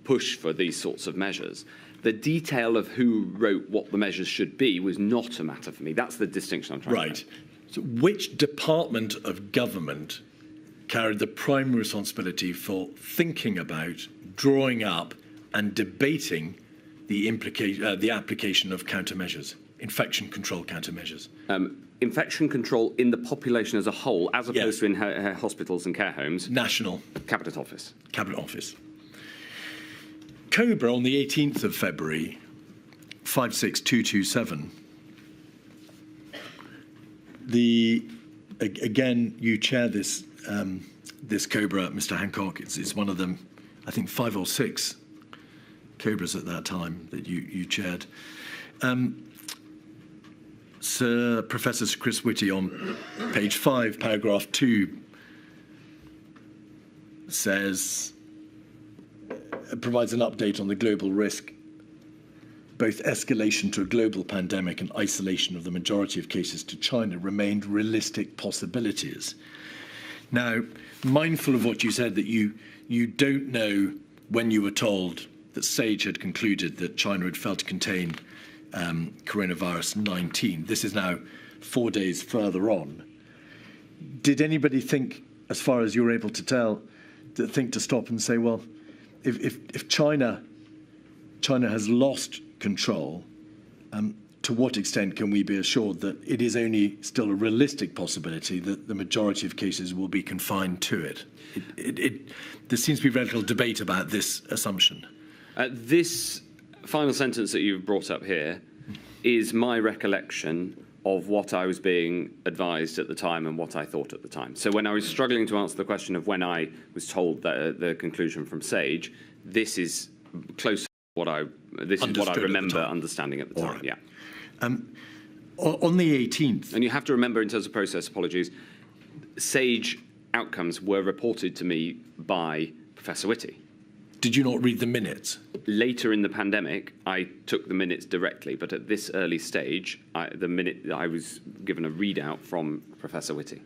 push for these sorts of measures. The detail of who wrote what the measures should be was not a matter for me. That's the distinction I'm trying to make. So which department of government carried the primary responsibility for thinking about, drawing up and debating the application of countermeasures, infection control countermeasures? Infection control in the population as a whole, as opposed to in hospitals and care homes. National. Cabinet Office. Cabinet Office. Cobra on the 18th of February, 56227. Again, you chair this Cobra, Mr Hancock. It's one of them, I think 5 or 6 Cobras at that time that you chaired. Sir Professor Chris Whitty on page 5, paragraph 2, provides an update on the global risk. Both escalation to a global pandemic and isolation of the majority of cases to China remained realistic possibilities. Now, mindful of what you said, that you don't know when you were told that SAGE had concluded that China had failed to contain coronavirus 19. This is now 4 days further on. Did anybody think, as far as you're able to tell, to stop and say, well, if China has lost control, to what extent can we be assured that it is only still a realistic possibility that the majority of cases will be confined to it? There seems to be very little debate about this assumption. This final sentence that you've brought up here is my recollection of what I was being advised at the time and what I thought at the time. So when I was struggling to answer the question of when I was told that, the conclusion from SAGE, this is close to what I remember understanding at the time. Right. Yeah. On the 18th, and you have to remember, in terms of process, apologies, SAGE outcomes were reported to me by Professor Whitty. Did you not read the minutes? Later in the pandemic, I took the minutes directly, but at this early stage, I was given a readout from Professor Whitty.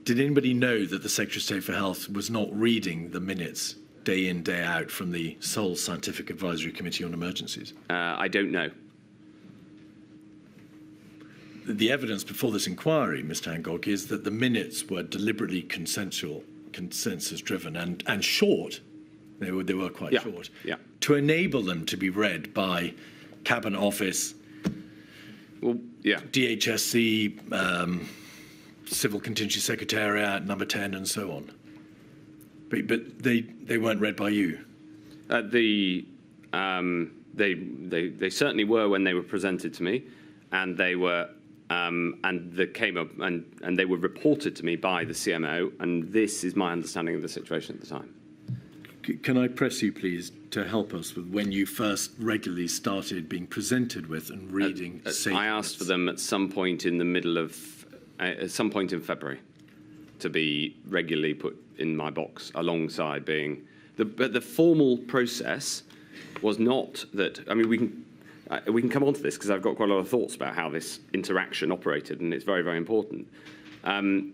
Did anybody know that the Secretary of State for Health was not reading the minutes day in, day out from the sole Scientific Advisory Committee on Emergencies? I don't know. The evidence before this inquiry, Mr Hancock, is that the minutes were deliberately consensus-driven and short. They were quite short. Yeah. To enable them to be read by Cabinet Office, DHSC, Civil Contingency Secretariat, Number 10, and so on. But they weren't read by you. They certainly were when they were presented to me, and they were and they came up and they were reported to me by the CMO, and this is my understanding of the situation at the time. Can I press you, please, to help us with when you first regularly started being presented with and reading SAGE? I asked for them at some point in the middle of, at some point in February, to be regularly put in my box alongside being. But the formal process was not that. I mean, we can come on to this because I've got quite a lot of thoughts about how this interaction operated, and it's very, very important.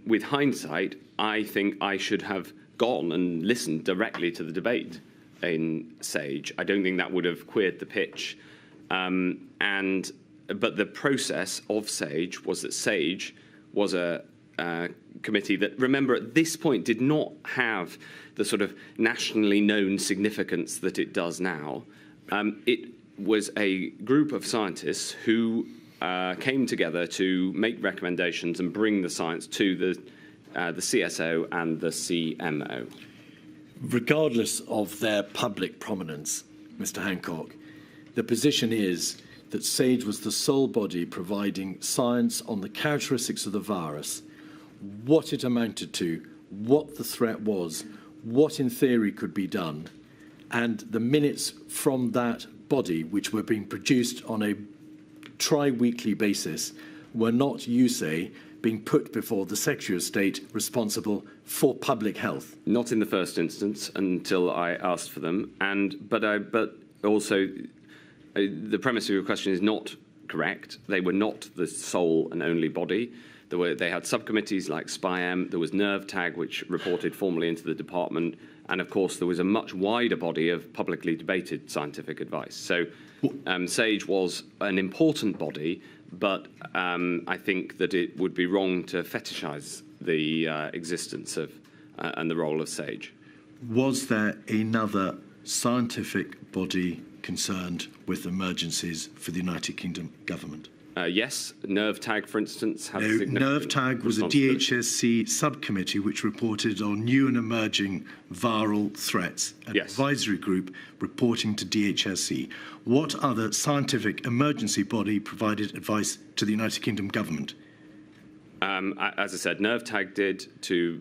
With hindsight, I think I should have gone and listened directly to the debate in SAGE. I don't think that would have queered the pitch. But the process of SAGE was that SAGE was a committee that, remember, at this point did not have the sort of nationally known significance that it does now. It was a group of scientists who came together to make recommendations and bring the science to the CSO and the CMO. Regardless of their public prominence, Mr Hancock, the position is that SAGE was the sole body providing science on the characteristics of the virus, what it amounted to, what the threat was, what in theory could be done, and the minutes from that body, which were being produced on a tri-weekly basis, were not, you say, being put before the Secretary of State responsible for public health. Not in the first instance until I asked for them, but also the premise of your question is not correct. They were not the sole and only body. They had subcommittees like SPI-M. There was NERV-TAG, which reported formally into the department, and of course there was a much wider body of publicly debated scientific advice. So SAGE was an important body, but I think that it would be wrong to fetishize the existence of and the role of SAGE. Was there another scientific body concerned with emergencies for the United Kingdom government? Yes, NERV-TAG, for instance, had significant NERV-TAG was a DHSC subcommittee which reported on new and emerging viral threats, an advisory group reporting to DHSC. What other scientific emergency body provided advice to the United Kingdom government? As I said, NERV-TAG did to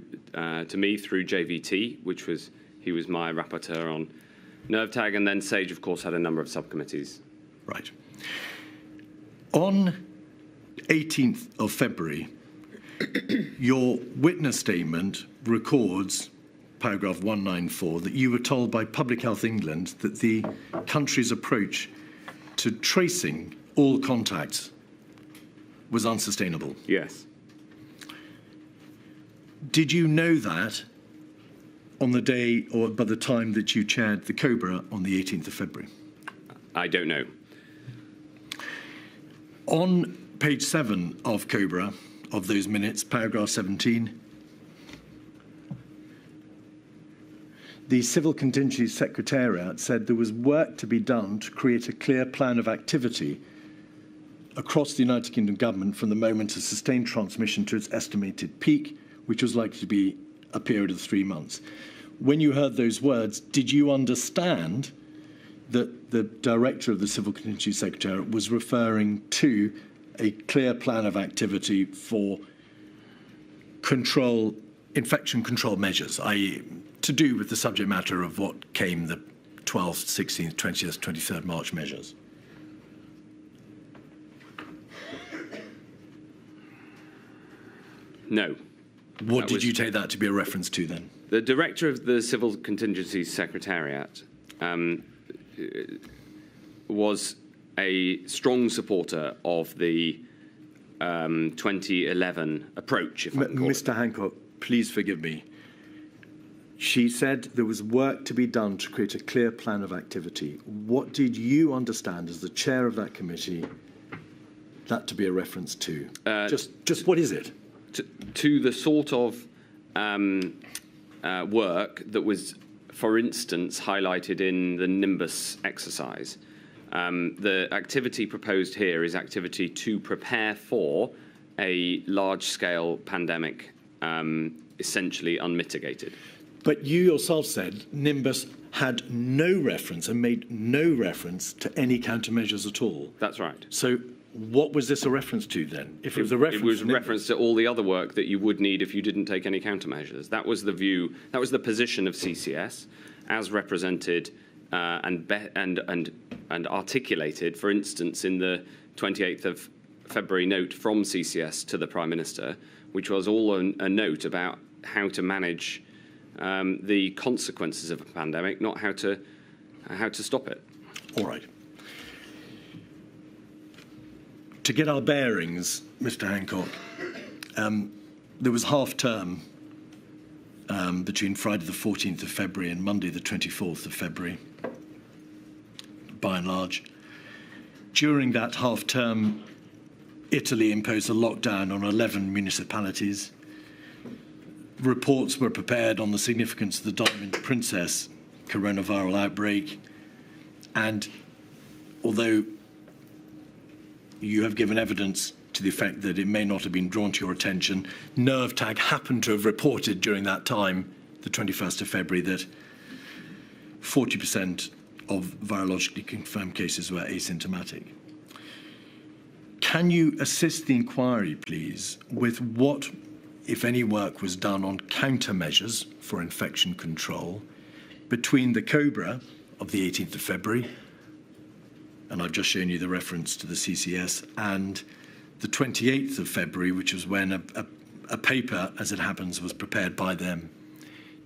me through JVT, he was my rapporteur on NERV-TAG, and then SAGE, of course, had a number of subcommittees. Right. On 18th of February, your witness statement records, paragraph 194, that you were told by Public Health England that the country's approach to tracing all contacts was unsustainable. Yes. Did you know that on the day or by the time that you chaired the Cobra on the 18th of February? I don't know. On page 7 of Cobra, of those minutes, paragraph 17. The Civil Contingency Secretariat said there was work to be done to create a clear plan of activity across the United Kingdom government from the moment of sustained transmission to its estimated peak, which was likely to be a period of 3 months. When you heard those words, did you understand that the director of the Civil Contingency Secretariat was referring to a clear plan of activity for infection control measures, i.e. to do with the subject matter of what came the 12th, 16th, 20th, 23rd March measures? No. What did you take that to be a reference to then? The director of the Civil Contingency Secretariat was a strong supporter of the 2011 approach, if I can call it. Mr Hancock, please forgive me. She said there was work to be done to create a clear plan of activity. What did you understand as the chair of that committee that to be a reference to? Just what is it? To the sort of work that was, for instance, highlighted in the Nimbus exercise. The activity proposed here is activity to prepare for a large-scale pandemic, essentially unmitigated. But you yourself said Nimbus had no reference and made no reference to any countermeasures at all. That's right. So what was this a reference to then? If it was a reference, it was a reference to all the other work that you would need if you didn't take any countermeasures. That was the view. That was the position of CCS, as represented and articulated, for instance, in the 28th of February note from CCS to the Prime Minister, which was all a note about how to manage the consequences of a pandemic, not how to stop it. All right. To get our bearings, Mr Hancock, there was half-term between Friday the 14th of February and Monday the 24th of February, by and large. During that half-term, Italy imposed a lockdown on 11 municipalities. Reports were prepared on the significance of the Diamond Princess coronavirus outbreak, and although you have given evidence to the effect that it may not have been drawn to your attention, NervTag happened to have reported during that time, the 21st of February, that 40% of virologically confirmed cases were asymptomatic. Can you assist the inquiry, please, with what, if any, work was done on countermeasures for infection control between the Cobra of the 18th of February, and I've just shown you the reference to the CCS, and the 28th of February, which was when a paper, as it happens, was prepared by them.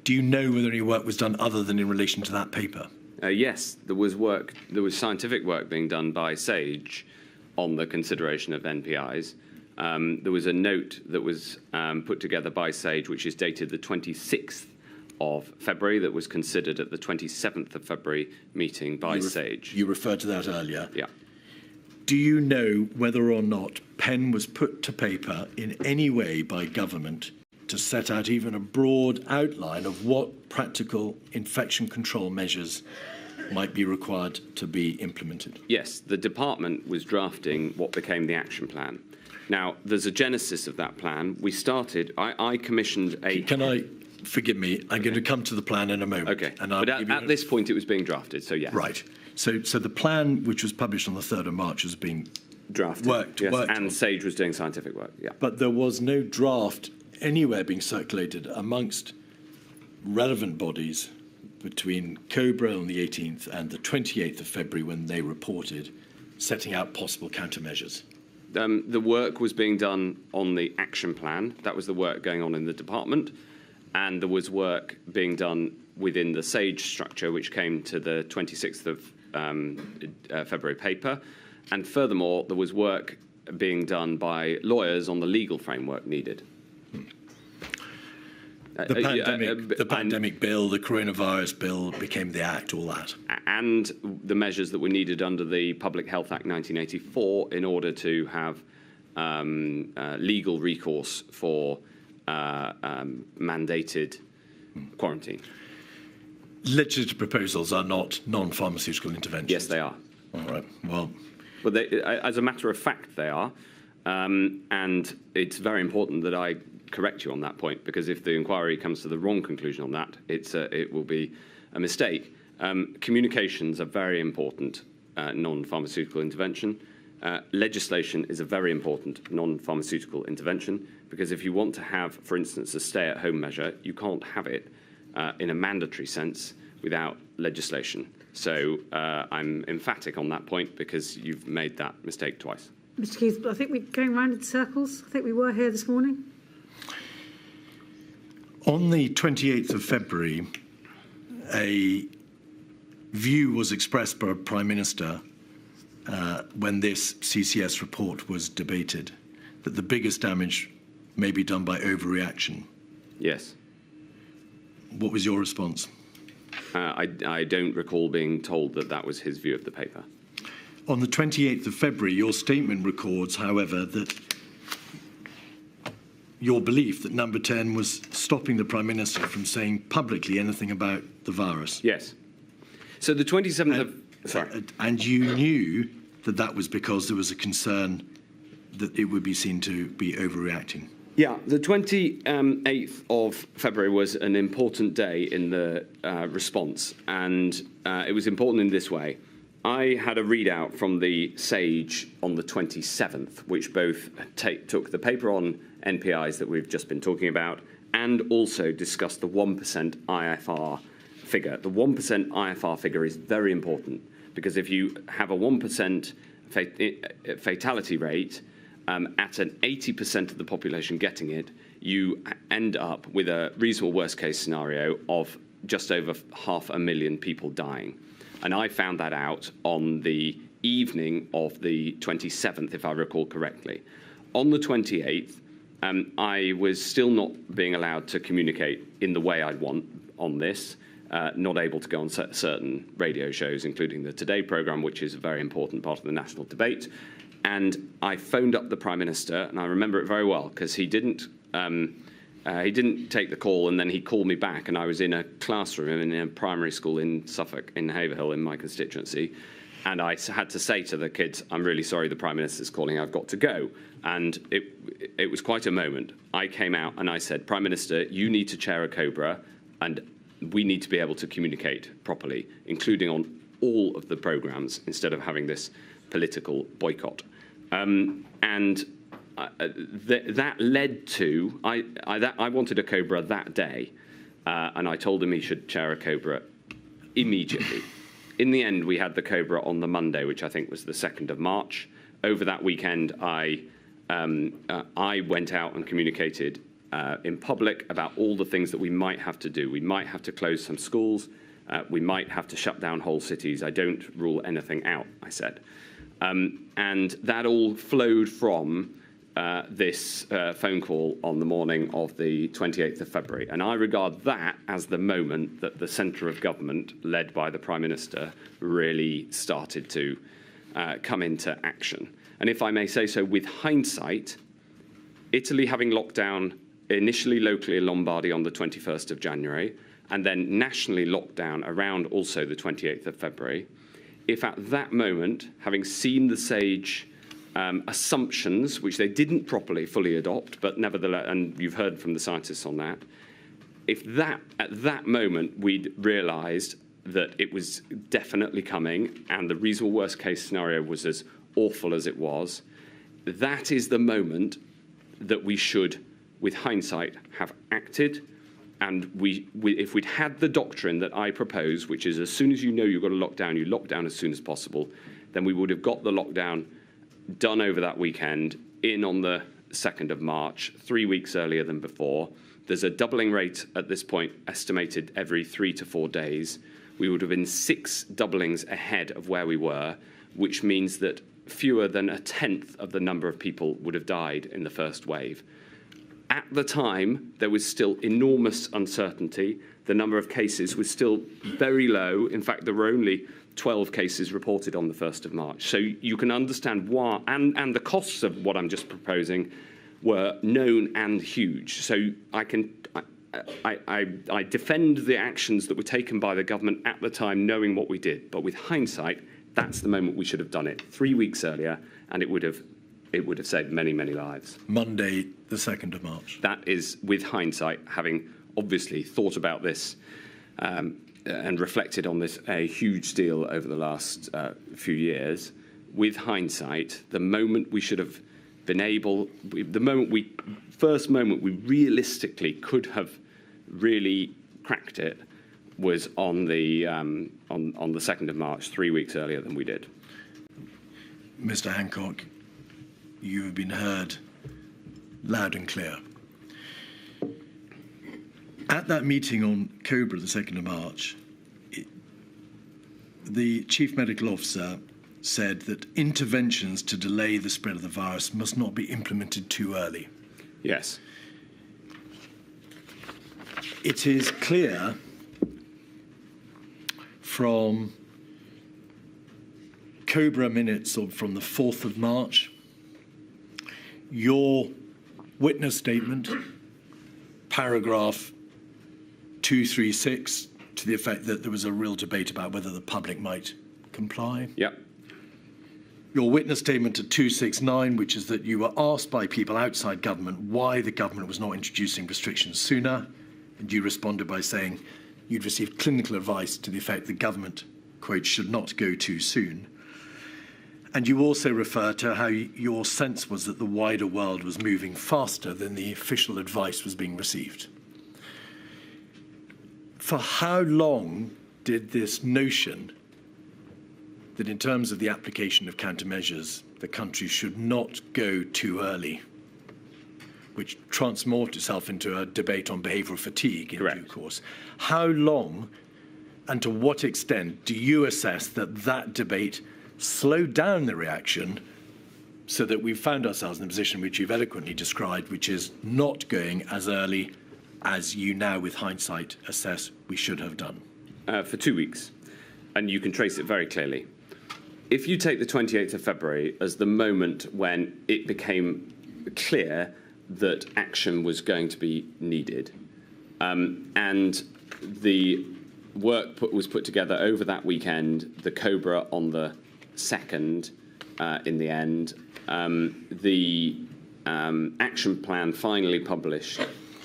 Do you know whether any work was done other than in relation to that paper? Yes, there was work. There was scientific work being done by SAGE on the consideration of NPIs. There was a note that was put together by SAGE, which is dated the 26th of February, that was considered at the 27th of February meeting by SAGE. You referred to that earlier. Yeah. Do you know whether or not pen was put to paper in any way by government to set out even a broad outline of what practical infection control measures might be required to be implemented? Yes, the department was drafting what became the action plan. Now, there's a genesis of that plan. We started, I commissioned a... Can I, forgive me, I'm going to come to the plan in a moment. Okay, and but at this point it was being drafted, so yes. Right. So the plan, which was published on the 3rd of March, has been drafted, worked and on. SAGE was doing scientific work, yeah. But there was no draft anywhere being circulated amongst relevant bodies between Cobra on the 18th and the 28th of February when they reported setting out possible countermeasures. The work was being done on the action plan. That was the work going on in the department. And there was work being done within the SAGE structure, which came to the 26th of February paper. And furthermore, there was work being done by lawyers on the legal framework needed. The pandemic bill, the coronavirus bill became the Act, all that. And the measures that were needed under the Public Health Act 1984 in order to have legal recourse for mandated quarantine. Legislative proposals are not non-pharmaceutical interventions. Yes, they are. All right. Well, but as a matter of fact, they are. And it's very important that I correct you on that point, because if the inquiry comes to the wrong conclusion on that, it will be a mistake. Communications are very important non-pharmaceutical intervention. Legislation is a very important non-pharmaceutical intervention, because if you want to have, for instance, a stay-at-home measure, you can't have it in a mandatory sense without legislation. So I'm emphatic on that point, because you've made that mistake twice. Mr Keith, I think we're going round in circles. I think we were here this morning. On the 28th of February, a view was expressed by a Prime Minister when this CCS report was debated, that the biggest damage may be done by overreaction. Yes. What was your response? I don't recall being told that that was his view of the paper. On the 28th of February, your statement records, however, that your belief that Number 10 was stopping the Prime Minister from saying publicly anything about the virus. Yes. So the 27th of... Sorry. And you knew that that was because there was a concern that it would be seen to be overreacting. Yeah, the 28th of February was an important day in the response, and it was important in this way. I had a readout from the SAGE on the 27th, which both took the paper on NPIs that we've just been talking about and also discussed the 1% IFR figure. The 1% IFR figure is very important, because if you have a 1% fatality rate at an 80% of the population getting it, you end up with a reasonable worst-case scenario of just over 500,000 people dying. And I found that out on the evening of the 27th, if I recall correctly. On the 28th, I was still not being allowed to communicate in the way I'd want on this, not able to go on certain radio shows, including the Today programme, which is a very important part of the national debate. And I phoned up the Prime Minister, and I remember it very well, because he didn't take the call, and then he called me back, and I was in a classroom in a primary school in Suffolk, in Haverhill, in my constituency, and I had to say to the kids, I'm really sorry, the Prime Minister's calling, I've got to go. And it was quite a moment. I came out and I said, Prime Minister, you need to chair a Cobra, and we need to be able to communicate properly, including on all of the programmes, instead of having this political boycott. That led to, I wanted a Cobra that day, and I told him he should chair a Cobra immediately. In the end, we had the Cobra on the Monday, which I think was the 2nd of March. Over that weekend, I went out and communicated in public about all the things that we might have to do. We might have to close some schools. We might have to shut down whole cities. I don't rule anything out, I said. And that all flowed from this phone call on the morning of the 28th of February. And I regard that as the moment that the centre of government, led by the Prime Minister, really started to come into action. And if I may say so, with hindsight, Italy having locked down initially locally in Lombardy on the 21st of January, and then nationally locked down around also the 28th of February, if at that moment, having seen the SAGE assumptions, which they didn't properly fully adopt, but nevertheless, and you've heard from the scientists on that, if at that moment we'd realised that it was definitely coming and the reasonable worst case scenario was as awful as it was, that is the moment that we should, with hindsight, have acted. And if we'd had the doctrine that I propose, which is as soon as you know you've got to lock down, you lock down as soon as possible, then we would have got the lockdown done over that weekend, in on the 2nd of March, 3 weeks earlier than before. There's a doubling rate at this point, estimated every 3 to 4 days. We would have been 6 doublings ahead of where we were, which means that fewer than a tenth of the number of people would have died in the first wave. At the time, there was still enormous uncertainty. The number of cases was still very low. In fact, there were only 12 cases reported on the 1st of March. So you can understand why, and the costs of what I'm just proposing were known and huge. So I defend the actions that were taken by the government at the time, knowing what we did. But with hindsight, that's the moment we should have done it 3 weeks earlier, and it would have saved many, many lives. Monday, the 2nd of March. That is, with hindsight, having obviously thought about this and reflected on this a huge deal over the last few years, with hindsight, the moment we should have been able, first moment we realistically could have really cracked it was on the 2nd of March, 3 weeks earlier than we did. Mr Hancock, you have been heard loud and clear. At that meeting on Cobra, the 2nd of March, the Chief Medical Officer said that interventions to delay the spread of the virus must not be implemented too early. Yes. It is clear from Cobra minutes from the 4th of March, your witness statement, paragraph 236, to the effect that there was a real debate about whether the public might comply. Yep. Your witness statement at 269, which is that you were asked by people outside government why the government was not introducing restrictions sooner, and you responded by saying you'd received clinical advice to the effect the government, quote, should not go too soon. And you also refer to how your sense was that the wider world was moving faster than the official advice was being received. For how long did this notion that in terms of the application of countermeasures, the country should not go too early, which transmorphed itself into a debate on behavioural fatigue in due course, how long and to what extent do you assess that that debate slowed down the reaction so that we've found ourselves in a position which you've eloquently described, which is not going as early as you now, with hindsight, assess we should have done? For 2 weeks, and you can trace it very clearly. If you take the 28th of February as the moment when it became clear that action was going to be needed, and the work was put together over that weekend, the Cobra on the 2nd in the end, the action plan finally published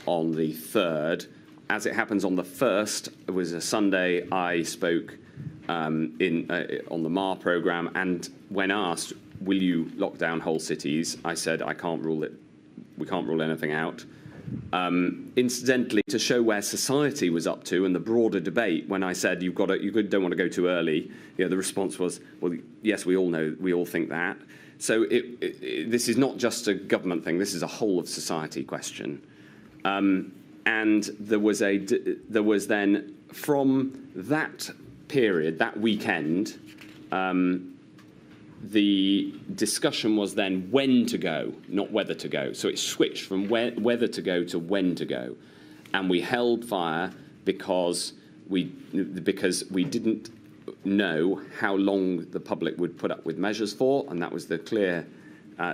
on the 3rd. As it happens, on the 1st, it was a Sunday, I spoke on the MAR programme, and when asked, will you lock down whole cities, I said, I can't rule it. We can't rule anything out. Incidentally, to show where society was up to and the broader debate, when I said you don't want to go too early, the response was, well, yes, we all know, we all think that. So this is not just a government thing. This is a whole of society question. And there was then, from that period, that weekend, the discussion was then when to go, not whether to go. So it switched from whether to go to when to go. And we held fire because we didn't know how long the public would put up with measures for, and that was the clear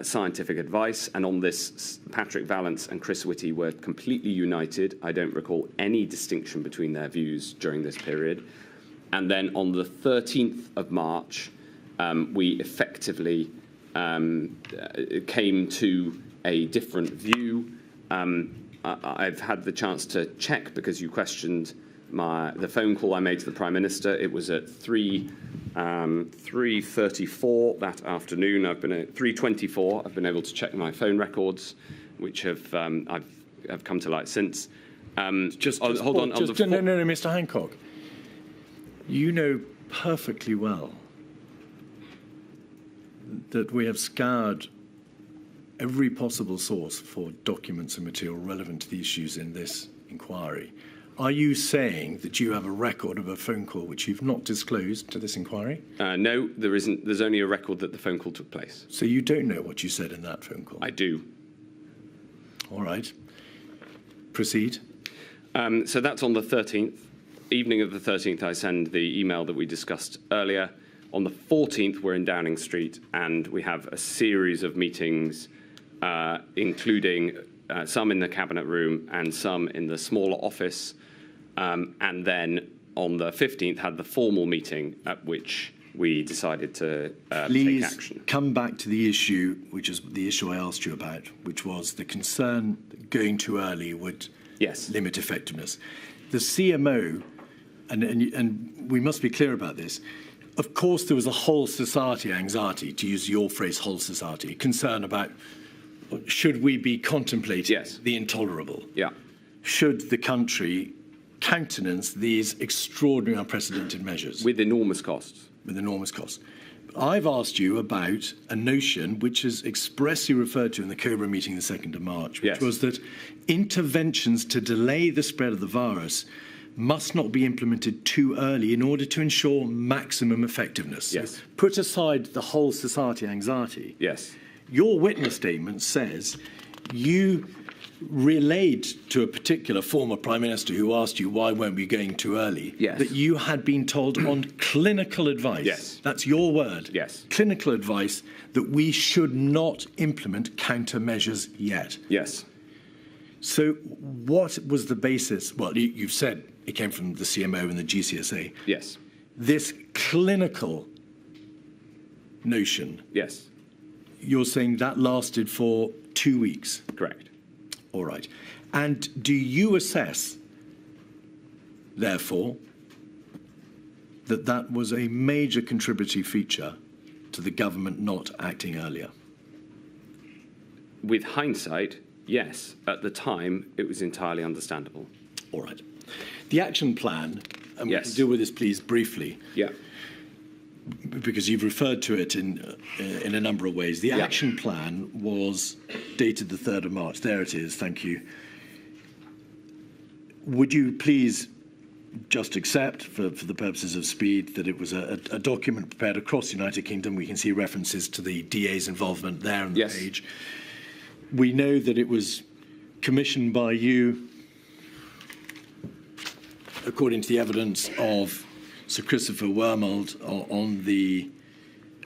scientific advice. And on this, Patrick Vallance and Chris Whitty were completely united. I don't recall any distinction between their views during this period. And then on the 13th of March, we effectively came to a different view. I've had the chance to check because you questioned the phone call I made to the Prime Minister. It was at 3:34 that afternoon. I've been at 3:24. I've been able to check my phone records, which have come to light since. Hold on. No, Mr. Hancock. You know perfectly well that we have scoured every possible source for documents and material relevant to the issues in this inquiry. Are you saying that you have a record of a phone call which you've not disclosed to this inquiry? No, there isn't. There's only a record that the phone call took place. So you don't know what you said in that phone call? I do. All right. Proceed. So that's on the 13th. evening of the 13th, I send the email that we discussed earlier. On the 14th, we're in Downing Street, and we have a series of meetings, including some in the cabinet room and some in the smaller office. And then on the 15th, had the formal meeting at which we decided to take action. Please come back to the issue, which is the issue I asked you about, which was the concern that going too early would limit effectiveness. The CMO, and we must be clear about this, of course there was a whole society anxiety, to use your phrase, whole society, concern about should we be contemplating the intolerable? Yeah. Should the country countenance these extraordinary, unprecedented measures? With enormous costs. With enormous costs. I've asked you about a notion which is expressly referred to in the Cobra meeting the 2nd of March, which was that interventions to delay the spread of the virus must not be implemented too early in order to ensure maximum effectiveness. Yes. So put aside the whole society anxiety. Yes. Your witness statement says you relayed to a particular former Prime Minister who asked you why weren't we going too early, that you had been told on clinical advice, that's your word, clinical advice, that we should not implement countermeasures yet. Yes. So what was the basis? Well, you've said it came from the CMO and the GCSA. Yes. This clinical notion. Yes. You're saying that lasted for 2 weeks? Correct. All right. And do you assess, therefore, that that was a major contributory feature to the government not acting earlier? With hindsight, yes. At the time, it was entirely understandable. All right. The action plan, and we can deal with this, please, briefly. Yeah. Because you've referred to it in a number of ways. The action plan was dated the 3rd of March. There it is. Thank you. Would you please just accept, for the purposes of speed, that it was a document prepared across the United Kingdom? We can see references to the DA's involvement there on the page. We know that it was commissioned by you, according to the evidence of Sir Christopher Wormold, on the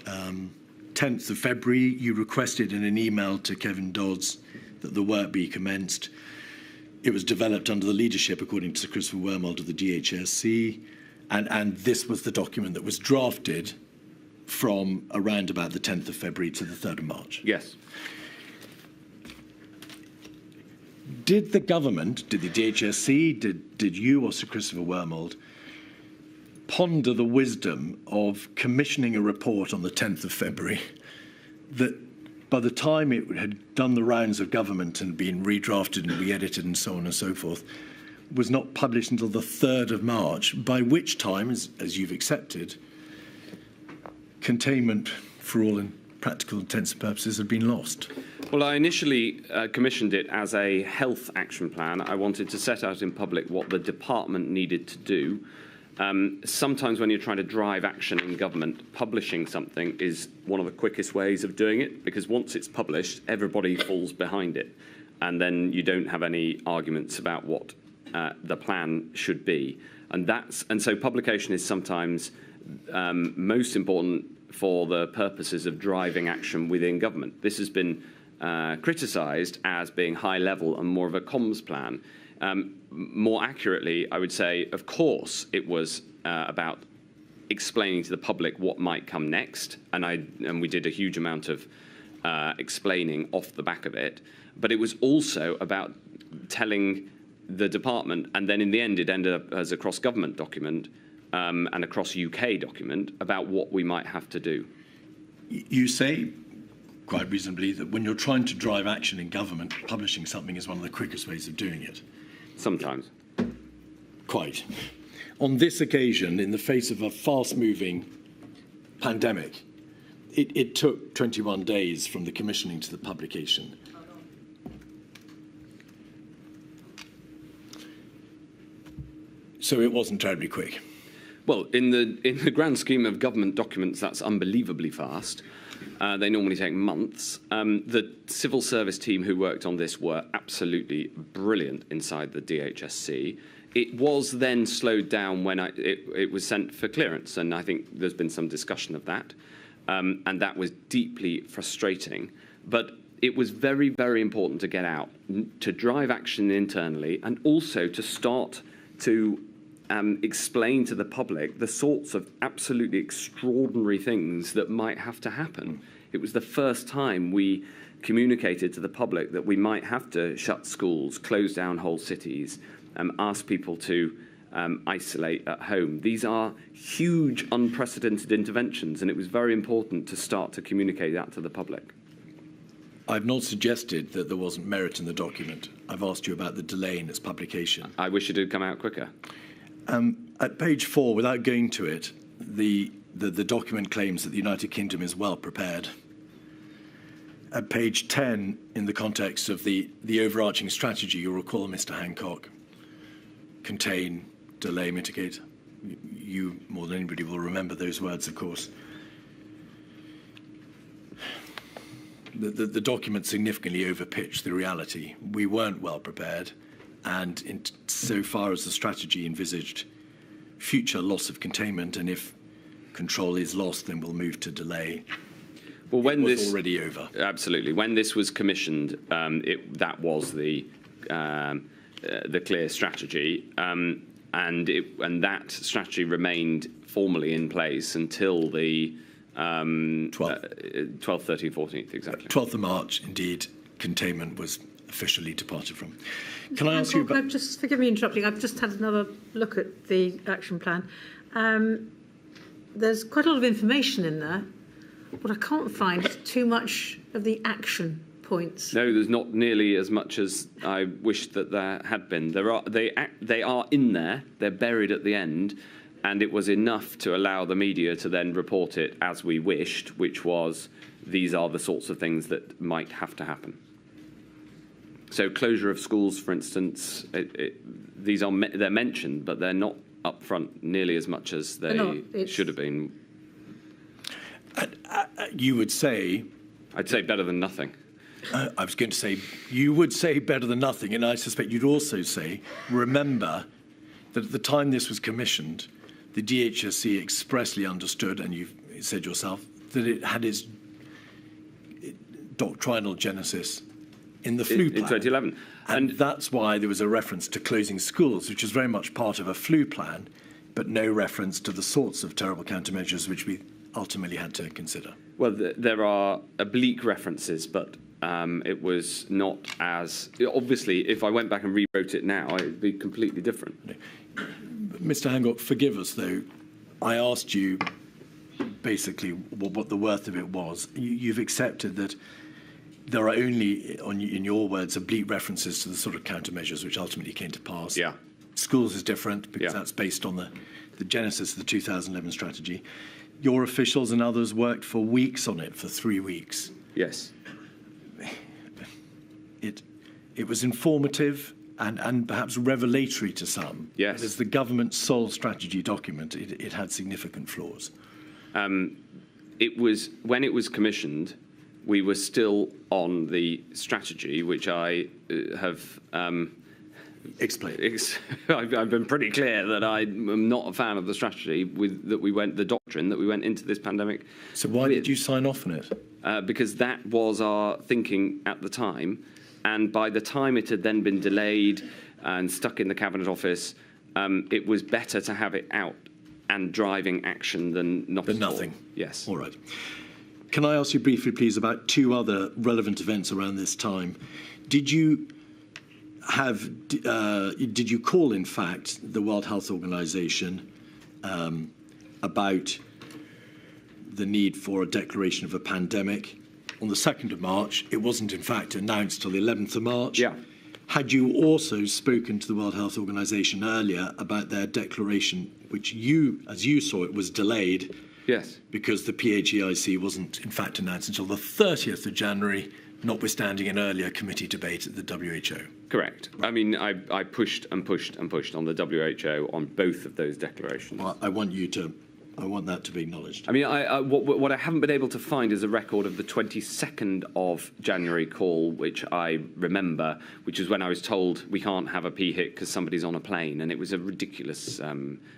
10th of February. You requested in an email to Kevin Dodds that the work be commenced. It was developed under the leadership, according to Sir Christopher Wormold, of the DHSC, and this was the document that was drafted from around about the 10th of February to the 3rd of March. Yes. Did the government, did the DHSC, did you or Sir Christopher Wormold ponder the wisdom of commissioning a report on the 10th of February that by the time it had done the rounds of government and been redrafted and re-edited and so on and so forth, was not published until the 3rd of March, by which time, as you've accepted, containment, for all practical intents and purposes, had been lost? Well, I initially commissioned it as a health action plan. I wanted to set out in public what the department needed to do. Sometimes when you're trying to drive action in government, publishing something is one of the quickest ways of doing it, because once it's published, everybody falls behind it. And then you don't have any arguments about what the plan should be. And so publication is sometimes most important for the purposes of driving action within government. This has been criticised as being high level and more of a comms plan. More accurately, I would say, of course, it was about explaining to the public what might come next, and we did a huge amount of explaining off the back of it. But it was also about telling the department, and then in the end, it ended up as a cross-government document and a cross-UK document about what we might have to do. You say, quite reasonably, that when you're trying to drive action in government, publishing something is one of the quickest ways of doing it. Sometimes. Quite. On this occasion, in the face of a fast-moving pandemic, it took 21 days from the commissioning to the publication. So it wasn't terribly quick. Well, in the grand scheme of government documents, that's unbelievably fast. They normally take months. The civil service team who worked on this were absolutely brilliant inside the DHSC It was then slowed down when it was sent for clearance, and I think there's been some discussion of that, and that was deeply frustrating. But it was very, very important to get out, to drive action internally, and also to start to explain to the public the sorts of absolutely extraordinary things that might have to happen. It was the first time we communicated to the public that we might have to shut schools, close down whole cities, ask people to isolate at home. These are huge, unprecedented interventions, and it was very important to start to communicate that to the public. I've not suggested that there wasn't merit in the document. I've asked you about the delay in its publication. I wish it had come out quicker. At page 4, without going to it, the document claims that the United Kingdom is well prepared. At page 10, in the context of the overarching strategy, you'll recall, Mr Hancock, contain, delay, mitigate. You, more than anybody, will remember those words, of course. The document significantly overpitched the reality. We weren't well prepared, and in so far as the strategy envisaged future loss of containment, and if control is lost, then we'll move to delay. Well, when it was this already over. Absolutely. When this was commissioned, that was the clear strategy, and that strategy remained formally in place until the 12th, 13th, 14th, exactly. 12th of March, indeed, containment was officially departed from. Can I ask you about... Just forgive me interrupting. I've just had another look at the action plan. There's quite a lot of information in there. What I can't find is too much of the action points. No, there's not nearly as much as I wished that there had been. They are in there. They're buried at the end. And it was enough to allow the media to then report it as we wished, which was these are the sorts of things that might have to happen. So closure of schools, for instance, they're mentioned, but they're not up front nearly as much as they should have been. You would say... I'd say better than nothing. I was going to say, you would say better than nothing, and I suspect you'd also say, remember that at the time this was commissioned, the DHSC expressly understood, and you've said yourself, that it had its doctrinal genesis in the flu plan. In 2011. And that's why there was a reference to closing schools, which was very much part of a flu plan, but no reference to the sorts of terrible countermeasures which we ultimately had to consider. Well, there are oblique references, but it was not as... Obviously, if I went back and rewrote it now, it would be completely different. Mr Hancock, forgive us, though. I asked you basically what the worth of it was. You've accepted that there are only, in your words, oblique references to the sort of countermeasures which ultimately came to pass. Yeah. Schools is different because that's based on the genesis of the 2011 strategy. Your officials and others worked for weeks on it, for 3 weeks. Yes. It was informative and perhaps revelatory to some. Yes. As the government's sole strategy document, it had significant flaws. It was, when it was commissioned, we were still on the strategy, which I have... Explain. I've been pretty clear that I am not a fan of the strategy the doctrine that we went into this pandemic. So why did you sign off on it? Because that was our thinking at the time. And by the time it had then been delayed and stuck in the Cabinet Office, it was better to have it out and driving action than not than nothing. Yes. All right. Can I ask you briefly, please, about 2 other relevant events around this time? Did you call, in fact, the World Health Organization about the need for a declaration of a pandemic? On the 2nd of March, it wasn't, in fact, announced till the 11th of March. Yeah. Had you also spoken to the World Health Organization earlier about their declaration, which you, as you saw it, was delayed? Yes. Because the PHEIC wasn't, in fact, announced until the 30th of January, notwithstanding an earlier committee debate at the WHO. Correct. Right. I mean, I pushed and pushed and pushed on the WHO on both of those declarations. Well, I want you to I want that to be acknowledged. I mean, what I haven't been able to find is a record of the 22nd of January call, which I remember, which is when I was told we can't have a PHIC because somebody's on a plane, and it was a ridiculous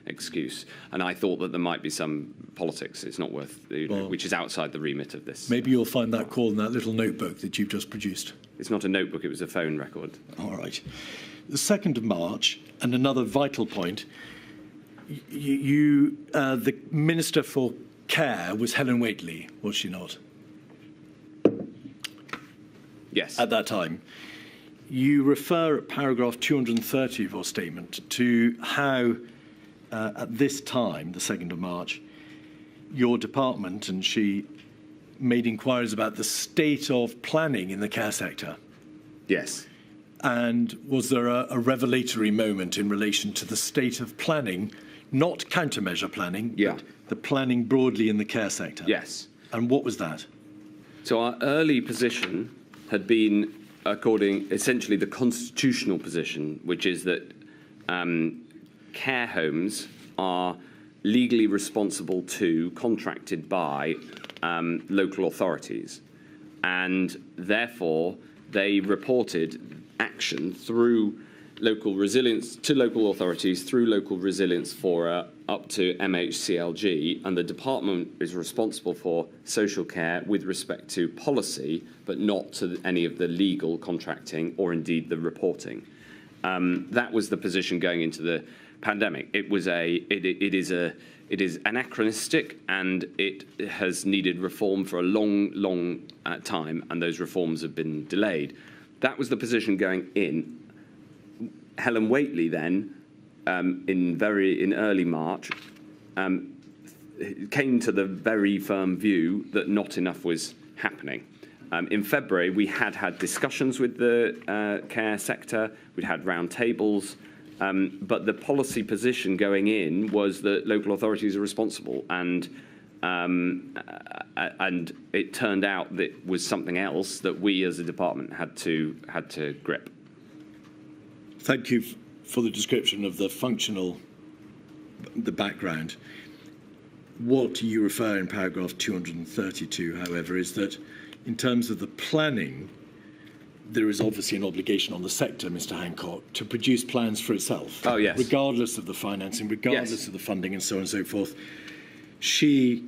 excuse. And I thought that there might be some politics. It's not worth, which is outside the remit of this. Maybe you'll find that call in that little notebook that you've just produced. It's not a notebook, it was a phone record. All right. The 2nd of March, and another vital point, the Minister for Care was Helen Whately, was she not? Yes. At that time. You refer at paragraph 230 of your statement to how, at this time, the 2nd of March, your department and she made inquiries about the state of planning in the care sector. Yes. And was there a revelatory moment in relation to the state of planning, not countermeasure planning, but the planning broadly in the care sector? Yes. And what was that? So our early position had been essentially the constitutional position, which is that care homes are legally responsible to, contracted by local authorities. And therefore, they reported action through local resilience to local authorities, through local resilience fora up to MHCLG, and the department is responsible for social care with respect to policy, but not to any of the legal contracting or indeed the reporting. That was the position going into the pandemic. It is anachronistic, and it has needed reform for a long time, and those reforms have been delayed. That was the position going in. Helen Whately then, in early March, came to the very firm view that not enough was happening. In February, we had discussions with the care sector. We'd had round tables. But the policy position going in was that local authorities are responsible, and it turned out that it was something else that we as a department had to grip. Thank you for the description of the background. What you refer in paragraph 232, however, is that in terms of the planning, there is obviously an obligation on the sector, Mr Hancock, to produce plans for itself. Oh, yes. Regardless of the financing, regardless of the funding, and so on and so forth. She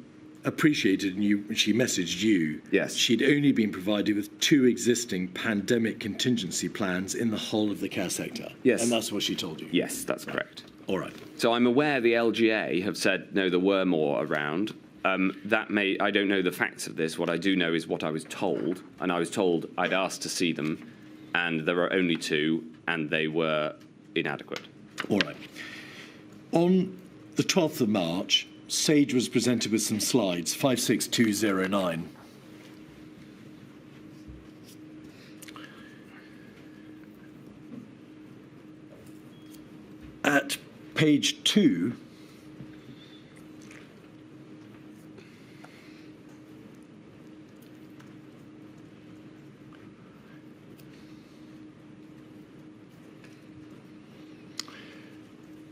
appreciated, and she messaged you, she'd only been provided with 2 existing pandemic contingency plans in the whole of the care sector. Yes. And that's what she told you? Yes, that's correct. All right. So I'm aware the LGA have said, no, there were more around. I don't know the facts of this. What I do know is what I was told, and I was told I'd asked to see them, and there were only 2, and they were inadequate. All right. On the 12th of March, Sage was presented with some slides, 56209. At page 2,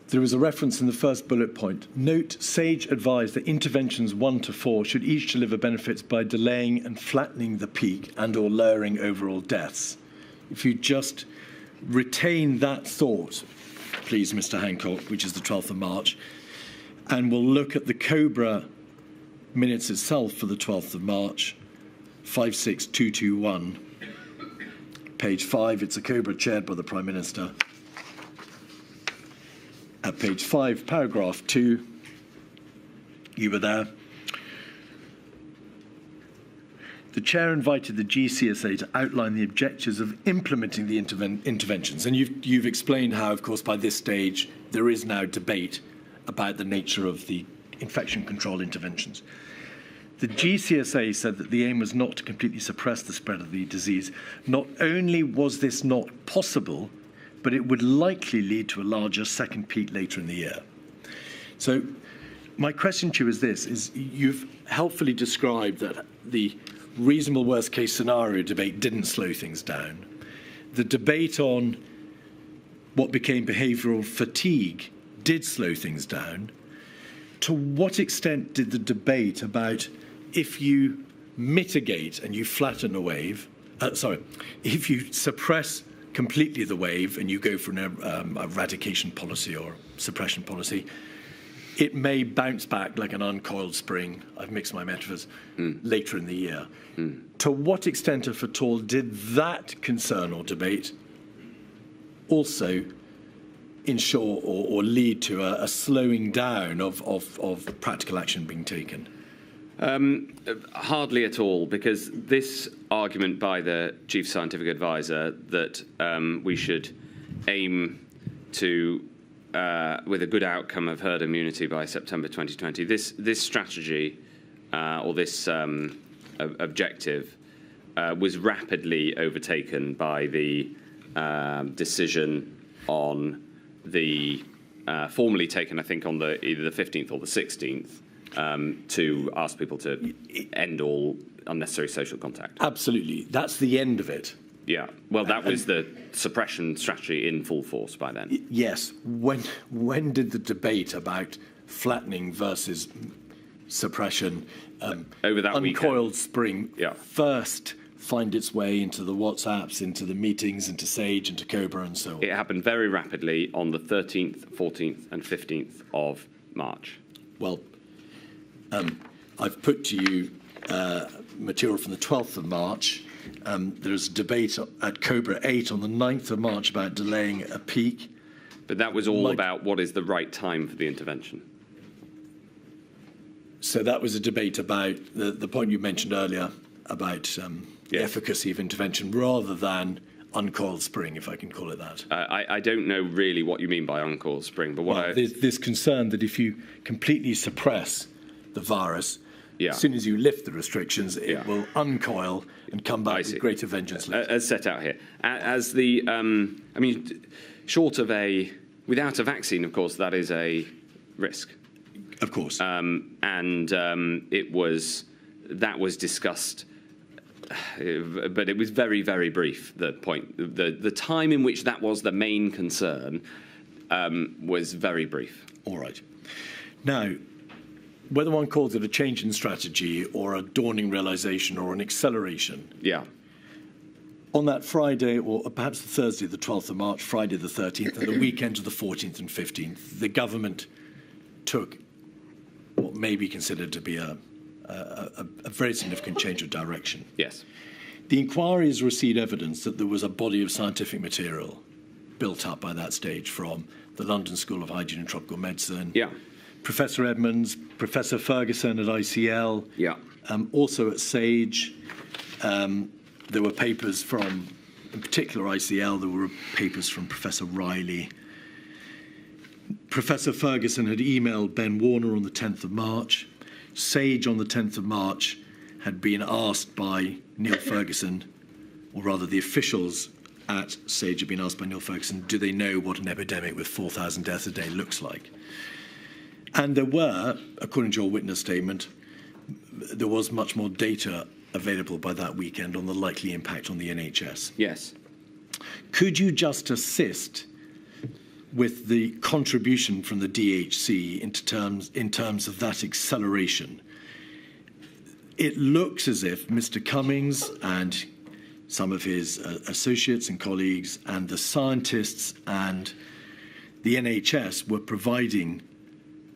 there is a reference in the first bullet point. Note, Sage advised that interventions 1 to 4 should each deliver benefits by delaying and flattening the peak and or lowering overall deaths. If you just retain that thought, please, Mr Hancock, which is the 12th of March, and we'll look at the Cobra minutes itself for the 12th of March, 56221. Page 5, it's a Cobra chaired by the Prime Minister. At page 5, paragraph 2, you were there. The chair invited the GCSA to outline the objectives of implementing the interventions. And you've explained how, of course, by this stage, there is now debate about the nature of the infection control interventions. The GCSA said that the aim was not to completely suppress the spread of the disease. Not only was this not possible, but it would likely lead to a larger second peak later in the year. So my question to you is this, you've helpfully described that the reasonable worst case scenario debate didn't slow things down. The debate on what became behavioural fatigue did slow things down. to what extent did the debate about if you mitigate and you flatten a wave, if you suppress completely the wave and you go for an eradication policy or suppression policy, it may bounce back like an uncoiled spring, I've mixed my metaphors, later in the year. To what extent, if at all, did that concern or debate also ensure or lead to a slowing down of practical action being taken? Hardly at all, because this argument by the Chief Scientific Advisor that we should aim to, with a good outcome of herd immunity by September 2020, this strategy or this objective was rapidly overtaken by the decision on the formally taken, I think, on either the 15th or the 16th, to ask people to end all unnecessary social contact. Absolutely. That's the end of it. Yeah. Well, that was the suppression strategy in full force by then. Yes. When did the debate about flattening versus suppression, over that uncoiled spring, yeah, first find its way into the WhatsApps, into the meetings, into Sage, into Cobra, and so on? It happened very rapidly on the 13th, 14th, and 15th of March. Well, I've put to you material from the 12th of March. There's a debate at Cobra 8 on the 9th of March about delaying a peak. But that was all about what is the right time for the intervention. So that was a debate about the point you mentioned earlier about the efficacy of intervention rather than uncoiled spring, if I can call it that. I don't know really what you mean by uncoiled spring, but there's this concern that if you completely suppress the virus, as soon as you lift the restrictions, it will uncoil and come back with greater vengeance later. As set out here. As the, I mean, short of without a vaccine, of course, that is a risk. Of course. That was discussed, but it was very, very brief, the point. The time in which that was the main concern was very brief. All right. Now, whether one calls it a change in strategy or a dawning realization or an acceleration. Yeah. On that Friday, or perhaps the Thursday, the 12th of March, Friday the 13th, and the weekend of the 14th and 15th, the government took what may be considered to be a very significant change of direction. Yes. The inquiries received evidence that there was a body of scientific material built up by that stage from the London School of Hygiene and Tropical Medicine. Yeah. Professor Edmonds, Professor Ferguson at ICL. Yeah. Also at Sage. There were papers from, in particular ICL, there were papers from Professor Riley. Professor Ferguson had emailed Ben Warner on the 10th of March. Sage on the 10th of March had been asked by Neil Ferguson, or rather the officials at Sage had been asked by Neil Ferguson, do they know what an epidemic with 4,000 deaths a day looks like? And there were, according to your witness statement, there was much more data available by that weekend on the likely impact on the NHS. Yes. Could you just assist with the contribution from the DHC in terms of that acceleration? It looks as if Mr. Cummings and some of his associates and colleagues and the scientists and the NHS were providing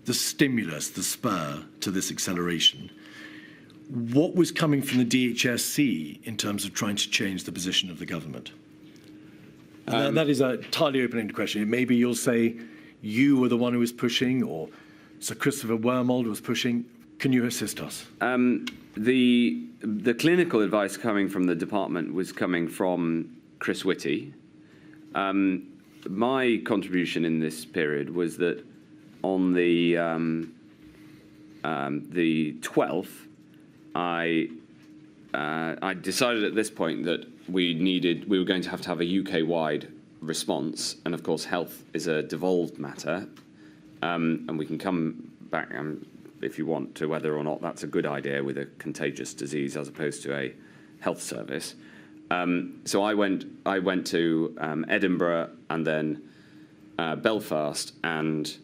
the stimulus, the spur to this acceleration. What was coming from the DHSC in terms of trying to change the position of the government? And that is a entirely open-ended question. Maybe you'll say you were the one who was pushing, or Sir Christopher Wormold was pushing. Can you assist us? The clinical advice coming from the department was coming from Chris Whitty. My contribution in this period was that on the 12th, I decided at this point that we were going to have a UK-wide response, and of course health is a devolved matter, and we can come back if you want to whether or not that's a good idea with a contagious disease as opposed to a health service. So I went to Edinburgh and then Belfast and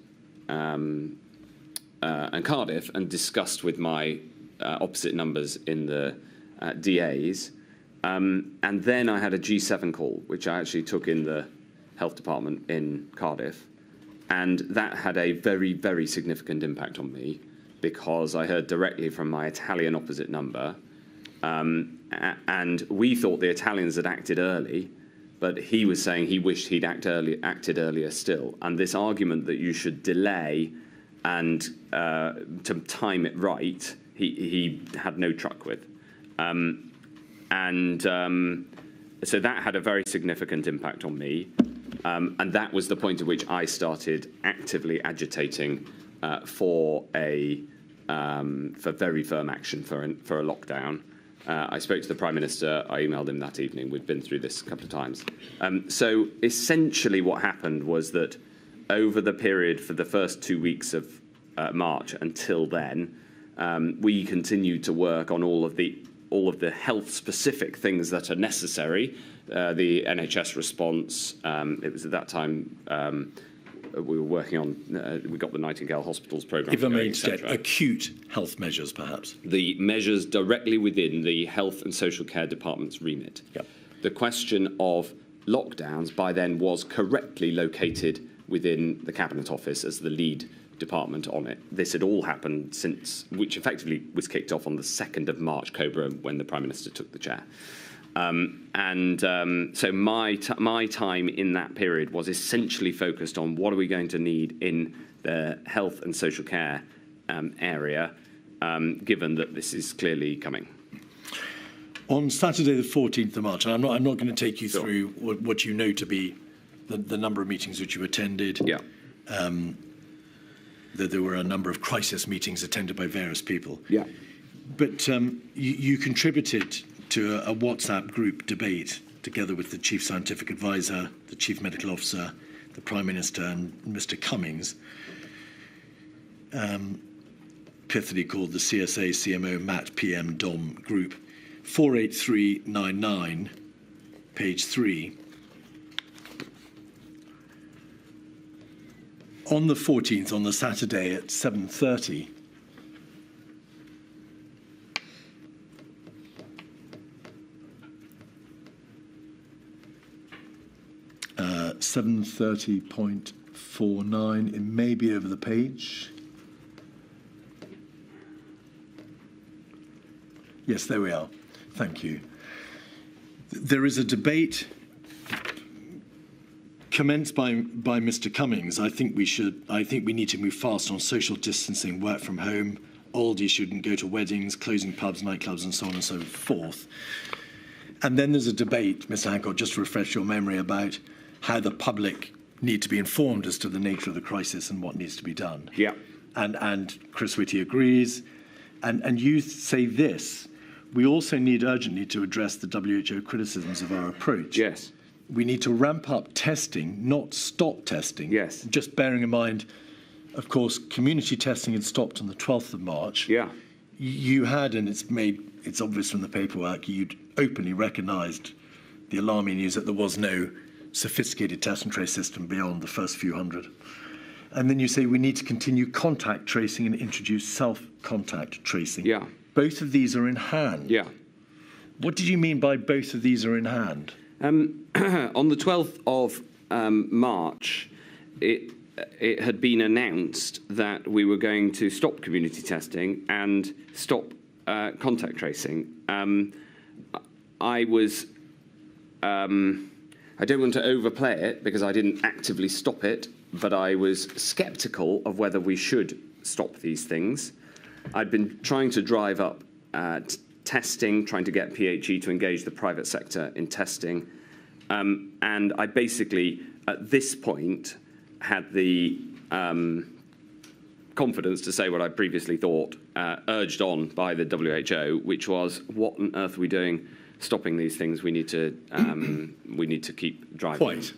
and Cardiff and discussed with my opposite numbers in the DAs. And then I had a G7 call, which I actually took in the health department in Cardiff. And that had a very, very significant impact on me, because I heard directly from my Italian opposite number. And we thought the Italians had acted early, but he was saying he wished he'd acted earlier still. And this argument that you should delay and to time it right, he had no truck with. So that had a very significant impact on me. And that was the point at which I started actively agitating for very firm action for a lockdown. I spoke to the Prime Minister. I emailed him that evening. We've been through this a couple of times. So essentially what happened was that over the period for the first 2 weeks of March until then, we continued to work on all of the health-specific things that are necessary. The NHS response. It was at that time we were working on. We got the Nightingale Hospitals programme. If I may get acute health measures, perhaps. The measures directly within the Health and Social Care Department's remit. Yep. The question of lockdowns by then was correctly located within the Cabinet Office as the lead department on it. This had all happened since, which effectively was kicked off on the 2nd of March, Cobra, when the Prime Minister took the chair. So my time in that period was essentially focused on what are we going to need in the health and social care area, given that this is clearly coming. On Saturday, the 14th of March, and I'm not going to take you through what you know to be the number of meetings which you attended. Yeah. That there were a number of crisis meetings attended by various people. Yeah. But you contributed to a WhatsApp group debate together with the Chief Scientific Advisor, the Chief Medical Officer, the Prime Minister and Mr Cummings, pithily called the CSA, CMO, MAT, PM, DOM group, 48399, page 3. On the 14th, on the Saturday at 7:30, 7:30.49, it may be over the page. Yes, there we are. Thank you. There is a debate commenced by Mr Cummings. I think we need to move fast on social distancing, work from home. Oldies shouldn't go to weddings, closing pubs, nightclubs, and so on and so forth. And then there's a debate, Mr Hancock, just to refresh your memory, about how the public need to be informed as to the nature of the crisis and what needs to be done. Yeah. And Chris Whitty agrees. And you say this: we also need urgently to address the WHO criticisms of our approach. Yes. We need to ramp up testing, not stop testing. Yes. Just bearing in mind, of course, community testing had stopped on the 12th of March. Yeah. You had, and it's obvious from the paperwork, you'd openly recognised the alarming news that there was no sophisticated test and trace system beyond the first few hundred. And then you say we need to continue contact tracing and introduce self-contact tracing. Yeah. Both of these are in hand. Yeah. What did you mean by both of these are in hand? On the 12th of March, it had been announced that we were going to stop community testing and stop contact tracing. I don't want to overplay it because I didn't actively stop it, but I was sceptical of whether we should stop these things. I'd been trying to drive up testing, trying to get PHE to engage the private sector in testing. And I basically, at this point, had the confidence to say what I previously thought, urged on by the WHO, which was, what on earth are we doing stopping these things? We need to keep driving. Quite.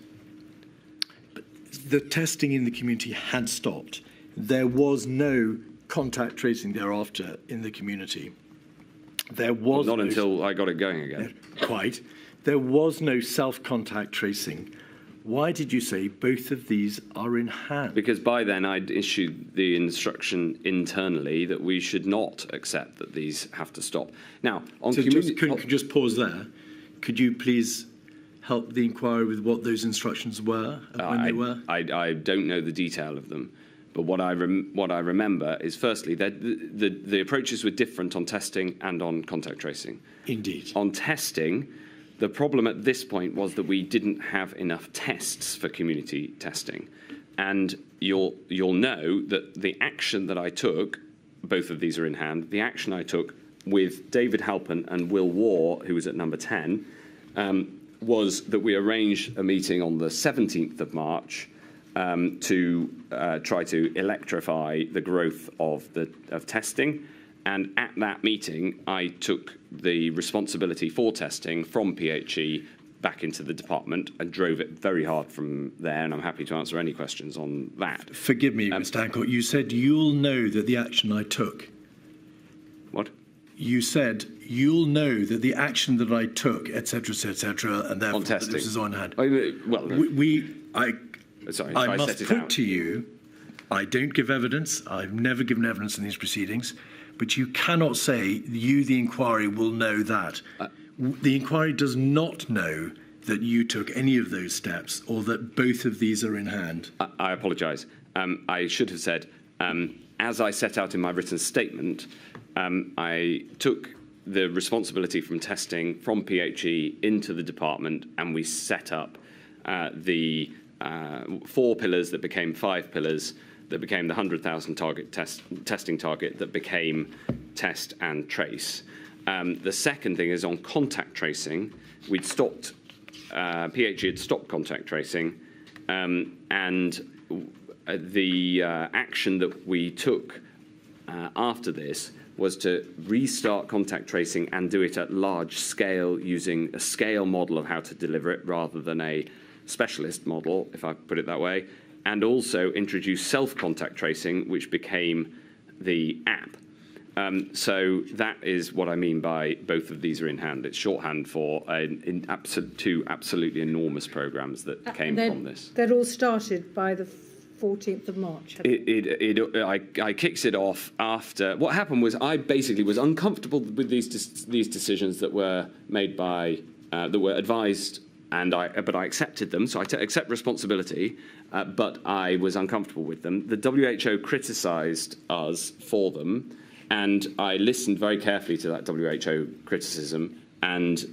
But the testing in the community had stopped. There was no contact tracing thereafter in the community. There was until I got it going again. Quite. There was no self-contact tracing Why did you say both of these are in hand? Because by then I'd issued the instruction internally that we should not accept that these have to stop. Now, on so just pause there. Could you please help the inquiry with what those instructions were and when they were? I don't know the detail of them, but what I remember is, firstly, that the approaches were different on testing and on contact tracing. Indeed. On testing, the problem at this point was that we didn't have enough tests for community testing. And you'll know that the action that I took, both of these are in hand, the action I took with David Halpin and Will Waugh, who was at number 10, was that we arranged a meeting on the 17th of March to try to electrify the growth of testing. And at that meeting, I took the responsibility for testing from PHE back into the department and drove it very hard from there, and I'm happy to answer any questions on that. Forgive me, Mr Hancock, you said you'll know that the action I took. What? You said you'll know that the action that I took, etc., and therefore this is on hand. Well, I must put to you, I don't give evidence, I've never given evidence in these proceedings, but you cannot say you, the inquiry, will know that. The inquiry does not know that you took any of those steps or that both of these are in hand. I apologise. I should have said, as I set out in my written statement, I took the responsibility from testing from PHE into the department, and we set up the 4 pillars that became 5 pillars, that became the 100,000 testing target, that became test and trace. The second thing is on contact tracing. We'd stopped, PHE had stopped contact tracing, and the action that we took after this was to restart contact tracing and do it at large scale using a scale model of how to deliver it rather than a specialist model, if I put it that way, and also introduce self-contact tracing, which became the app. So that is what I mean by both of these are in hand. It's shorthand for two absolutely enormous programs that came from this. They'd all started by the 14th of March. I kicked it off after. What happened was I basically was uncomfortable with these decisions that were made by that were advised, but I accepted them. So I accept responsibility, but I was uncomfortable with them. The WHO criticised us for them, and I listened very carefully to that WHO criticism and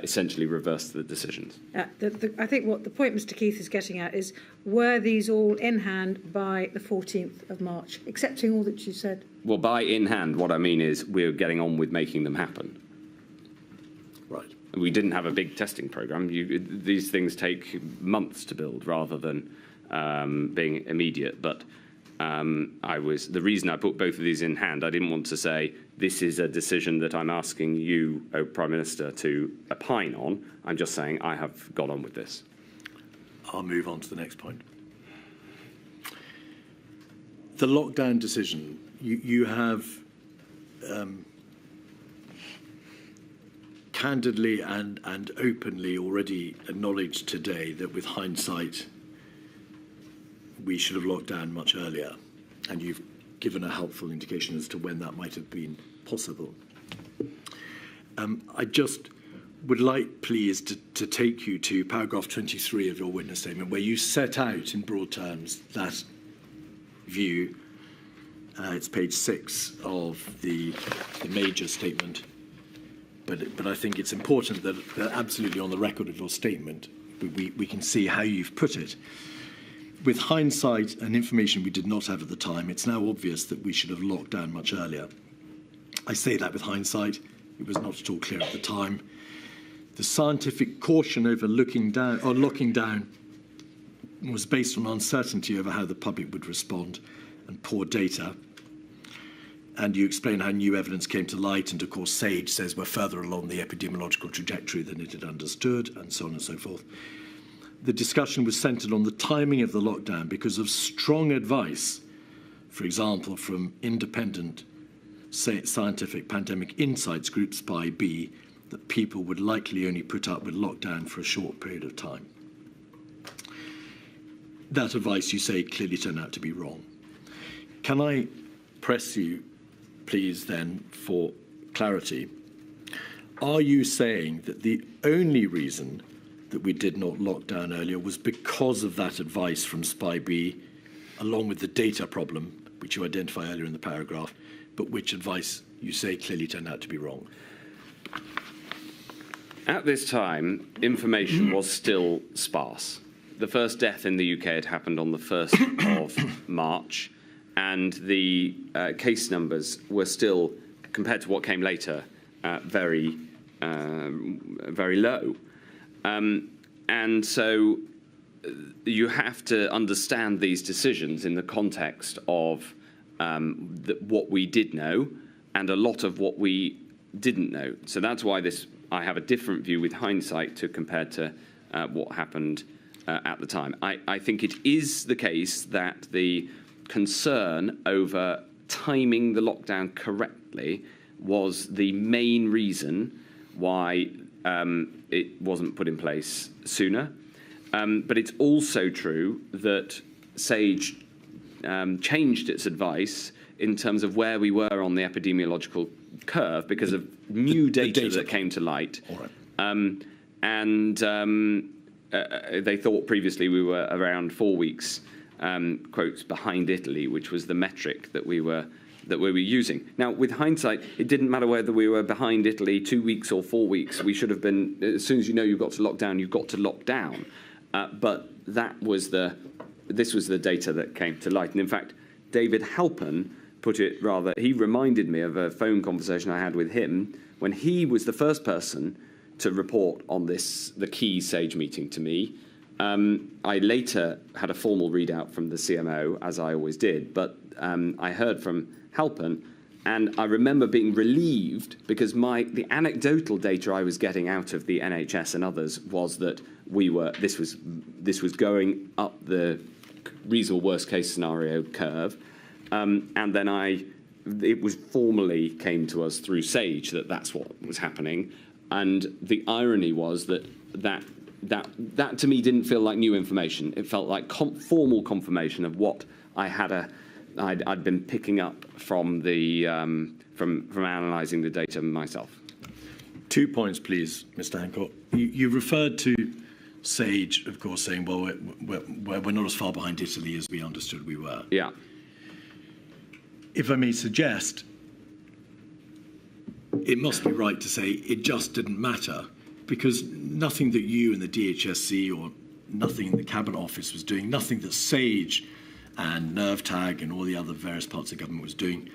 essentially reversed the decisions. I think what the point Mr Keith is getting at is, were these all in hand by the 14th of March, accepting all that you said? Well, by in hand, what I mean is we're getting on with making them happen. Right. We didn't have a big testing program. These things take months to build rather than being immediate. But the reason I put both of these in hand, I didn't want to say this is a decision that I'm asking you, Prime Minister, to opine on. I'm just saying I have got on with this. I'll move on to the next point. The lockdown decision. You have candidly and openly already acknowledged today that with hindsight we should have locked down much earlier, and you've given a helpful indication as to when that might have been possible. I just would like, please, to take you to paragraph 23 of your witness statement, where you set out in broad terms that view. It's page 6 of the major statement, but I think it's important that absolutely on the record of your statement we can see how you've put it. With hindsight and information we did not have at the time, it's now obvious that we should have locked down much earlier. I say that with hindsight. It was not at all clear at the time. The scientific caution over locking down was based on uncertainty over how the public would respond and poor data. And you explain how new evidence came to light, and of course SAGE says we're further along the epidemiological trajectory than it had understood, and so on and so forth. The discussion was centred on the timing of the lockdown because of strong advice, for example, from independent scientific pandemic insights group SPI-B, that people would likely only put up with lockdown for a short period of time. that advice, you say, clearly turned out to be wrong. Can I press you, please, then, for clarity? Are you saying that the only reason that we did not lock down earlier was because of that advice from Spy B, along with the data problem, which you identify earlier in the paragraph, but which advice you say clearly turned out to be wrong? At this time, information was still sparse. The first death in the UK had happened on the 1st of March, and the case numbers were still, compared to what came later, very low. And so you have to understand these decisions in the context of what we did know and a lot of what we didn't know. So that's why I have a different view with hindsight compared to what happened at the time. I think it is the case that the concern over timing the lockdown correctly was the main reason why it wasn't put in place sooner. But it's also true that SAGE changed its advice in terms of where we were on the epidemiological curve because of new data that came to light. All right. They thought previously we were around 4 weeks, quotes, behind Italy, which was the metric that we were using. Now, with hindsight, it didn't matter whether we were behind Italy 2 weeks or 4 weeks. We should have been, as soon as you know you've got to lock down, you've got to lock down. But this was the data that came to light. And in fact, David Halpern put it rather, he reminded me of a phone conversation I had with him when he was the first person to report on the key SAGE meeting to me. I later had a formal readout from the CMO, as I always did, but I heard from Halpern, and I remember being relieved because the anecdotal data I was getting out of the NHS and others was that this was going up the reasonable worst case scenario curve, and then it was formally came to us through SAGE that that's what was happening, and the irony was that to me didn't feel like new information. It felt like formal confirmation of what I'd been picking up from from analysing the data myself. 2 points, please, Mr. Hancock. You referred to SAGE, of course, saying, well, we're not as far behind Italy as we understood we were. Yeah. If I may suggest, it must be right to say it just didn't matter, because nothing that you and the DHSC or nothing in the Cabinet Office was doing, nothing that SAGE and NervTag and all the other various parts of government was doing,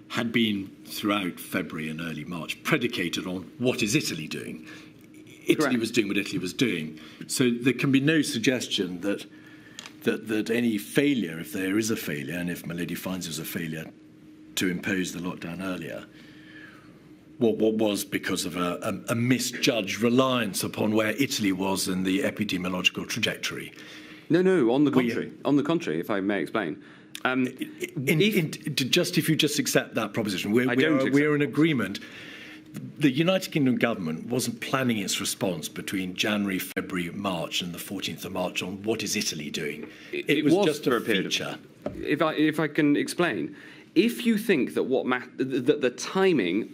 had been throughout February and early March predicated on what is Italy doing. Italy was doing what Italy was doing. So there can be no suggestion that any failure, if there is a failure, and if Milady finds there's a failure to impose the lockdown earlier, what was because of a misjudged reliance upon where Italy was in the epidemiological trajectory. No, on the contrary. On the contrary, if I may explain. If you just accept that proposition, we're in agreement. The United Kingdom government wasn't planning its response between January, February, March, and the 14th of March on what is Italy doing. It was just a feature. If I can explain, if you think that the timing,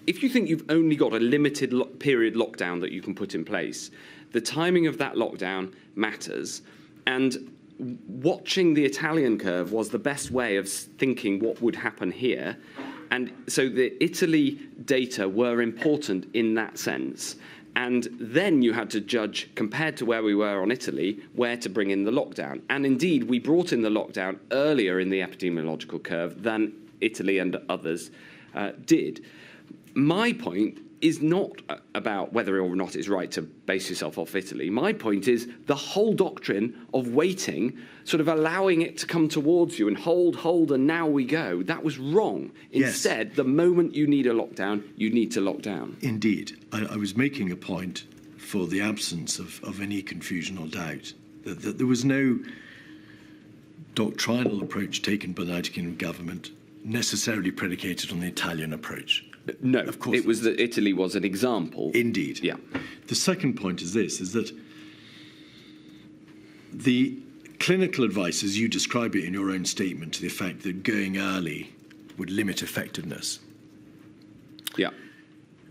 if you think you've only got a limited period lockdown that you can put in place, the timing of that lockdown matters. And watching the Italian curve was the best way of thinking what would happen here. And so the Italy data were important in that sense. And then you had to judge, compared to where we were on Italy, where to bring in the lockdown. And indeed, we brought in the lockdown earlier in the epidemiological curve than Italy and others did. My point is not about whether or not it's right to base yourself off Italy. My point is the whole doctrine of waiting, sort of allowing it to come towards you and hold, and now we go. That was wrong. Instead, the moment you need a lockdown, you need to lock down. Indeed. I was making a point for the absence of any confusion or doubt that there was no doctrinal approach taken by the United Kingdom government necessarily predicated on the Italian approach. No, of course. It was that Italy was an example. Indeed. Yeah. The second point is this, is that the clinical advice, as you describe it in your own statement, to the effect that going early would limit effectiveness. Yeah.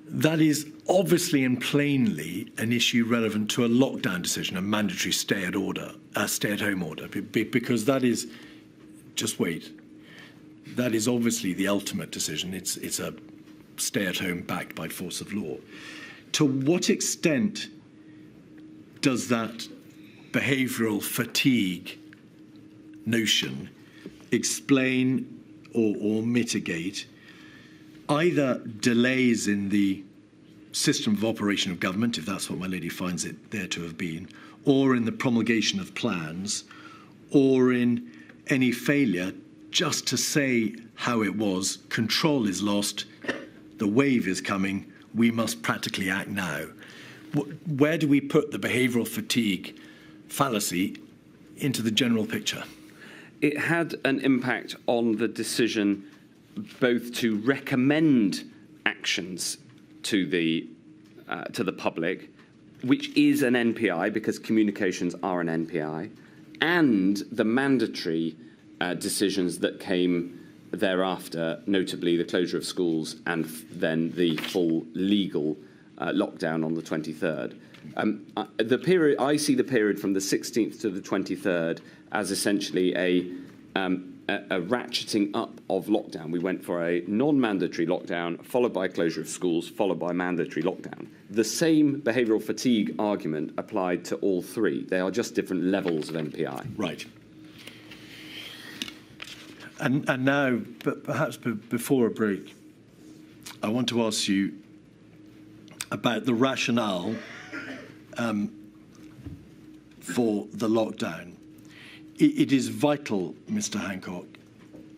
That is obviously and plainly an issue relevant to a lockdown decision, a mandatory stay-at-home order, because that is, just wait, that is obviously the ultimate decision. It's a stay-at-home backed by force of law. To what extent does that behavioural fatigue notion explain or mitigate either delays in the system of operation of government, if that's what my lady finds it there to have been, or in the promulgation of plans, or in any failure just to say how it was, control is lost, the wave is coming, we must practically act now. Where do we put the behavioural fatigue fallacy into the general picture? It had an impact on the decision both to recommend actions to the public, which is an NPI because communications are an NPI, and the mandatory decisions that came thereafter, notably the closure of schools and then the full legal lockdown on the 23rd. The period, I see the period from the 16th to the 23rd as essentially a ratcheting up of lockdown. We went for a non-mandatory lockdown, followed by closure of schools, followed by mandatory lockdown. The same behavioural fatigue argument applied to all three. They are just different levels of NPI. Right. And now, but perhaps before a break, I want to ask you about the rationale for the lockdown. It is vital, Mr Hancock,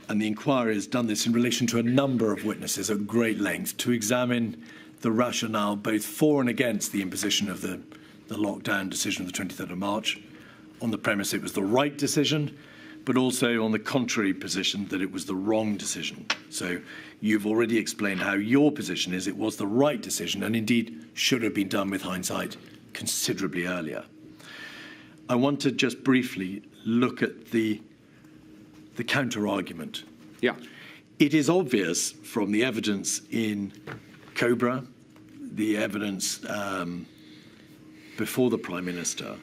and the inquiry has done this in relation to a number of witnesses at great length, to examine the rationale both for and against the imposition of the lockdown decision of the 23rd of March, on the premise it was the right decision, but also on the contrary position that it was the wrong decision. So you've already explained how your position is it was the right decision and indeed should have been done with hindsight considerably earlier. I want to just briefly look at the counter-argument. Yeah. It is obvious from the evidence in Cobra, the evidence before the Prime Minister,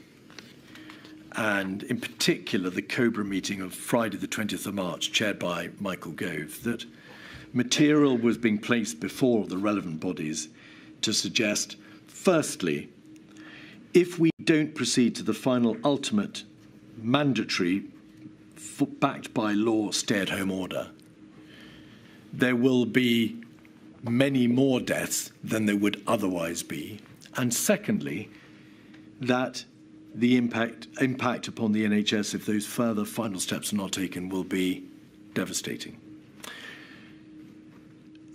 and in particular the Cobra meeting of Friday the 20th of March, chaired by Michael Gove, that material was being placed before the relevant bodies to suggest, firstly, if we don't proceed to the final ultimate mandatory backed by law stay-at-home order, there will be many more deaths than there would otherwise be. And secondly, that the impact upon the NHS, if those further final steps are not taken, will be devastating.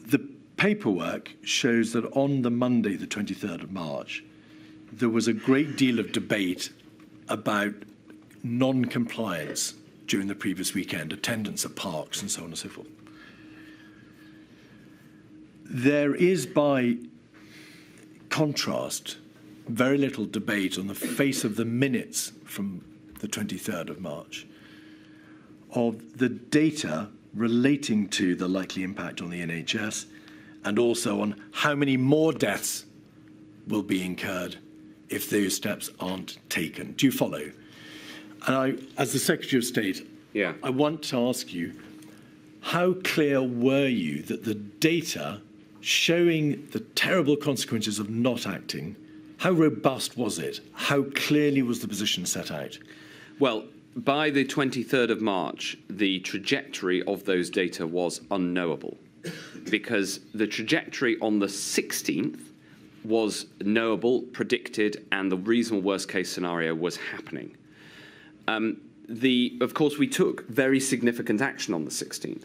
The paperwork shows that on the Monday, the 23rd of March, there was a great deal of debate about non-compliance during the previous weekend, attendance at parks and so on and so forth. There is, by contrast, very little debate on the face of the minutes from the 23rd of March of the data relating to the likely impact on the NHS and also on how many more deaths will be incurred if those steps aren't taken. Do you follow? And as the Secretary of State, I want to ask you, how clear were you that the data showing the terrible consequences of not acting, how robust was it? How clearly was the position set out? Well, by the 23rd of March, the trajectory of those data was unknowable because the trajectory on the 16th was knowable, predicted, and the reasonable worst-case scenario was happening. Of course, we took very significant action on the 16th.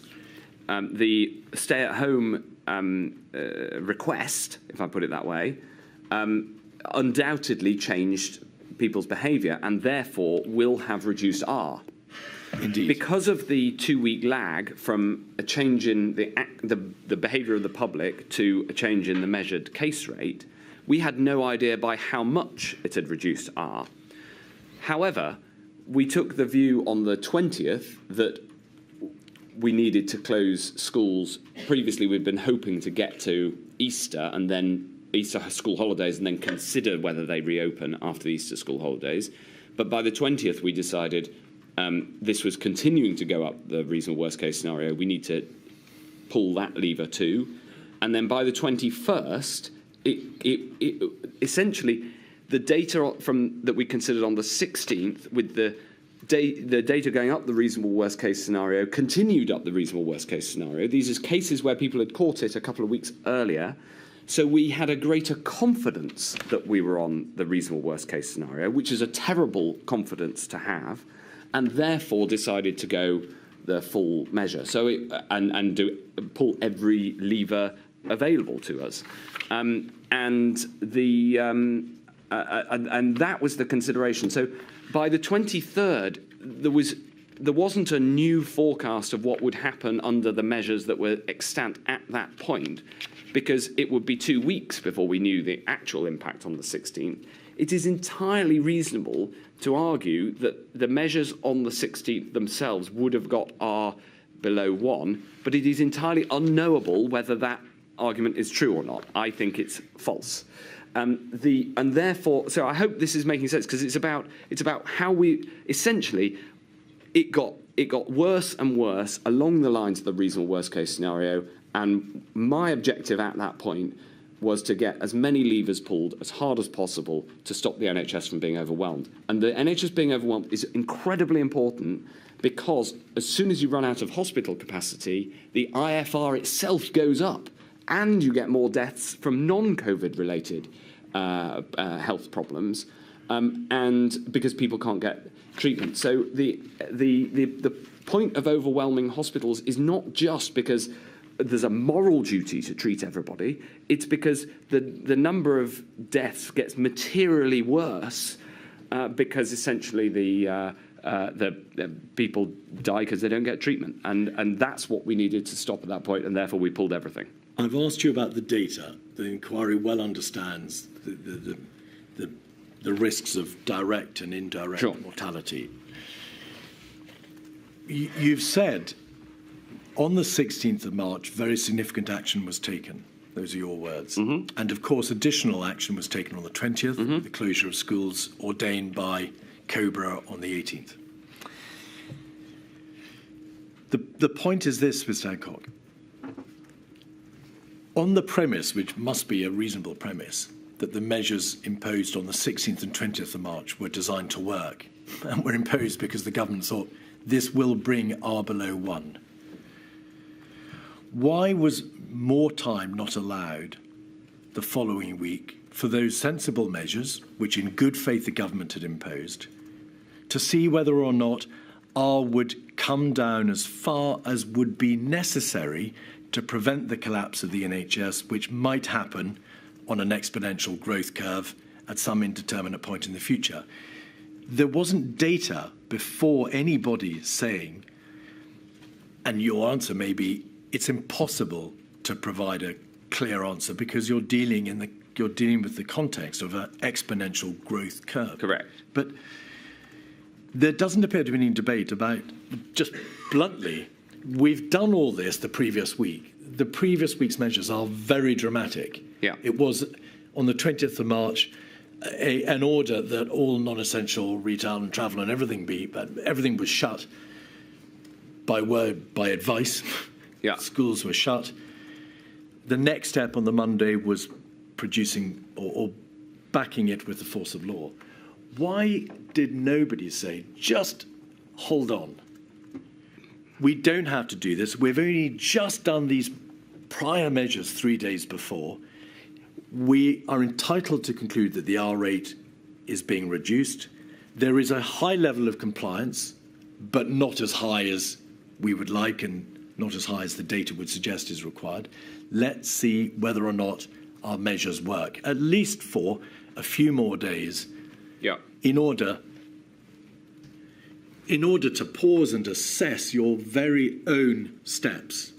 The stay-at-home request, if I put it that way, undoubtedly changed people's behaviour and therefore will have reduced R. Indeed. Because of the 2-week lag from a change in the behaviour of the public to a change in the measured case rate, we had no idea by how much it had reduced R. However, we took the view on the 20th that we needed to close schools. Previously, we'd been hoping to get to Easter and then Easter school holidays and then consider whether they reopen after the Easter school holidays. But by the 20th, we decided this was continuing to go up the reasonable worst case scenario. We need to pull that lever too. And then by the 21st, it essentially, the data that we considered on the 16th with the data going up the reasonable worst case scenario continued up the reasonable worst case scenario. These are cases where people had caught it a couple of weeks earlier. So we had a greater confidence that we were on the reasonable worst case scenario, which is a terrible confidence to have, and therefore decided to go the full measure. So pull every lever available to us, and that was the consideration. So by the 23rd, there wasn't a new forecast of what would happen under the measures that were extant at that point, because it would be 2 weeks before we knew the actual impact on the 16th. It is entirely reasonable to argue that the measures on the 16th themselves would have got R below 1, but it is entirely unknowable whether that argument is true or not. I think it's false. And therefore, so I hope this is making sense, because it's about how we essentially it got worse and worse along the lines of the reasonable worst case scenario. And my objective at that point was to get as many levers pulled as hard as possible to stop the NHS from being overwhelmed. And the NHS being overwhelmed is incredibly important, because as soon as you run out of hospital capacity, the IFR itself goes up, and you get more deaths from non-COVID related health problems, and because people can't get treatment. So the point of overwhelming hospitals is not just because there's a moral duty to treat everybody. It's because the number of deaths gets materially worse because essentially the people die because they don't get treatment, and that's what we needed to stop at that point, and therefore we pulled everything. I've asked you about the data. The inquiry well understands the risks of direct and indirect mortality. You've said on the 16th of March, very significant action was taken. Those are your words. Mm-hmm. And of course, additional action was taken on the 20th, mm-hmm. the closure of schools ordained by Cobra on the 18th. The point is this, Mr Hancock. On the premise, which must be a reasonable premise, that the measures imposed on the 16th and 20th of March were designed to work, and were imposed because the government thought this will bring R below 1. Why was more time not allowed the following week for those sensible measures, which in good faith the government had imposed, to see whether or not R would come down as far as would be necessary to prevent the collapse of the NHS, which might happen on an exponential growth curve at some indeterminate point in the future? There wasn't data before anybody saying, and your answer may be, it's impossible to provide a clear answer because you're dealing with the context of an exponential growth curve. Correct. But there doesn't appear to be any debate about, just bluntly, we've done all this the previous week. The previous week's measures are very dramatic. Yeah. It was on the 20th of March an order that all non-essential retail and travel and everything was shut by advice. Yeah. Schools were shut. The next step on the Monday was producing or backing it with the force of law. Why did nobody say, just hold on? We don't have to do this. We've only just done these prior measures 3 days before. We are entitled to conclude that the R rate is being reduced. There is a high level of compliance, but not as high as we would like and not as high as the data would suggest is required. Let's see whether or not our measures work, at least for a few more days, in order to pause and assess your very own steps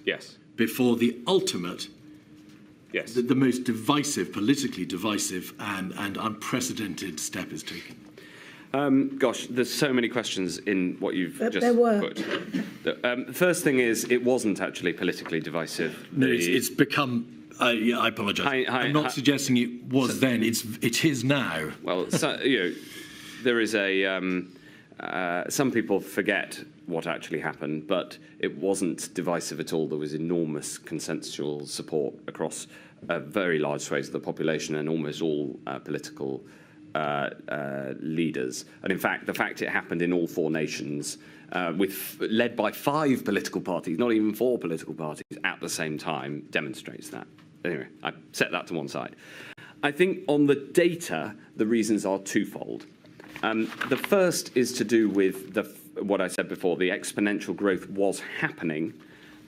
before the ultimate, the most divisive, politically divisive and unprecedented step is taken. Gosh, there's so many questions in what you've just there were. put. The first thing is, it wasn't actually politically divisive. No, it's become. I apologise. I'm not suggesting it was then. It is now. Well, so, there is a. Some people forget what actually happened, but it wasn't divisive at all. There was enormous consensual support across very large swathes of the population and almost all political leaders. And in fact, the fact it happened in all 4 nations, led by 5 political parties, not even 4 political parties, at the same time, demonstrates that. Anyway, I set that to one side. I think on the data, the reasons are twofold. The first is to do with what I said before. The exponential growth was happening.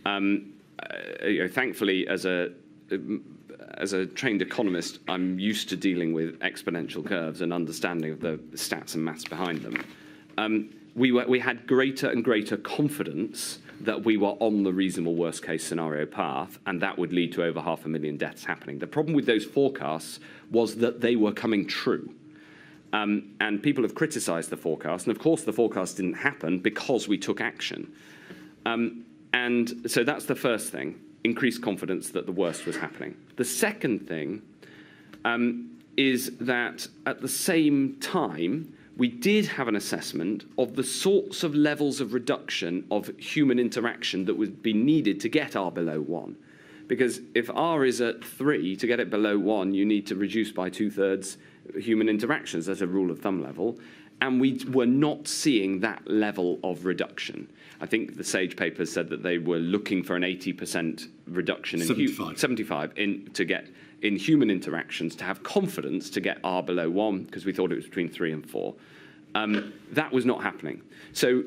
Thankfully, as a trained economist, I'm used to dealing with exponential curves and understanding of the stats and maths behind them. We had greater and greater confidence that we were on the reasonable worst-case scenario path, and that would lead to over 500,000 deaths happening. The problem with those forecasts was that they were coming true. And people have criticised the forecast, and of course the forecast didn't happen because we took action. And so that's the first thing, increased confidence that the worst was happening. The second thing is that at the same time, we did have an assessment of the sorts of levels of reduction of human interaction that would be needed to get R below 1. Because if R is at 3, to get it below 1, you need to reduce by 2/3 human interactions at a rule of thumb level. And we were not seeing that level of reduction. I think the SAGE papers said that they were looking for an 80% reduction in 75 to get in human interactions to have confidence to get R below 1, because we thought it was between 3 and 4. That was not happening. So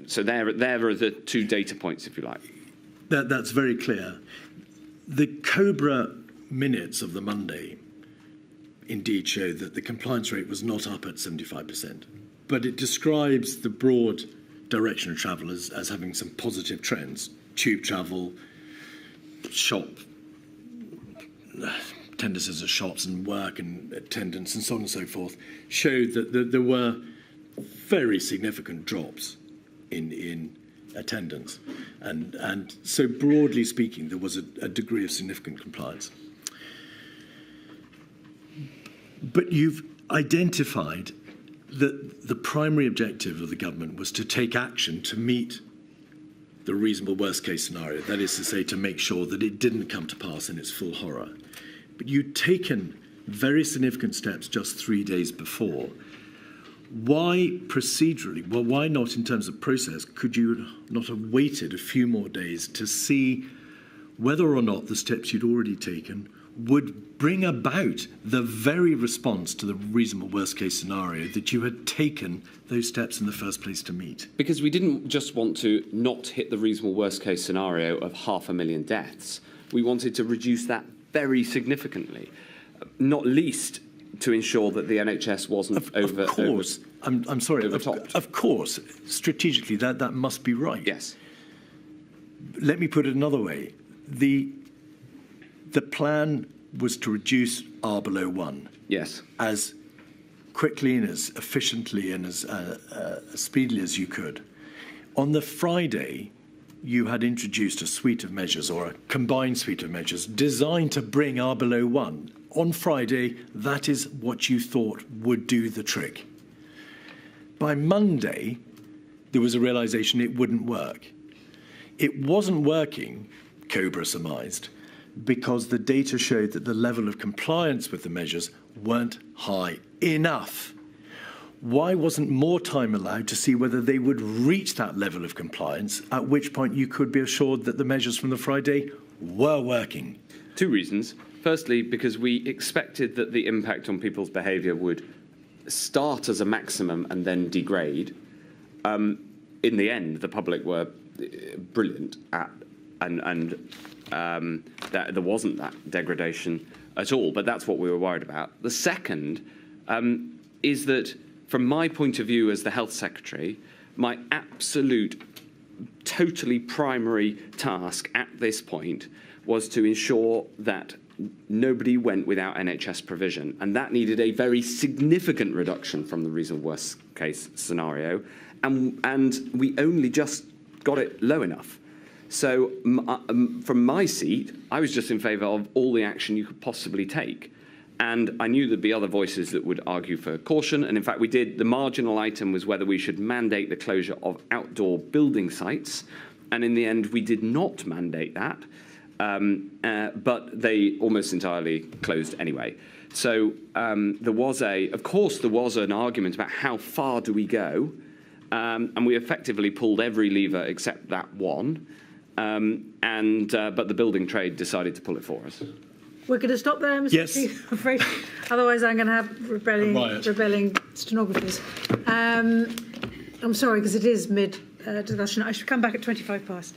there are the 2 data points, if you like. That's very clear. The Cobra minutes of the Monday indeed show that the compliance rate was not up at 75%, but it describes the broad direction of travel as having some positive trends. Tube travel, attendances at shops and work and attendance and so on and so forth showed that there were very significant drops in attendance. And so broadly speaking, there was a degree of significant compliance. But you've identified that the primary objective of the government was to take action to meet the reasonable worst-case scenario, that is to say, to make sure that it didn't come to pass in its full horror. But you'd taken very significant steps just 3 days before. Why procedurally, well, why not in terms of process, could you not have waited a few more days to see whether or not the steps you'd already taken would bring about the very response to the reasonable worst-case scenario that you had taken those steps in the first place to meet? Because we didn't just want to not hit the reasonable worst-case scenario of 500,000 deaths. We wanted to reduce that very significantly, not least to ensure that the NHS wasn't Of course. I'm sorry. Of course. Strategically, that must be right. Yes. Let me put it another way. The plan was to reduce R below 1. Yes. As quickly and as efficiently and as speedily as you could. On the Friday, you had introduced a suite of measures, or a combined suite of measures, designed to bring R below 1. On Friday, that is what you thought would do the trick. By Monday, there was a realization it wouldn't work. It wasn't working, Cobra surmised, because the data showed that the level of compliance with the measures weren't high enough. Why wasn't more time allowed to see whether they would reach that level of compliance, at which point you could be assured that the measures from the Friday were working? 2 reasons. Firstly, because we expected that the impact on people's behaviour would start as a maximum and then degrade. In the end, the public were brilliant at, and that there wasn't that degradation at all, but that's what we were worried about. The second is that, from my point of view as the Health Secretary, my absolute, totally primary task at this point was to ensure that nobody went without NHS provision, and that needed a very significant reduction from the reasonable worst case scenario, and we only just got it low enough. So from my seat, I was just in favour of all the action you could possibly take. And I knew there'd be other voices that would argue for caution. And in fact, we did. The marginal item was whether we should mandate the closure of outdoor building sites. And in the end, we did not mandate that. But they almost entirely closed anyway. So of course, there was an argument about how far do we go. And we effectively pulled every lever except that one. But the building trade decided to pull it for us. We're going to stop there, Mr. Yes. Chief, I'm afraid. Otherwise, I'm going to have rebelling stenographers. I'm sorry, because it is mid-discussion. I should come back at 25 past.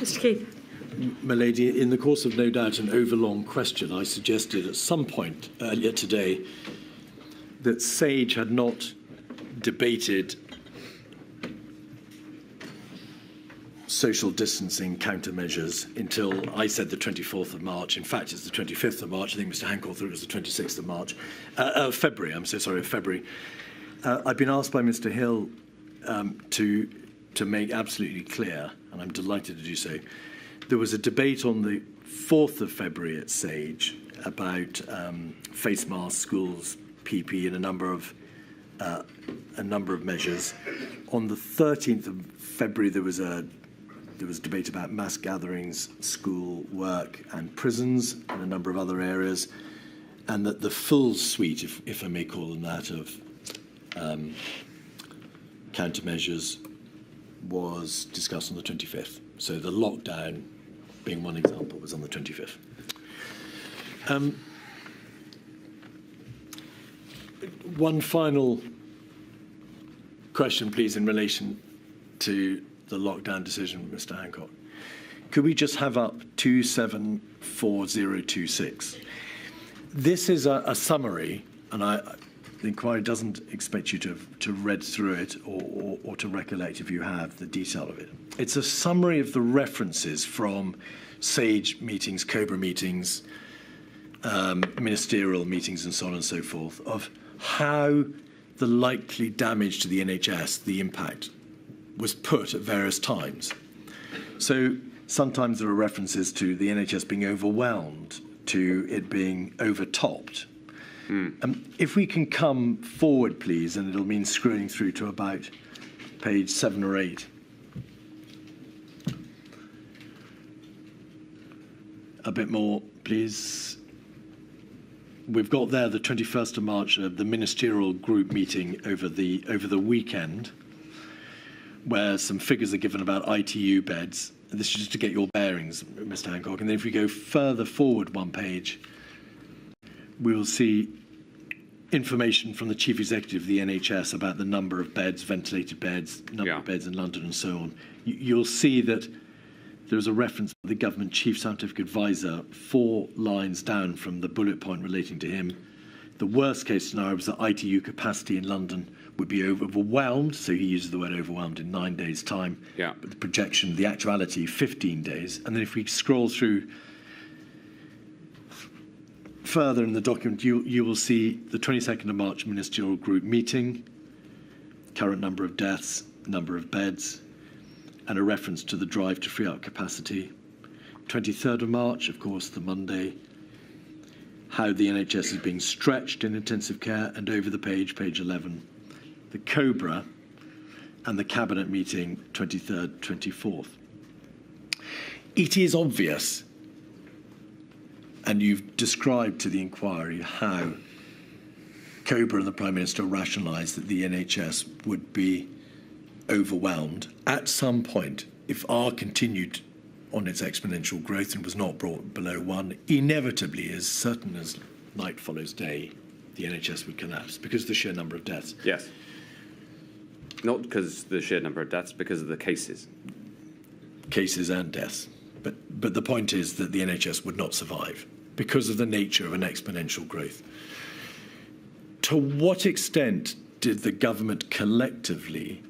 Mr Keith. My lady, in the course of no doubt an overlong question, I suggested at some point earlier today that SAGE had not debated social distancing countermeasures until I said the 24th of March. In fact, it's the 25th of March. I think Mr Hancock thought it was the 26th of March. February, I'm so sorry, February. I've been asked by Mr Hill to make absolutely clear, and I'm delighted to do so, there was a debate on the 4th of February at SAGE about face masks, schools, PP, and a number of measures. On the 13th of February, there was debate about mass gatherings, school, work, and prisons, and a number of other areas, and that the full suite, if I may call them that, of countermeasures was discussed on the 25th. So the lockdown, being one example, was on the 25th. One final question, please, in relation to the lockdown decision, Mr Hancock. Could we just have up 274026? This is a summary, and the inquiry doesn't expect you to read through it or to recollect, if you have, the detail of it. It's a summary of the references from SAGE meetings, Cobra meetings, ministerial meetings, and so on and so forth, of how the likely damage to the NHS, the impact, was put at various times. So sometimes there are references to the NHS being overwhelmed, to it being overtopped. If we can come forward, please, and it'll mean scrolling through to about page 7 or 8. A bit more, please. We've got there the 21st of March, the ministerial group meeting over the weekend, where some figures are given about ITU beds. This is just to get your bearings, Mr Hancock. And then if we go further forward one page, we will see information from the Chief Executive of the NHS about the number of beds, ventilated beds, number of beds in London, and so on. You'll see that there's a reference to the government Chief Scientific Advisor 4 lines down from the bullet point relating to him. The worst case scenario was that ITU capacity in London would be overwhelmed, so he uses the word overwhelmed in 9 days' time. Yeah. But the projection, the actuality, 15 days. And then if we scroll through further in the document, you will see the 22nd of March ministerial group meeting, current number of deaths, number of beds, and a reference to the drive to free up capacity. 23rd of March, of course, the Monday, how the NHS is being stretched in intensive care, and over the page 11, the Cobra and the Cabinet meeting 23rd, 24th. It is obvious, and you've described to the inquiry how Cobra and the Prime Minister rationalised that the NHS would be overwhelmed at some point if R continued on its exponential growth and was not brought below 1, inevitably, as certain as night follows day, the NHS would collapse because of the sheer number of deaths. Yes. Not because of the sheer number of deaths, because of the cases. Cases and deaths. But the point is that the NHS would not survive because of the nature of an exponential growth. To what extent did the government collectively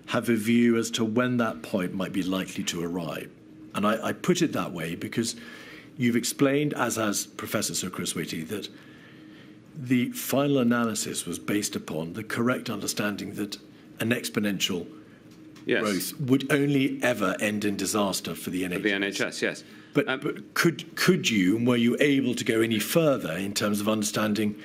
have a view as to when that point might be likely to arrive? And I put it that way because you've explained, as has Professor Sir Chris Whitty, that the final analysis was based upon the correct understanding that an exponential growth would only ever end in disaster for the NHS. For the NHS, yes. But could you, and were you able to go any further in terms of understanding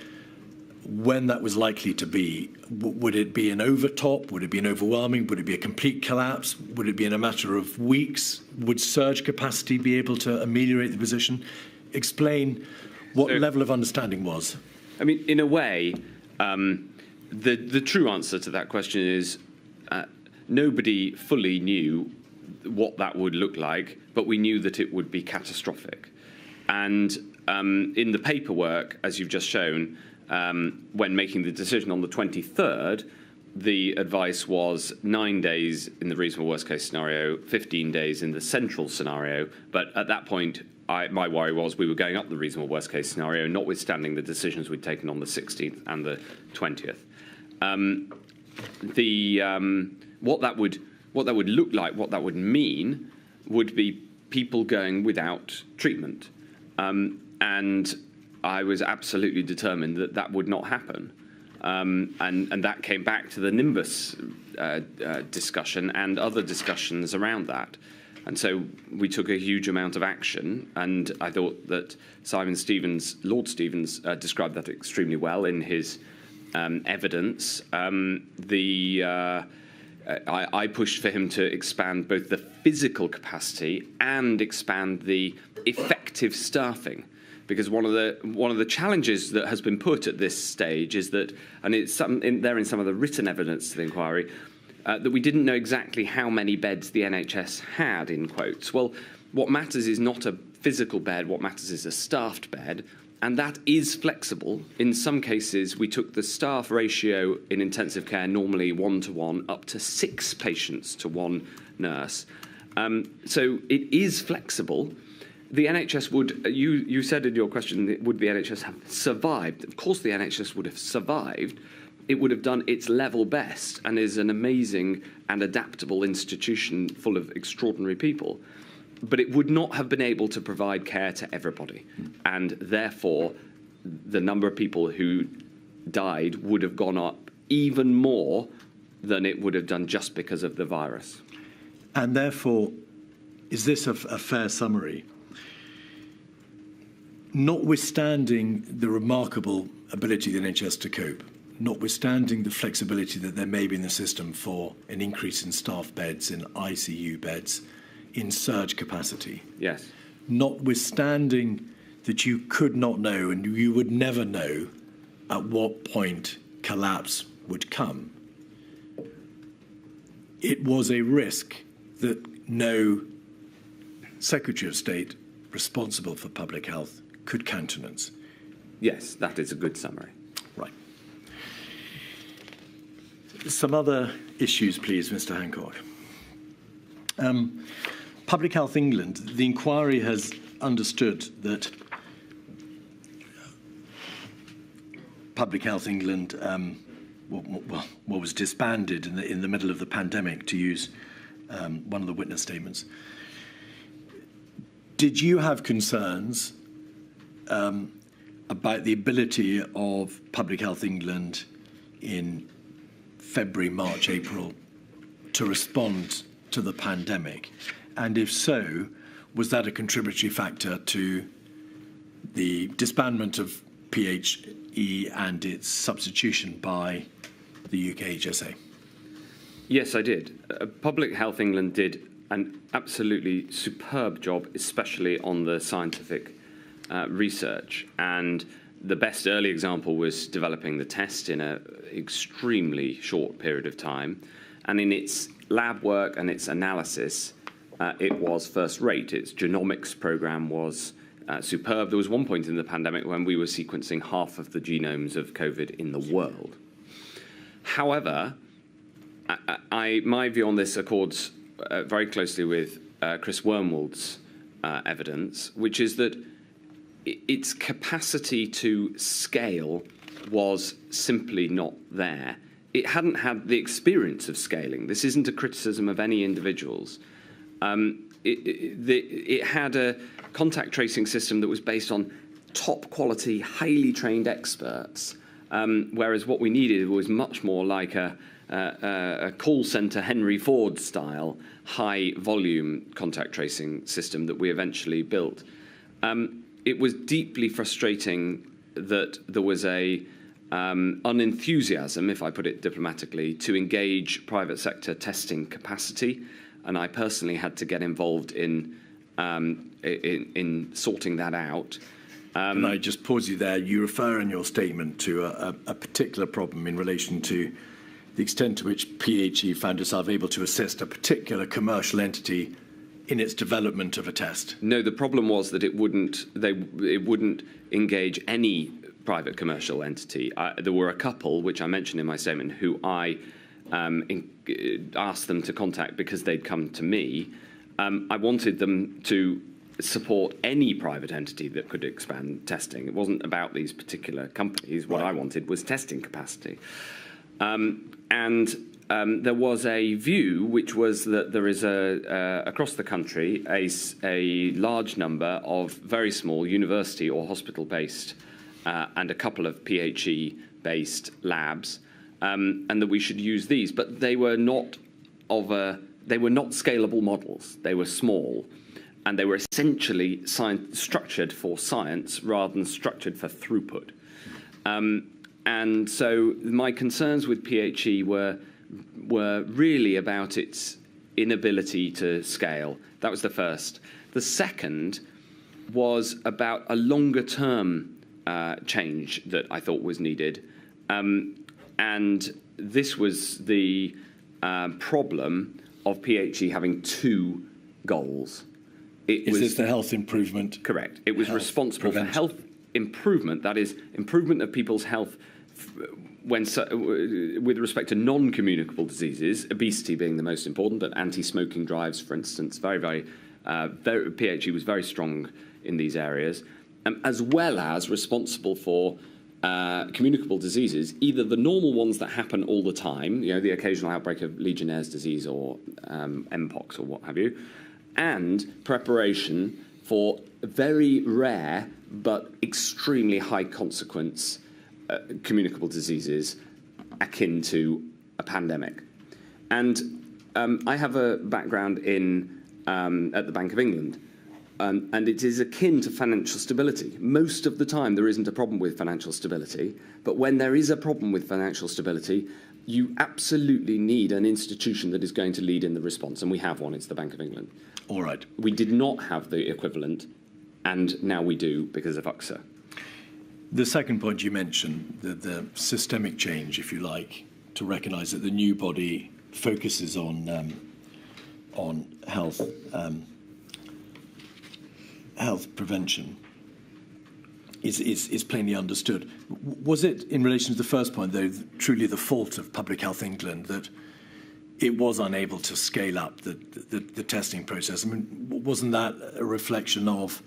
when that was likely to be? Would it be an overtop? Would it be an overwhelming? Would it be a complete collapse? Would it be in a matter of weeks? Would surge capacity be able to ameliorate the position? Explain what level of understanding was. I mean, in a way, the true answer to that question is nobody fully knew what that would look like, but we knew that it would be catastrophic. And in the paperwork, as you've just shown, when making the decision on the 23rd, the advice was 9 days in the reasonable worst case scenario, 15 days in the central scenario. But at that point, my worry was we were going up the reasonable worst case scenario, notwithstanding the decisions we'd taken on the 16th and the 20th. What that would look like, what that would mean, would be people going without treatment. And I was absolutely determined that that would not happen. And that came back to the Nimbus discussion and other discussions around that. And so we took a huge amount of action, and I thought that Lord Stevens, described that extremely well in his evidence. I pushed for him to expand both the physical capacity and expand the effective staffing, because one of the challenges that has been put at this stage is that, and it's there in some of the written evidence to the inquiry, that we didn't know exactly how many beds the NHS had, in quotes. Well, what matters is not a physical bed, what matters is a staffed bed, and that is flexible. In some cases, we took the staff ratio in intensive care, normally 1-to-1, up to 6 patients to 1 nurse. So it is flexible. The NHS would, you said in your question, would the NHS have survived? Of course the NHS would have survived. It would have done its level best and is an amazing and adaptable institution full of extraordinary people. But it would not have been able to provide care to everybody. And therefore, the number of people who died would have gone up even more than it would have done just because of the virus. And therefore, is this a fair summary? Notwithstanding the remarkable ability of the NHS to cope, notwithstanding the flexibility that there may be in the system for an increase in staff beds, in ICU beds, in surge capacity. Yes. Notwithstanding that you could not know and you would never know at what point collapse would come, it was a risk that no Secretary of State responsible for public health could countenance. Yes, that is a good summary. Right. Some other issues, please, Mr. Hancock. Public Health England, the inquiry has understood that Public Health England was disbanded in the middle of the pandemic, to use one of the witness statements. Did you have concerns about the ability of Public Health England in February, March, April to respond to the pandemic? And if so, was that a contributory factor to the disbandment of PHE and its substitution by the UK HSA? Yes, I did. Public Health England did an absolutely superb job, especially on the scientific research. And the best early example was developing the test in an extremely short period of time. And in its lab work and its analysis, it was first rate. Its genomics program was superb. There was one point in the pandemic when we were sequencing half of the genomes of COVID in the world. However, my view on this accords very closely with Chris Wormwold's evidence, which is that its capacity to scale was simply not there. It hadn't had the experience of scaling. This isn't a criticism of any individuals. It had a contact tracing system that was based on top quality, highly trained experts, whereas what we needed was much more like a call center Henry Ford style high volume contact tracing system that we eventually built. It was deeply frustrating that there was a unenthusiasm, if I put it diplomatically, to engage private sector testing capacity, and I personally had to get involved in sorting that out. Can I just pause you there? You refer in your statement to a particular problem in relation to the extent to which PHE found itself able to assist a particular commercial entity in its development of a test. No, the problem was that it wouldn't engage any private commercial entity. There were a couple, which I mentioned in my statement, who I asked them to contact because they'd come to me. I wanted them to support any private entity that could expand testing. It wasn't about these particular companies. What I wanted was testing capacity. There was a view, which was that there is across the country a large number of very small university or hospital-based and a couple of PHE-based labs, and that we should use these. But they were not scalable models. They were small, and they were essentially structured for science rather than structured for throughput. And so my concerns with PHE were really about its inability to scale. That was the first. The second was about a longer-term change that I thought was needed. And this was the problem of PHE having two goals. Is this the health improvement? Correct. It was responsible for health improvement, that is, improvement of people's health with respect to non-communicable diseases, obesity being the most important, but anti-smoking drives, for instance, PHE was very strong in these areas, as well as responsible for communicable diseases, either the normal ones that happen all the time, the occasional outbreak of Legionnaire's disease or Mpox or what have you, and preparation for very rare but extremely high consequence communicable diseases akin to a pandemic. And I have a background at the Bank of England, and it is akin to financial stability. Most of the time there isn't a problem with financial stability, but when there is a problem with financial stability, you absolutely need an institution that is going to lead in the response, and we have one. It's the Bank of England. All right. We did not have the equivalent, and now we do because of UXA. The second point you mentioned, the systemic change, if you like, to recognise that the new body focuses on health prevention, is plainly understood. Was it, in relation to the first point, though, truly the fault of Public Health England that it was unable to scale up the testing process? I mean, wasn't that a reflection of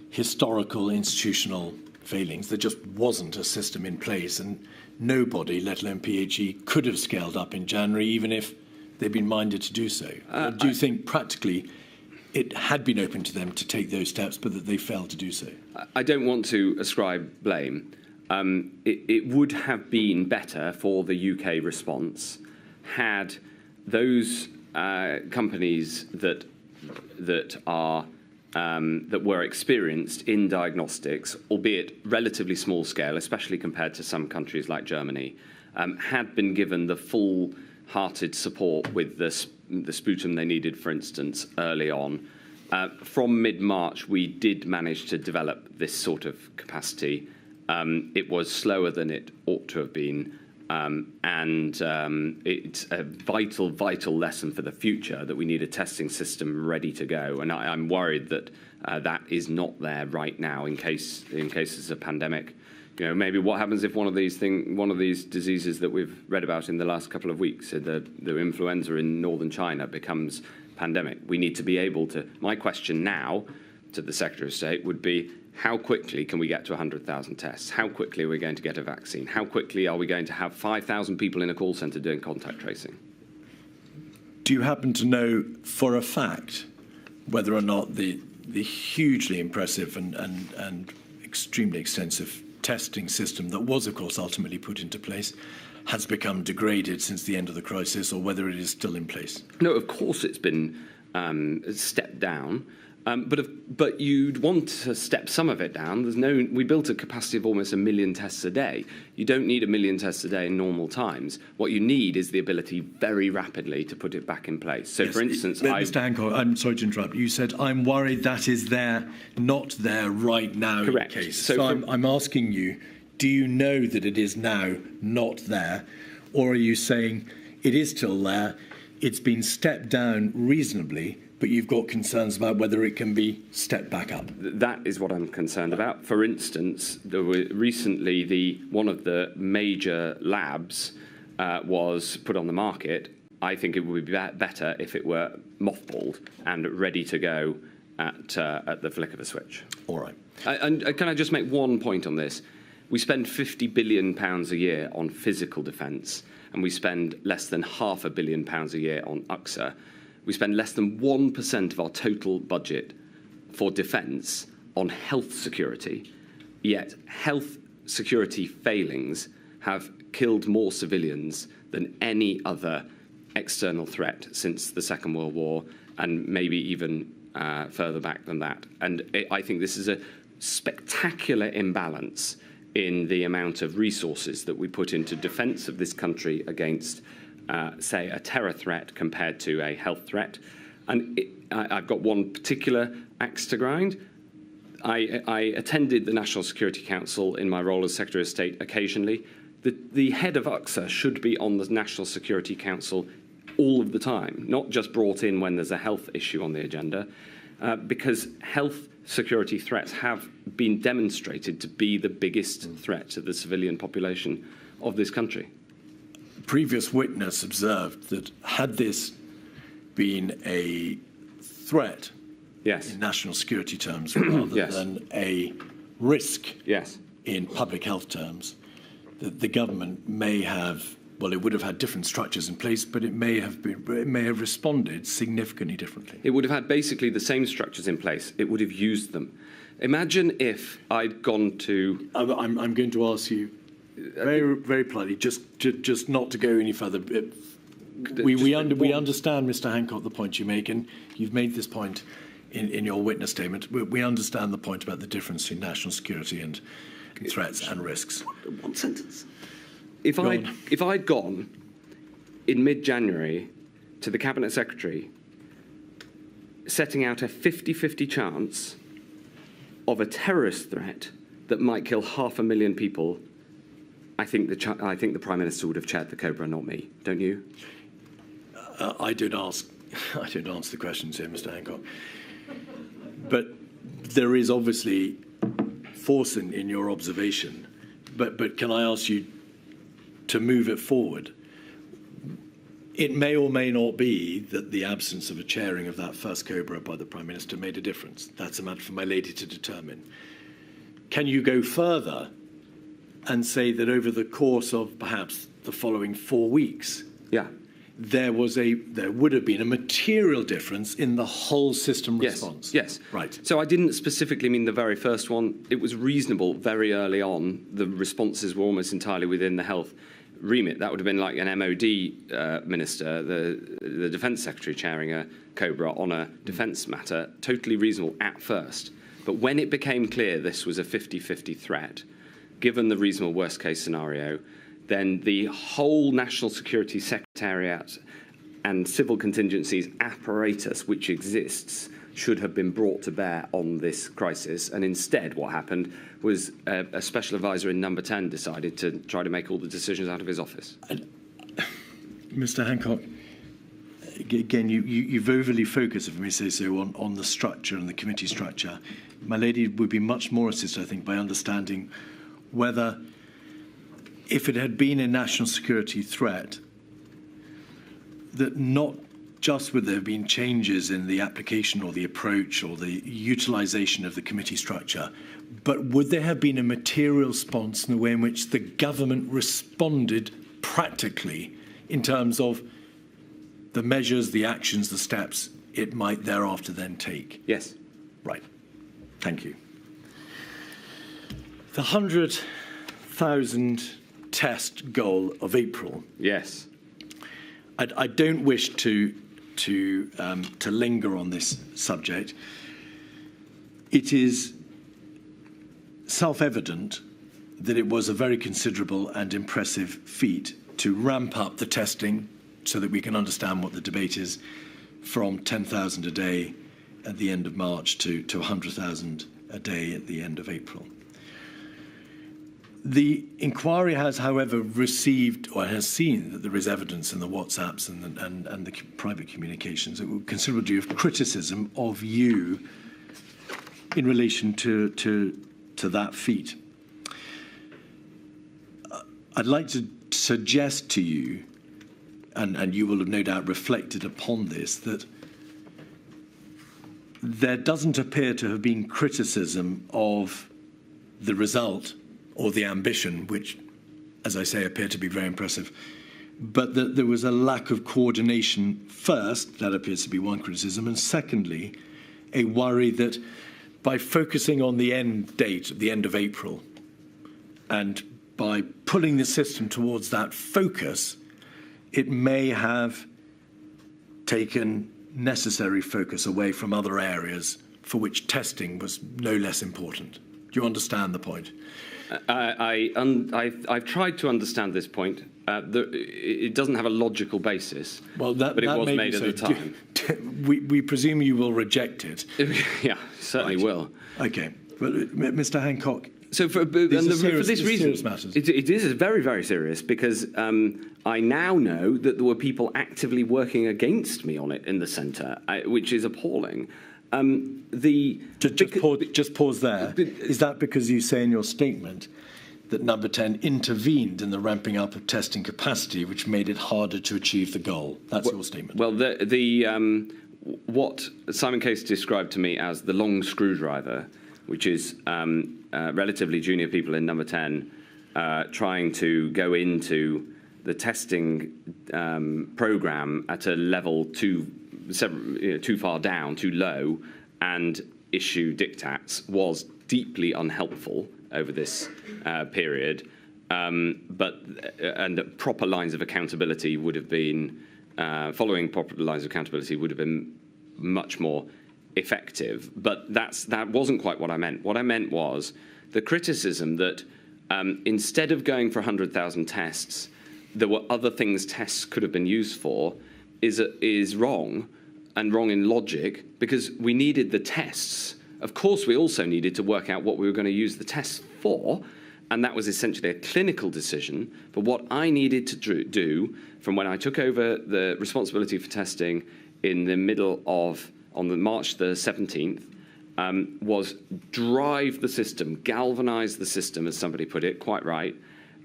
historical institutional failings? There just wasn't a system in place, and nobody, let alone PHE, could have scaled up in January, even if they'd been minded to do so. Do you think practically it had been open to them to take those steps, but that they failed to do so? I don't want to ascribe blame. It would have been better for the UK response had those companies that were experienced in diagnostics, albeit relatively small scale, especially compared to some countries like Germany, had been given the full-hearted support with the sputum they needed, for instance, early on. From mid-March, we did manage to develop this sort of capacity. It was slower than it ought to have been, and it's a vital lesson for the future that we need a testing system ready to go. And I'm worried that that is not there right now in case there's a pandemic. Maybe what happens if one of these diseases that we've read about in the last couple of weeks, the influenza in northern China, becomes pandemic? We need to be able to. My question now to the Secretary of State would be, how quickly can we get to 100,000 tests? How quickly are we going to get a vaccine? How quickly are we going to have 5,000 people in a call centre doing contact tracing? Do you happen to know for a fact whether or not the hugely impressive and extremely extensive testing system that was, of course, ultimately put into place has become degraded since the end of the crisis, or whether it is still in place? No, of course it's been stepped down. But you'd want to step some of it down. We built a capacity of almost 1 million tests a day. You don't need 1 million tests a day in normal times. What you need is the ability very rapidly to put it back in place. So, yes, for instance, Mr Hancock, I'm sorry to interrupt. You said, I'm worried that is not there right now. Correct. In case. So I'm asking you, do you know that it is now not there? Or are you saying it is still there, it's been stepped down reasonably, but you've got concerns about whether it can be stepped back up? That is what I'm concerned about. For instance, there were recently one of the major labs was put on the market, I think it would be better if it were mothballed and ready to go at the flick of a switch. All right. And can I just make one point on this? We spend £50 billion a year on physical defence, and we spend less than £500 million a year on UXA. We spend less than 1% of our total budget for defence on health security, yet health security failings have killed more civilians than any other external threat since the Second World War, and maybe even further back than that. And I think this is a spectacular imbalance in the amount of resources that we put into defence of this country against, say, a terror threat compared to a health threat. And I've got one particular axe to grind. I attended the National Security Council in my role as Secretary of State occasionally. The head of UXA should be on the National Security Council all of the time, not just brought in when there's a health issue on the agenda, because health security threats have been demonstrated to be the biggest threat to the civilian population of this country. Previous witness observed that had this been a threat in national security terms rather than a risk in public health terms, that the government may have, well, it would have had different structures in place, but it may have responded significantly differently. It would have had basically the same structures in place. It would have used them. Imagine if I'd gone to... I'm going to ask you very, very politely, just not to go any further. We understand, Mr Hancock, the point you make, and you've made this point in your witness statement. We understand the point about the difference between national security and threats and risks. One sentence. If I'd gone in mid-January to the Cabinet Secretary setting out a 50-50 chance of a terrorist threat that might kill 500,000 people, I think the Prime Minister would have chaired the Cobra, not me. Don't you? I don't answer the questions here, Mr Hancock. But there is obviously force in your observation. But can I ask you to move it forward? It may or may not be that the absence of a chairing of that first Cobra by the Prime Minister made a difference. That's a matter for my lady to determine. Can you go further and say that over the course of perhaps the following 4 weeks, there would have been a material difference in the whole system response? Yes. Right. So I didn't specifically mean the very first one. It was reasonable very early on. The responses were almost entirely within the health remit. That would have been like an MOD minister, the defence secretary chairing a Cobra on a defence matter. Totally reasonable at first. But when it became clear this was a 50-50 threat, given the reasonable worst-case scenario, then the whole National Security Secretariat and civil contingencies apparatus which exists should have been brought to bear on this crisis. And instead, what happened was a special advisor in Number 10 decided to try to make all the decisions out of his office. Mr Hancock, again, you've overly focused, if I may say so, on the structure and the committee structure. My lady would be much more assisted, I think, by understanding whether, if it had been a national security threat, that not just would there have been changes in the application or the approach or the utilisation of the committee structure, but would there have been a material response in the way in which the government responded practically in terms of the measures, the actions, the steps it might thereafter then take? Yes. Right. Thank you. The 100,000 test goal of April. Yes. I don't wish to linger on this subject. It is self-evident that it was a very considerable and impressive feat to ramp up the testing so that we can understand what the debate is from 10,000 a day at the end of March to 100,000 a day at the end of April. The inquiry has, however, received or has seen that there is evidence in the WhatsApps and the private communications, a considerable degree of criticism of you in relation to that feat. I'd like to suggest to you, and you will have no doubt reflected upon this, that there doesn't appear to have been criticism of the result or the ambition, which, as I say, appear to be very impressive, but that there was a lack of coordination first, that appears to be one criticism, and secondly, a worry that by focusing on the end date, the end of April, and by pulling the system towards that focus, it may have taken necessary focus away from other areas for which testing was no less important. Do you understand the point? I've tried to understand this point. It doesn't have a logical basis, well, but it was made at the time. We presume you will reject it. Yeah, certainly will. Okay. But, Mr Hancock, so for this reason, it is very, very serious, because I now know that there were people actively working against me on it in the centre, which is appalling. Just pause there. Is that because you say in your statement that Number 10 intervened in the ramping up of testing capacity, which made it harder to achieve the goal? That's your statement. Well, what Simon Case described to me as the long screwdriver, which is relatively junior people in Number 10 trying to go into the testing programme at a level too far down, too low, and issue diktats, was deeply unhelpful over this period. And proper lines of accountability would have been, following proper lines of accountability would have been much more effective. But that wasn't quite what I meant. What I meant was the criticism that instead of going for 100,000 tests, there were other things tests could have been used for, is wrong, and wrong in logic, because we needed the tests. Of course, we also needed to work out what we were going to use the tests for, and that was essentially a clinical decision. But what I needed to do from when I took over the responsibility for testing in the middle of, on March the 17th, was drive the system, galvanize the system, as somebody put it, quite right,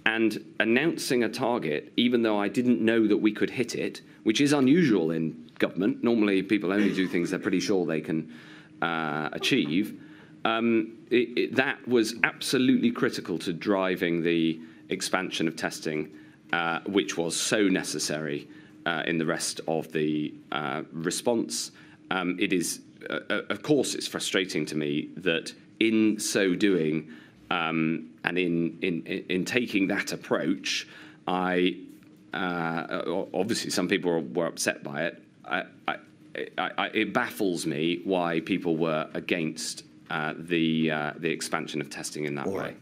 and announcing a target, even though I didn't know that we could hit it, which is unusual in government. Normally, people only do things they're pretty sure they can achieve. That was absolutely critical to driving the expansion of testing, which was so necessary in the rest of the response. It is, of course, it's frustrating to me that in so doing and in taking that approach, obviously some people were upset by it. It baffles me why people were against the expansion of testing in that way. Right.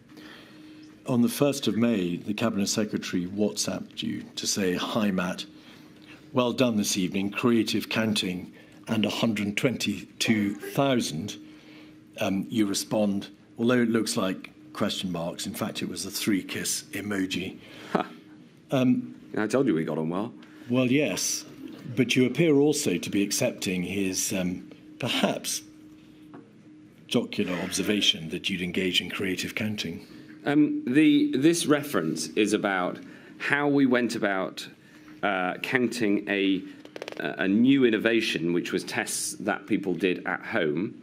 On the 1st of May, the Cabinet Secretary WhatsApped you to say, "Hi, Matt, well done this evening, creative counting and 122,000. You respond, although it looks like question marks, in fact, it was a 3-kiss emoji. I told you we got on well. Well, yes, but you appear also to be accepting his perhaps jocular observation that you'd engage in creative counting. This reference is about how we went about counting a new innovation, which was tests that people did at home,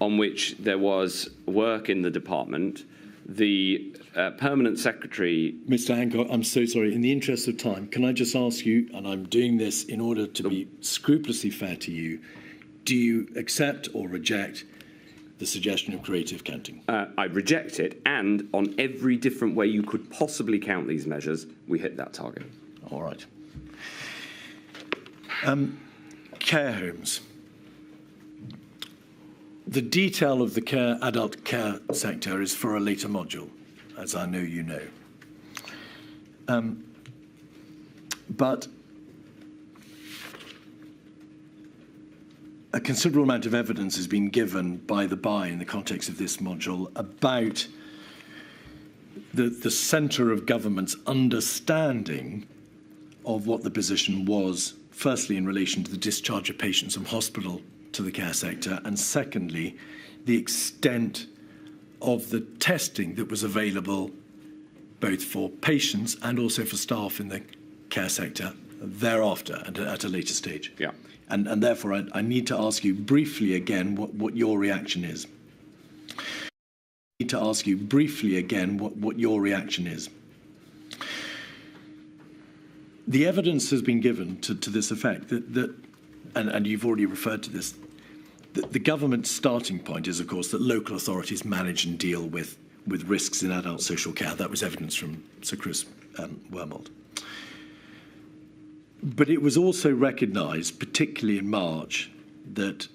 on which there was work in the department. The permanent secretary... Mr Hancock, I'm so sorry. In the interest of time, can I just ask you, and I'm doing this in order to be scrupulously fair to you, do you accept or reject the suggestion of creative counting? I reject it, and on every different way you could possibly count these measures, we hit that target. All right. Care homes. The detail of the adult care sector is for a later module, as I know you know. But a considerable amount of evidence has been given by in the context of this module about the centre of government's understanding of what the position was, firstly in relation to the discharge of patients from hospital to the care sector, and secondly, the extent of the testing that was available both for patients and also for staff in the care sector thereafter and at a later stage. Yeah. And therefore, I need to ask you briefly again what your reaction is. What your reaction is. The evidence has been given to this effect and you've already referred to this, the government's starting point is, of course, that local authorities manage and deal with risks in adult social care. That was evidence from Sir Chris Wormold. But it was also recognised, particularly in March, that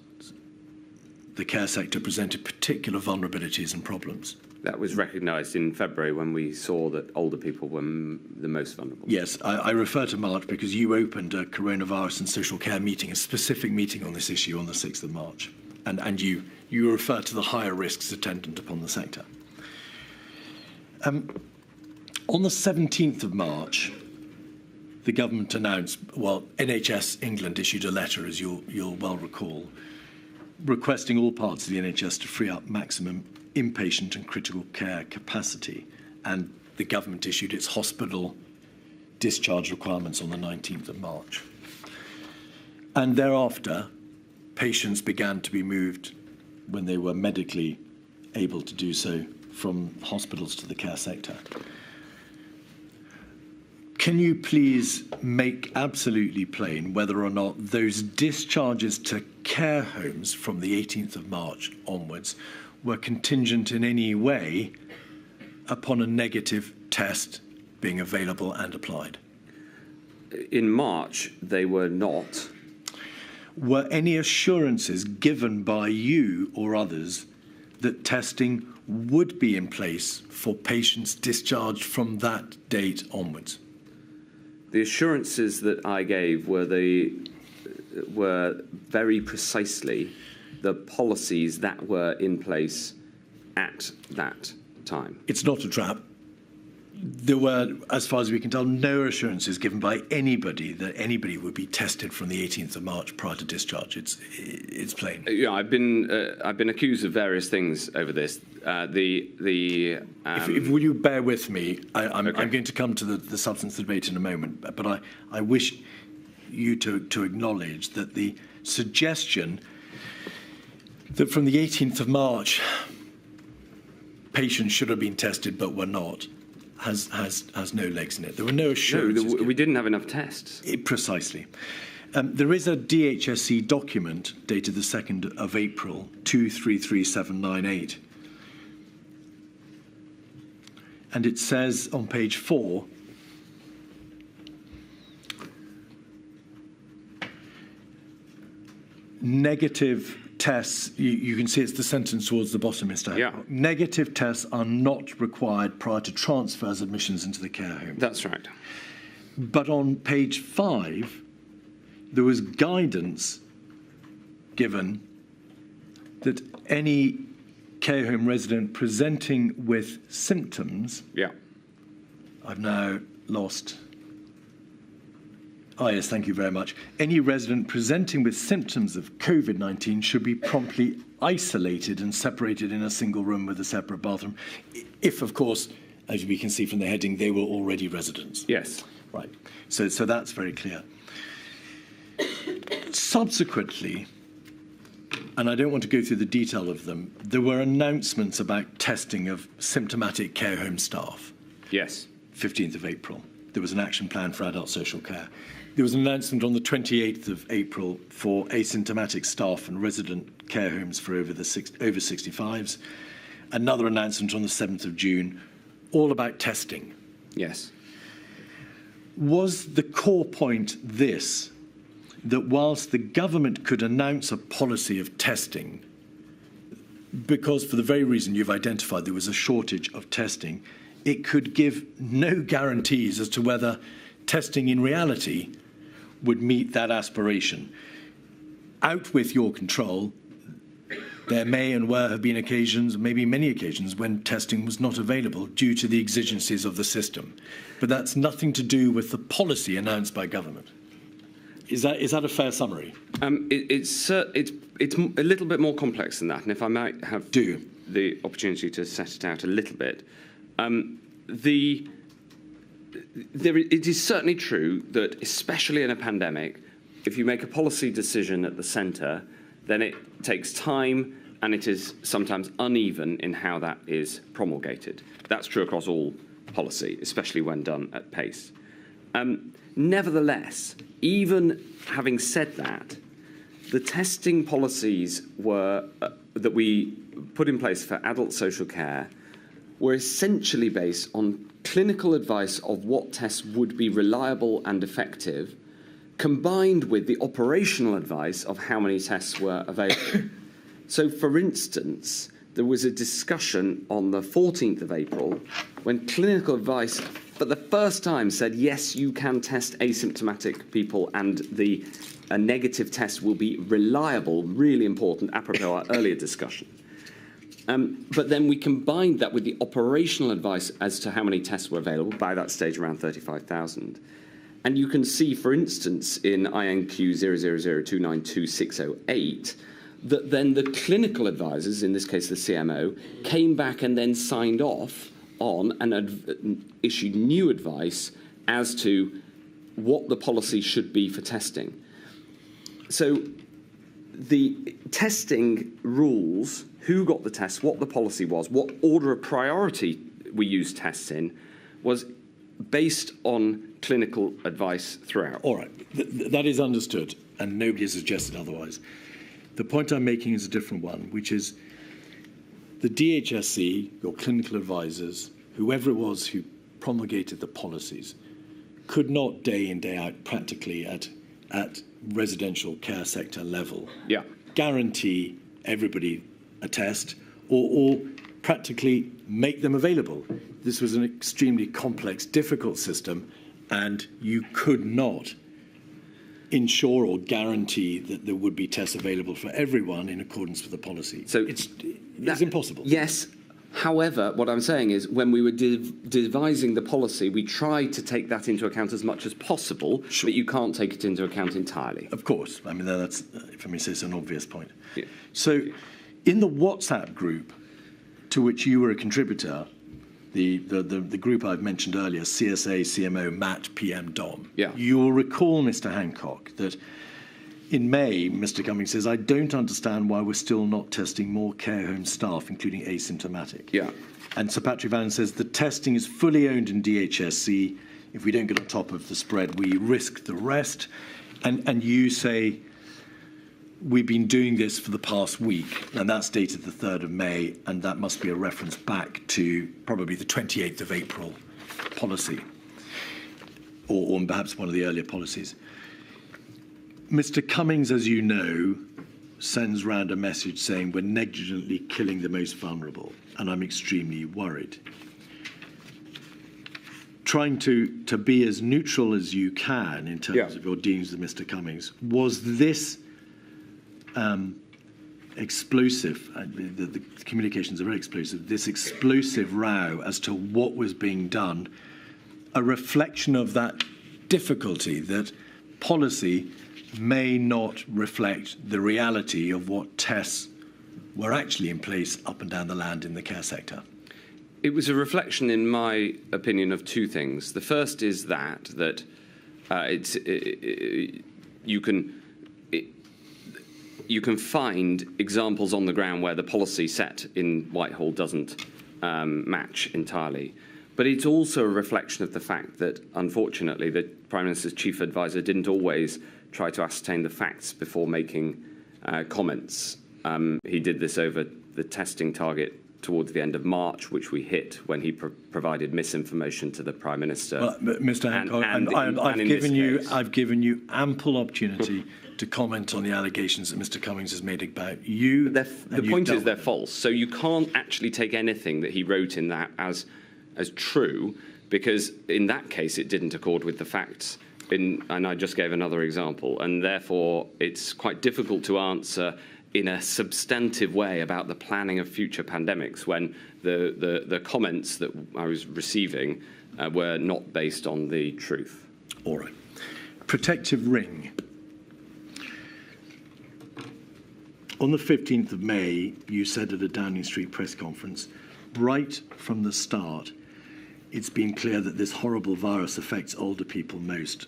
the care sector presented particular vulnerabilities and problems. That was recognised in February when we saw that older people were the most vulnerable. Yes, I refer to March because you opened a coronavirus and social care meeting, a specific meeting on this issue on the 6th of March. And you refer to the higher risks attendant upon the sector. On the 17th of March, the government announced, well, NHS England issued a letter, as you'll well recall, requesting all parts of the NHS to free up maximum inpatient and critical care capacity. And the government issued its hospital discharge requirements on the 19th of March. And thereafter, patients began to be moved, when they were medically able to do so, from hospitals to the care sector. Can you please make absolutely plain whether or not those discharges to care homes from the 18th of March onwards were contingent in any way upon a negative test being available and applied? In March, they were not. Were any assurances given by you or others that testing would be in place for patients discharged from that date onwards? The assurances that I gave were very precisely the policies that were in place at that time. It's not a trap. There were, as far as we can tell, no assurances given by anybody that anybody would be tested from the 18th of March prior to discharge. It's plain. Yeah, I've been accused of various things over this. Will you bear with me? I'm Okay. going to come to the substance of the debate in a moment, but I wish you to acknowledge that the suggestion that from the 18th of March patients should have been tested but were not has no legs in it. There were no assurances. No, we didn't have enough tests. Precisely. There is a DHSC document dated the 2nd of April, 233798. And it says on page 4, negative tests, you can see it's the sentence towards the bottom, Mr. Hancock. Yeah. Negative tests are not required prior to transfers admissions into the care home. That's right. But on page 5, there was guidance given that any care home resident presenting with symptoms. Yeah. I've now lost. Oh, yes, thank you very much. Any resident presenting with symptoms of COVID-19 should be promptly isolated and separated in a single room with a separate bathroom, if, of course, as we can see from the heading, they were already residents. Yes. Right. So that's very clear. Subsequently, and I don't want to go through the detail of them, there were announcements about testing of symptomatic care home staff. Yes. 15th of April. There was an action plan for adult social care. There was an announcement on the 28th of April for asymptomatic staff and resident care homes for over 65s. Another announcement on the 7th of June, all about testing. Yes. Was the core point this, that whilst the government could announce a policy of testing, because for the very reason you've identified there was a shortage of testing, it could give no guarantees as to whether testing in reality would meet that aspiration? Out with your control, there may and were have been occasions, maybe many occasions, when testing was not available due to the exigencies of the system. But that's nothing to do with the policy announced by government. Is that a fair summary? It's a little bit more complex than that, and if I might have Do. the opportunity to set it out a little bit. The it is certainly true that, especially in a pandemic, if you make a policy decision at the centre, then it takes time and it is sometimes uneven in how that is promulgated. That's true across all policy, especially when done at pace. Nevertheless, even having said that, the testing policies that we put in place for adult social care were essentially based on clinical advice of what tests would be reliable and effective, combined with the operational advice of how many tests were available. So, for instance, there was a discussion on the 14th of April when clinical advice for the first time said, yes, you can test asymptomatic people and a negative test will be reliable, really important, apropos our earlier discussion. But then we combined that with the operational advice as to how many tests were available, by that stage around 35,000. And you can see, for instance, in INQ 000292608, that then the clinical advisors, in this case the CMO, came back and then signed off on and issued new advice as to what the policy should be for testing. So the testing rules, who got the tests, what the policy was, what order of priority we used tests in, was based on clinical advice throughout. All right, that is understood, and nobody has suggested otherwise. The point I'm making is a different one, which is the DHSC, your clinical advisors, whoever it was who promulgated the policies, could not day in, day out practically at residential care sector level guarantee everybody a test or practically make them available. This was an extremely complex, difficult system, and you could not ensure or guarantee that there would be tests available for everyone in accordance with the policy. So it's impossible. Yes. However, what I'm saying is when we were devising the policy, we tried to take that into account as much as possible, sure, but you can't take it into account entirely. Of course. I mean, that's, if I may say, it's an obvious point. Yeah. So in the WhatsApp group to which you were a contributor, the group I've mentioned earlier, CSA, CMO, MAT, PM, DOM, you'll recall, Mr Hancock, that in May, Mr Cummings says, I don't understand why we're still not testing more care home staff, including asymptomatic. Yeah. And Sir Patrick Vallon says the testing is fully owned in DHSC. If we don't get on top of the spread, we risk the rest. And you say, we've been doing this for the past week, and that's dated the 3rd of May, and that must be a reference back to probably the 28th of April policy, or perhaps one of the earlier policies. Mr Cummings, as you know, sends round a message saying we're negligently killing the most vulnerable, and I'm extremely worried. Trying to be as neutral as you can in terms of your dealings with Mr Cummings, was this explosive, the communications are very explosive, this explosive row as to what was being done, a reflection of that difficulty that policy may not reflect the reality of what tests were actually in place up and down the land in the care sector? It was a reflection, in my opinion, of two things. The first is that you can find examples on the ground where the policy set in Whitehall doesn't match entirely. But it's also a reflection of the fact that, unfortunately, the Prime Minister's chief advisor didn't always try to ascertain the facts before making comments. He did this over the testing target towards the end of March, which we hit when he provided misinformation to the Prime Minister. Well, Mr Hancock, I've given you ample opportunity to comment on the allegations that Mr Cummings has made about you. The point is they're false. So you can't actually take anything that he wrote in that as true, because in that case it didn't accord with the facts. And I just gave another example, and therefore it's quite difficult to answer in a substantive way about the planning of future pandemics when the comments that I was receiving were not based on the truth. All right. Protective ring. On the 15th of May, you said at a Downing Street press conference, right from the start, it's been clear that this horrible virus affects older people most.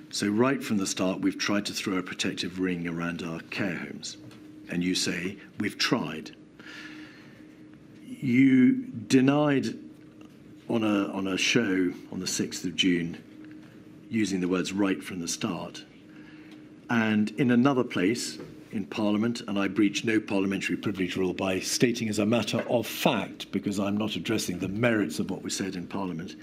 So right from the start, we've tried to throw a protective ring around our care homes. And you say, we've tried. You denied on a show on the 6th of June, using the words right from the start. And in another place, in Parliament, and I breach no parliamentary privilege rule by stating as a matter of fact, because I'm not addressing the merits of what was said in Parliament,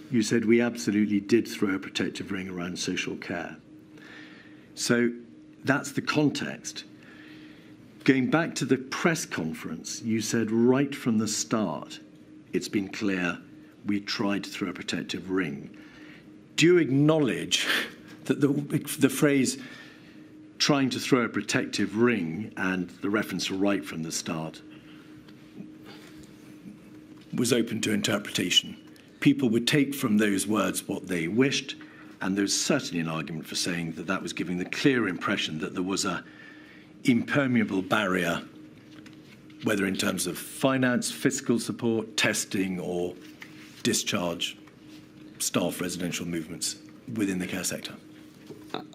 you said we absolutely did throw a protective ring around social care. So that's the context. Going back to the press conference, you said right from the start, it's been clear we tried to throw a protective ring. Do you acknowledge that the phrase trying to throw a protective ring and the reference to right from the start was open to interpretation? People would take from those words what they wished, and there's certainly an argument for saying that that was giving the clear impression that there was a impermeable barrier, whether in terms of finance, fiscal support, testing, or discharge staff residential movements within the care sector.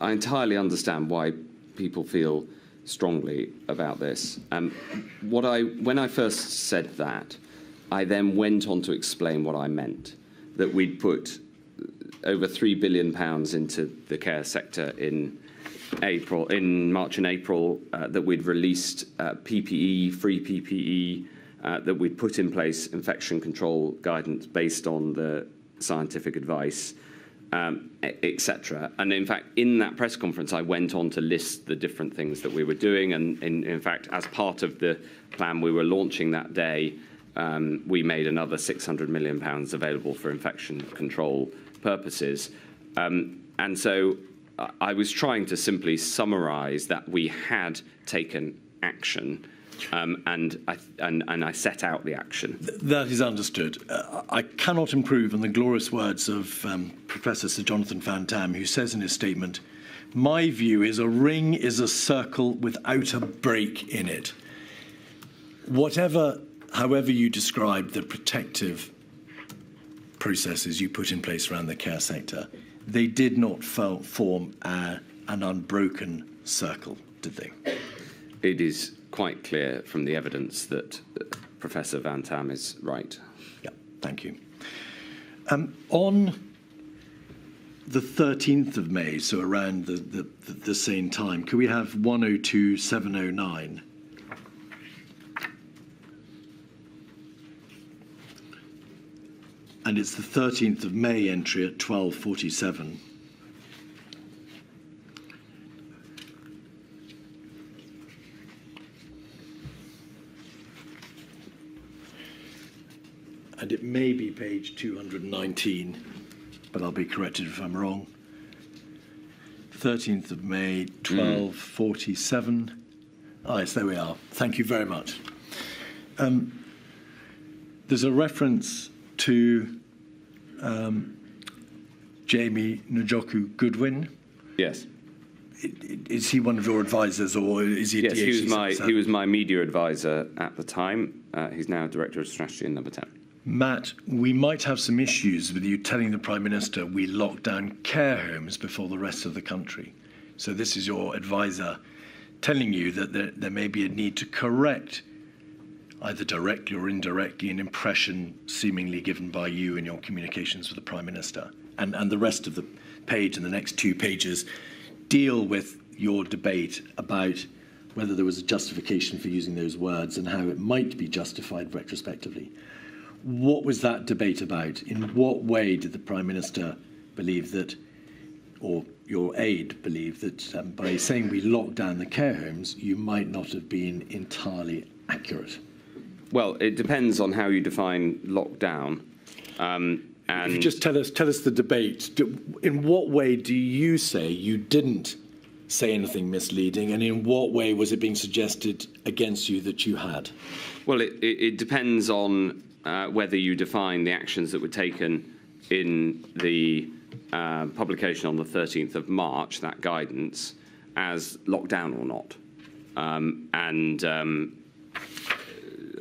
I entirely understand why people feel strongly about this. When I first said that, I then went on to explain what I meant, that we'd put over £3 billion into the care sector in March and April, that we'd released PPE, free PPE, that we'd put in place infection control guidance based on the scientific advice, etc. And in fact, in that press conference, I went on to list the different things that we were doing. And in fact, as part of the plan we were launching that day, we made another £600 million available for infection control purposes. And so I was trying to simply summarise that we had taken action, and I set out the action. That is understood. I cannot improve on the glorious words of Professor Sir Jonathan Van Dam, who says in his statement, "My view is a ring is a circle without a break in it." However you describe the protective processes you put in place around the care sector, they did not form an unbroken circle, did they? It is quite clear from the evidence that Professor Van Dam is right. Yeah, thank you. On the 13th of May, so around the same time, could we have 102.709? And it's the 13th of May entry at 12:47. And it may be page 219, but I'll be corrected if I'm wrong. 13th of May, 12:47. Ah, yes, there we are. Thank you very much. There's a reference to Jamie Njoku Goodwin. Yes. Is he one of your advisors, or is he? Yes, he was my media advisor at the time. He's now director of strategy in Number 10. Matt, we might have some issues with you telling the Prime Minister we locked down care homes before the rest of the country. So this is your advisor telling you that there may be a need to correct, either directly or indirectly, an impression seemingly given by you in your communications with the Prime Minister. And the rest of the page and the next 2 pages deal with your debate about whether there was a justification for using those words and how it might be justified retrospectively. What was that debate about? In what way did the Prime Minister believe that, or your aide believe that by saying we locked down the care homes, you might not have been entirely accurate? Well, it depends on how you define lockdown. And if you just tell us the debate. In what way do you say you didn't say anything misleading, and in what way was it being suggested against you that you had? Well, it depends on whether you define the actions that were taken in the publication on the 13th of March, that guidance, as lockdown or not.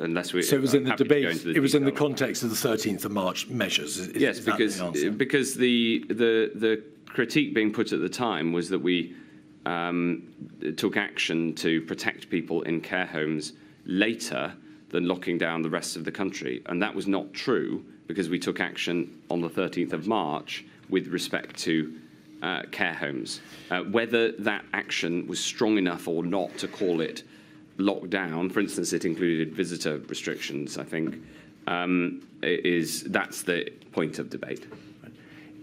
unless we. So it was in the debate. It was in the detail. context of the 13th of March measures. Yes, is that the answer? because the critique being put at the time was that we took action to protect people in care homes later than locking down the rest of the country, and that was not true because we took action on the 13th of March with respect to care homes. Whether that action was strong enough or not to call it lockdown, for instance, it included visitor restrictions, I think, that's the point of debate.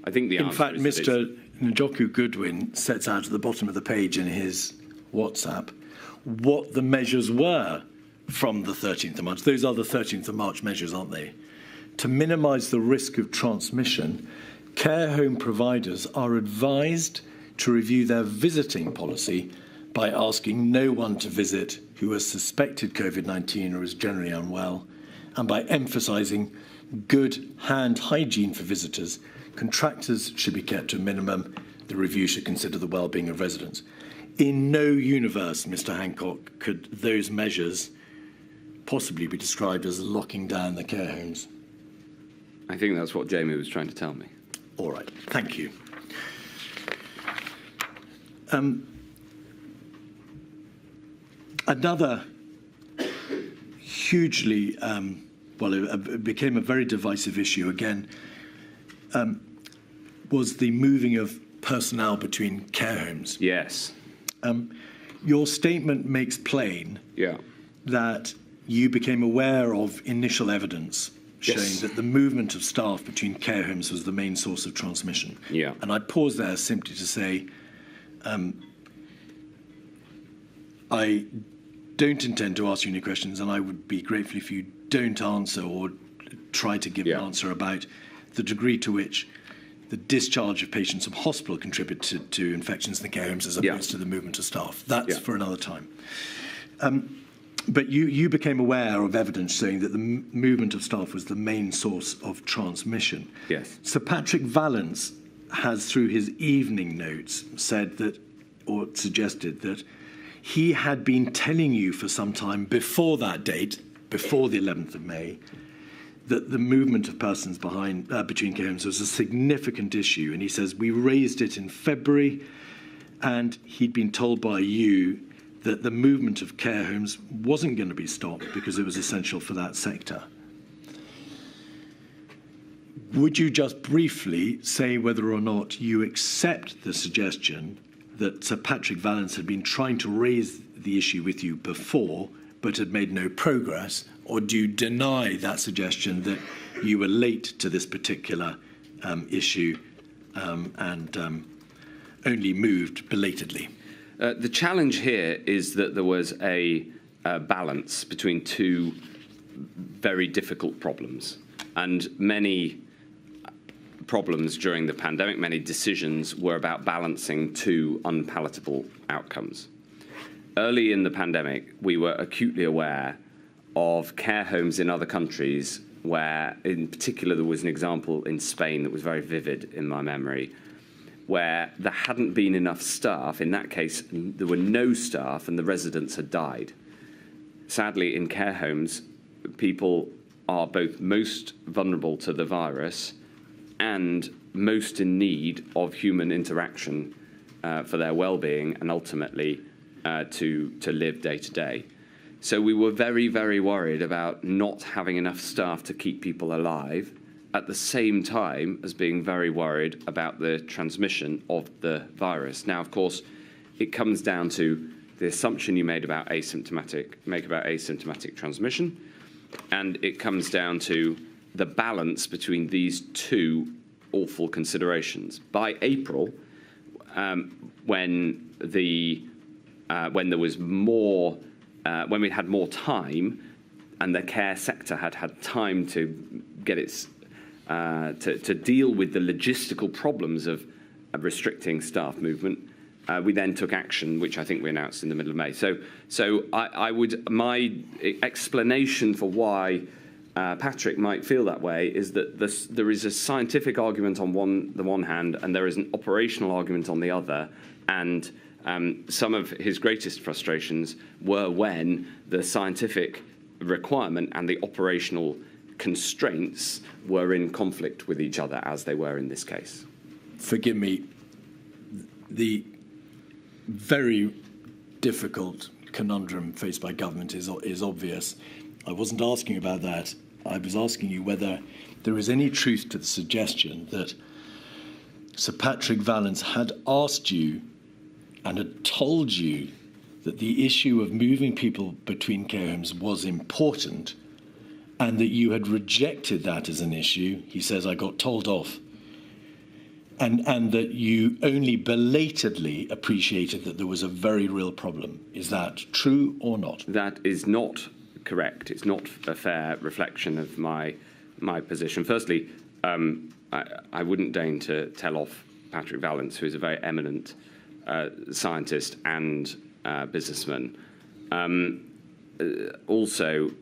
I think the answer is that Mr. Njoku Goodwin sets out at the bottom of the page in his WhatsApp what the measures were from the 13th of March. Those are the 13th of March measures, aren't they? To minimise the risk of transmission, care home providers are advised to review their visiting policy by asking no one to visit who has suspected COVID-19 or is generally unwell, and by emphasising good hand hygiene for visitors. Contractors should be kept to a minimum. The review should consider the well-being of residents. In no universe, Mr. Hancock, could those measures possibly be described as locking down the care homes. I think that's what Jamie was trying to tell me. All right, thank you. Another hugely, it became a very divisive issue again, was the moving of personnel between care homes. Yes. Your statement makes plain that you became aware of initial evidence showing that the movement of staff between care homes was the main source of transmission. Yeah. And I pause there simply to say, I don't intend to ask you any questions, and I would be grateful if you don't answer or try to give an answer about the degree to which the discharge of patients from hospital contributed to infections in the care homes as opposed to the movement of staff. That's for another time. But you became aware of evidence showing that the movement of staff was the main source of transmission. Yes. Sir Patrick Vallance has, through his evening notes, said that, or suggested that, he had been telling you for some time before that date, before the 11th of May, that the movement of persons between care homes was a significant issue. And he says, we raised it in February, and he'd been told by you that the movement of care homes wasn't going to be stopped because it was essential for that sector. Would you just briefly say whether or not you accept the suggestion that Sir Patrick Vallance had been trying to raise the issue with you before but had made no progress, or do you deny that suggestion that you were late to this particular issue and only moved belatedly? The challenge here is that there was a balance between two very difficult problems, and many problems during the pandemic, many decisions were about balancing two unpalatable outcomes. Early in the pandemic, we were acutely aware of care homes in other countries where, in particular, there was an example in Spain that was very vivid in my memory, where there hadn't been enough staff. In that case, there were no staff and the residents had died. Sadly, in care homes, people are both most vulnerable to the virus and most in need of human interaction for their well-being and ultimately to live day to day. So we were very, very worried about not having enough staff to keep people alive, at the same time as being very worried about the transmission of the virus. Now, of course, it comes down to the assumption you make about asymptomatic transmission, and it comes down to the balance between these two awful considerations. By April, when there was more, when we had more time, and the care sector had time to get its to deal with the logistical problems of restricting staff movement, we then took action, which I think we announced in the middle of May. So my explanation for why Patrick might feel that way is that there is a scientific argument on the one hand, and there is an operational argument on the other, and some of his greatest frustrations were when the scientific requirement and the operational constraints were in conflict with each other, as they were in this case. Forgive me, the very difficult conundrum faced by government is obvious. I wasn't asking about that. I was asking you whether there is any truth to the suggestion that Sir Patrick Vallance had asked you and had told you that the issue of moving people between care homes was important, and that you had rejected that as an issue. He says, I got told off. And that you only belatedly appreciated that there was a very real problem. Is that true or not? That is not correct. It's not a fair reflection of my position. Firstly, I wouldn't deign to tell off Patrick Vallance, who is a very eminent scientist and businessman. Also,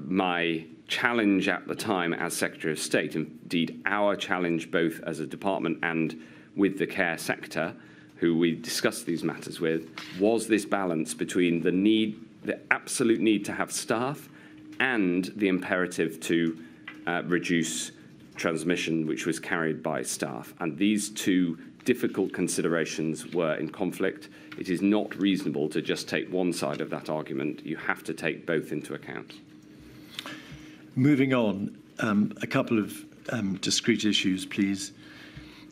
my challenge at the time as Secretary of State, indeed our challenge both as a department and with the care sector, who we discussed these matters with, was this balance between the absolute need to have staff and the imperative to reduce transmission, which was carried by staff. And these two difficult considerations were in conflict. It is not reasonable to just take one side of that argument. You have to take both into account. Moving on, a couple of discrete issues, please.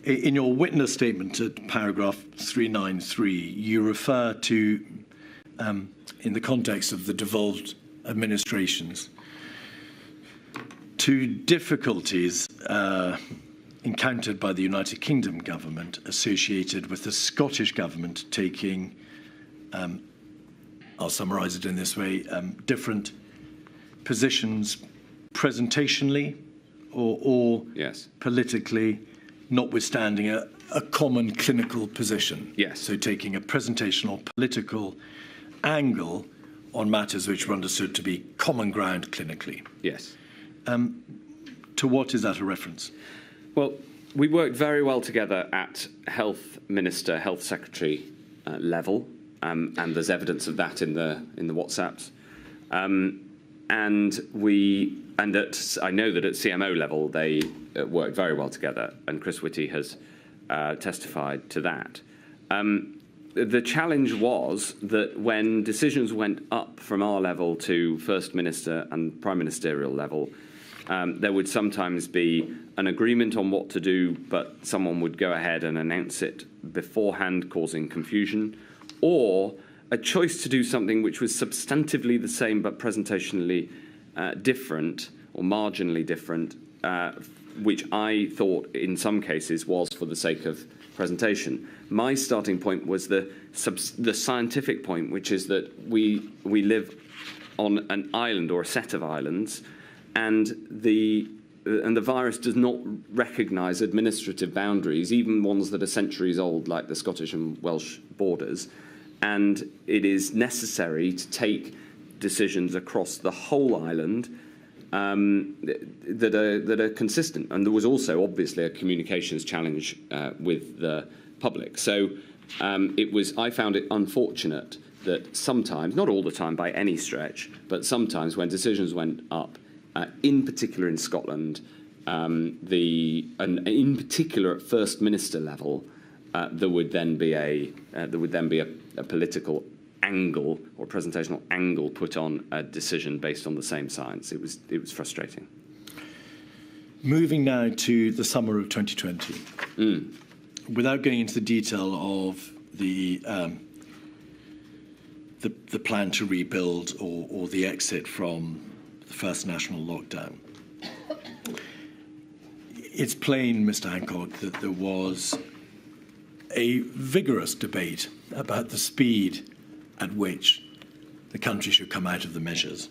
In your witness statement at paragraph 393, you refer to, in the context of the devolved administrations, to difficulties encountered by the United Kingdom government associated with the Scottish government taking, I'll summarise it in this way, different positions presentationally or yes, politically, notwithstanding a common clinical position. Yes. So taking a presentational political angle on matters which were understood to be common ground clinically. Yes. To what is that a reference? Well, we worked very well together at Health Minister, Health Secretary level, and there's evidence of that in the WhatsApps. And I know that at CMO level they worked very well together, and Chris Whitty has testified to that. The challenge was that when decisions went up from our level to First Minister and Prime Ministerial level, there would sometimes be an agreement on what to do, but someone would go ahead and announce it beforehand, causing confusion, or a choice to do something which was substantively the same but presentationally different or marginally different, which I thought in some cases was for the sake of presentation. My starting point was the scientific point, which is that we live on an island or a set of islands, and the virus does not recognise administrative boundaries, even ones that are centuries old, like the Scottish and Welsh borders. And it is necessary to take decisions across the whole island that are consistent. And there was also obviously a communications challenge with the public. So I found it unfortunate that sometimes, not all the time by any stretch, but sometimes when decisions went up, in particular in Scotland, and in particular at First Minister level, there would then be a political angle or presentational angle put on a decision based on the same science. It was frustrating. Moving now to the summer of 2020, without going into the detail of the plan to rebuild or the exit from the first national lockdown, it's plain, Mr. Hancock, that there was a vigorous debate about the speed at which the country should come out of the measures,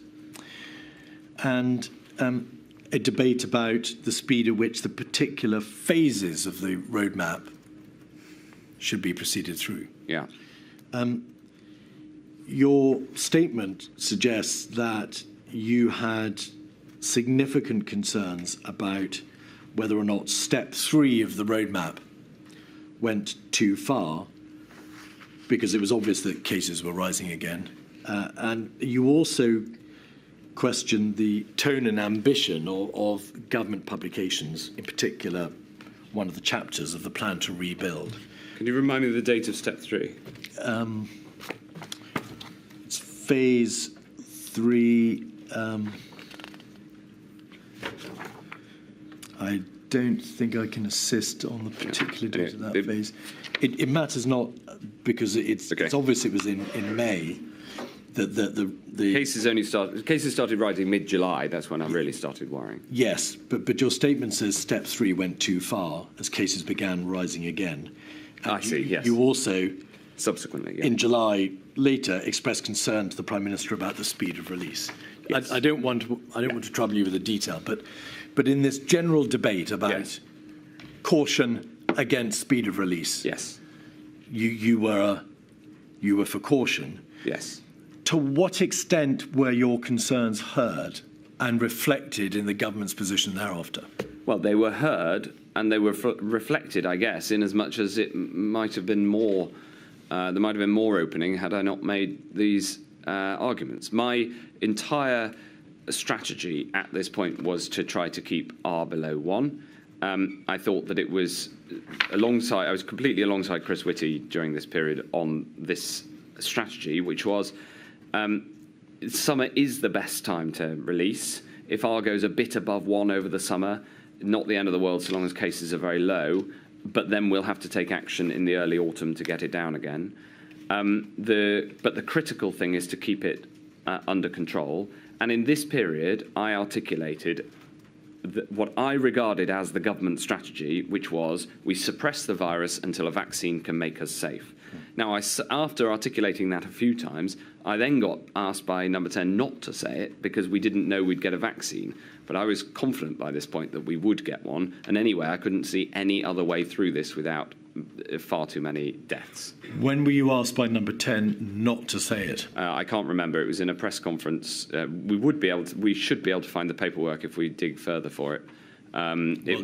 and a debate about the speed at which the particular phases of the roadmap should be proceeded through. Yeah. Your statement suggests that you had significant concerns about whether or not step 3 of the roadmap went too far, because it was obvious that cases were rising again. And you also question the tone and ambition of government publications, in particular one of the chapters of the plan to rebuild. Can you remind me of the date of step 3? It's phase 3. I don't think I can assist on the particular date of that phase. It matters not because it's obvious it was in May that the cases started rising mid-July. That's when I really started worrying. Yes, but your statement says step 3 went too far as cases began rising again. I see. Yes. You also subsequently in July later expressed concern to the Prime Minister about the speed of release. Yes. I don't want to trouble you with the detail, but in this general debate about caution against speed of release, yes, you were for caution. Yes. To what extent were your concerns heard and reflected in the government's position thereafter? Well, they were heard and they were reflected, I guess, in as much as it might have been more. There might have been more opening had I not made these arguments. My entire strategy at this point was to try to keep R below 1. I thought that it was I was completely alongside Chris Whitty during this period on this strategy, which was summer is the best time to release. If R goes a bit above 1 over the summer, not the end of the world so long as cases are very low, but then we'll have to take action in the early autumn to get it down again. But the critical thing is to keep it under control. And in this period, I articulated what I regarded as the government strategy, which was we suppress the virus until a vaccine can make us safe. Now, after articulating that a few times, I then got asked by Number 10 not to say it because we didn't know we'd get a vaccine. But I was confident by this point that we would get one. And anyway, I couldn't see any other way through this without far too many deaths. When were you asked by Number 10 not to say it? I can't remember. It was in a press conference. We should be able to find the paperwork if we dig further for it.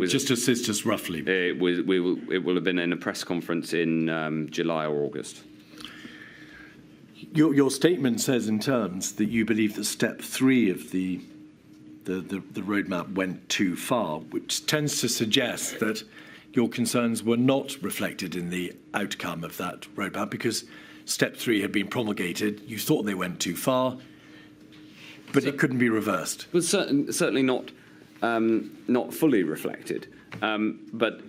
Just assist us roughly. It will have been in a press conference in July or August. Your statement says in terms that you believe that step 3 of the roadmap went too far, which tends to suggest that your concerns were not reflected in the outcome of that roadmap because step 3 had been promulgated. You thought they went too far, but it couldn't be reversed. Well, certainly not fully reflected. But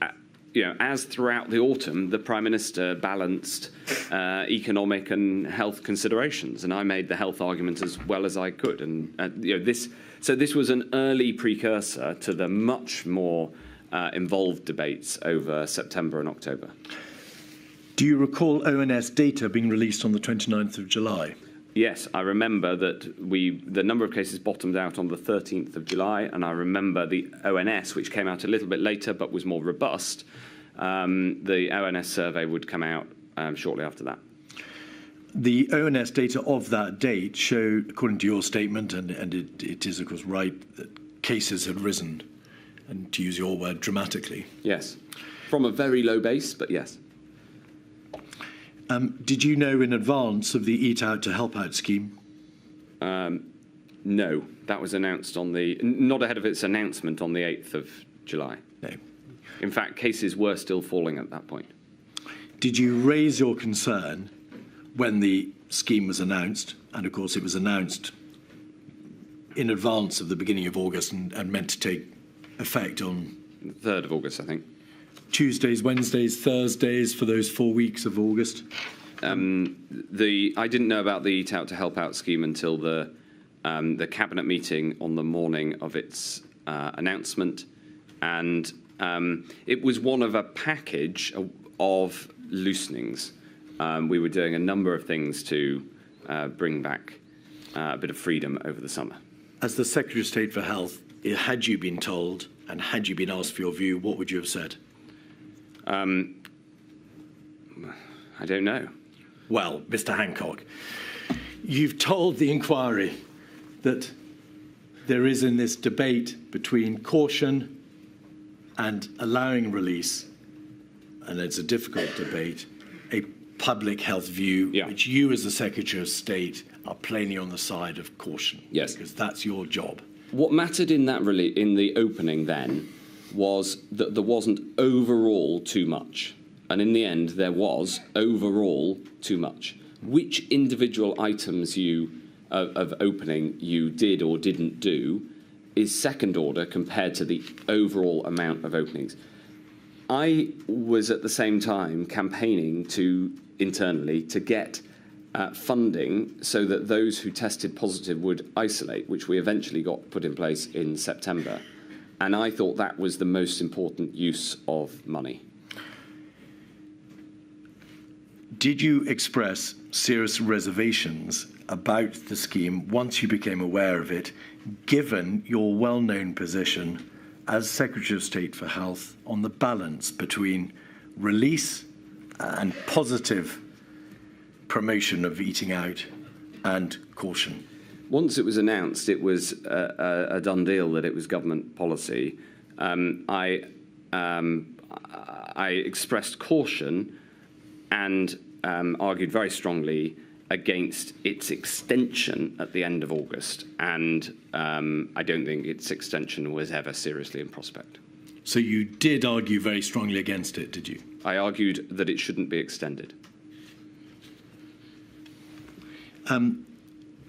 as throughout the autumn, the Prime Minister balanced economic and health considerations, and I made the health argument as well as I could. And this was an early precursor to the much more involved debates over September and October. Do you recall ONS data being released on the 29th of July? Yes, I remember that the number of cases bottomed out on the 13th of July, and I remember the ONS, which came out a little bit later but was more robust. The ONS survey would come out shortly after that. The ONS data of that date showed, according to your statement, and it is, of course, right, that cases had risen, and to use your word, dramatically. Yes, from a very low base, but yes. Did you know in advance of the Eat Out to Help Out scheme? No, that was announced not ahead of its announcement on the 8th of July. No. In fact, cases were still falling at that point. Did you raise your concern when the scheme was announced? And of course, it was announced in advance of the beginning of August and meant to take effect on 3rd of August, I think. Tuesdays, Wednesdays, Thursdays for those 4 weeks of August? I didn't know about the Eat Out to Help Out scheme until the cabinet meeting on the morning of its announcement, and it was one of a package of loosenings. We were doing a number of things to bring back a bit of freedom over the summer. As the Secretary of State for Health, had you been told and had you been asked for your view, what would you have said? I don't know. Well, Mr Hancock, you've told the inquiry that there is in this debate between caution and allowing release, and it's a difficult debate, a public health view, Yeah. which you as the Secretary of State are plainly on the side of caution. Yes. Because that's your job. What mattered in that in the opening then was that there wasn't overall too much. And in the end, there was overall too much. Which individual items of opening you did or didn't do is second order compared to the overall amount of openings. I was at the same time campaigning internally to get funding so that those who tested positive would isolate, which we eventually got put in place in September. And I thought that was the most important use of money. Did you express serious reservations about the scheme once you became aware of it, given your well-known position as Secretary of State for Health on the balance between release and positive promotion of eating out and caution? Once it was announced, it was a done deal that it was government policy. I expressed caution and argued very strongly against its extension at the end of August, and I don't think its extension was ever seriously in prospect. So you did argue very strongly against it, did you? I argued that it shouldn't be extended.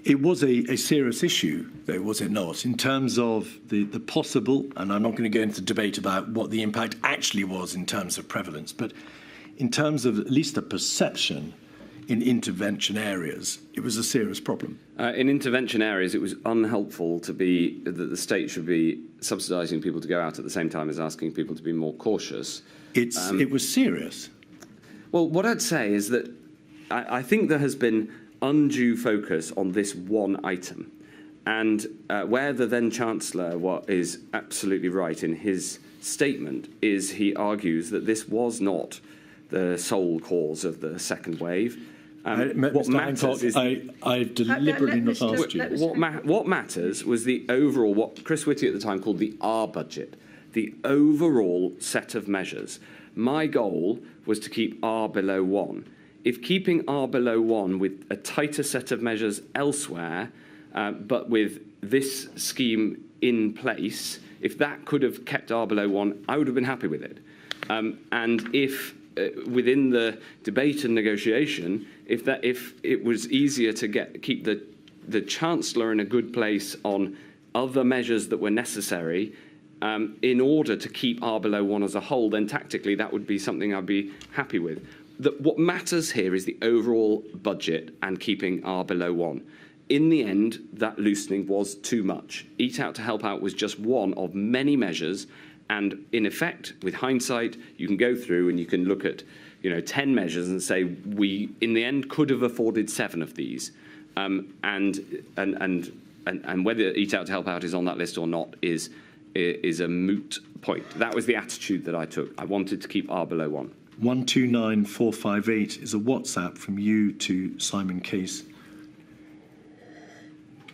It was a serious issue, though, was it not, in terms of the possible, and I'm not going to go into debate about what the impact actually was in terms of prevalence, but in terms of at least the perception in intervention areas, it was a serious problem. In intervention areas, it was unhelpful that the state should be subsidising people to go out at the same time as asking people to be more cautious. It was serious. Well, what I'd say is that I think there has been undue focus on this one item. And where the then Chancellor is absolutely right in his statement is he argues that this was not the sole cause of the second wave. What matters is I've deliberately not asked you. What matters was the overall, what Chris Whitty at the time called the R budget, the overall set of measures. My goal was to keep R below 1. If keeping R below 1 with a tighter set of measures elsewhere, but with this scheme in place, if that could have kept R below 1, I would have been happy with it. And if within the debate and negotiation, if it was easier to keep the Chancellor in a good place on other measures that were necessary in order to keep R below 1 as a whole, then tactically that would be something I'd be happy with. What matters here is the overall budget and keeping R below 1. In the end, that loosening was too much. Eat Out to Help Out was just one of many measures. And in effect, with hindsight, you can go through and you can look at 10 measures and say, we, in the end, could have afforded 7 of these. And whether Eat Out to Help Out is on that list or not is a moot point. That was the attitude that I took. I wanted to keep R below 1. 129458 is a WhatsApp from you to Simon Case.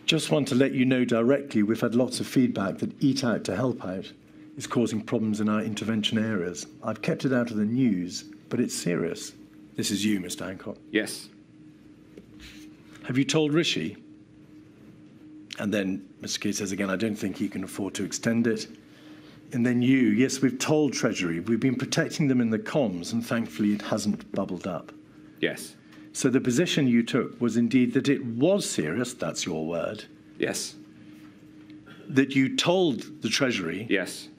Just want to let you know directly, we've had lots of feedback that Eat Out to Help Out is causing problems in our intervention areas. I've kept it out of the news, but it's serious. This is you, Mr Hancock. Yes. Have you told Rishi? And then Mr Case says again, I don't think he can afford to extend it. And then you, yes, we've told Treasury. We've been protecting them in the comms, and thankfully it hasn't bubbled up. Yes. So the position you took was indeed that it was serious, that's your word. Yes. That you told the Treasury. Yes.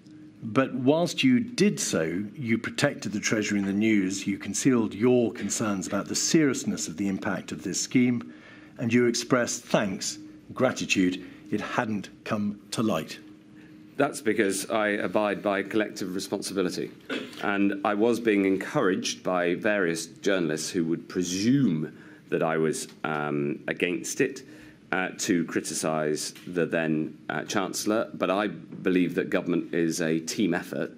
But whilst you did so, you protected the Treasury in the news, you concealed your concerns about the seriousness of the impact of this scheme, and you expressed thanks, gratitude, it hadn't come to light. That's because I abide by collective responsibility. And I was being encouraged by various journalists who would presume that I was against it to criticise the then Chancellor. But I believe that government is a team effort.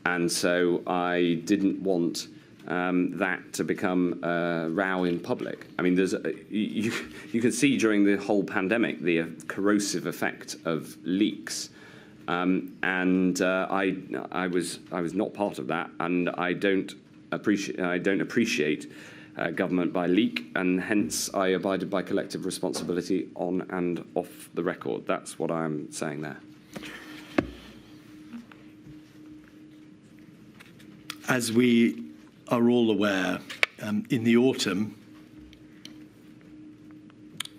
And so I didn't want that to become a row in public. I mean, you can see during the whole pandemic the corrosive effect of leaks. I was not part of that, and I don't appreciate government by leak, and hence I abided by collective responsibility on and off the record. That's what I'm saying there. As we are all aware, in the autumn,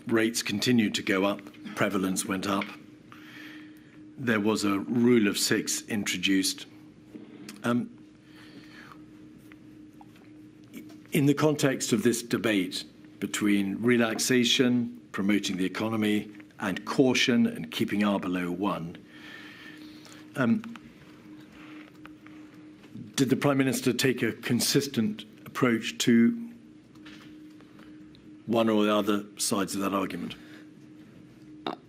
rates continued to go up, prevalence went up. There was a rule of 6 introduced. In the context of this debate between relaxation, promoting the economy, and caution and keeping R below 1, did the Prime Minister take a consistent approach to one or the other sides of that argument?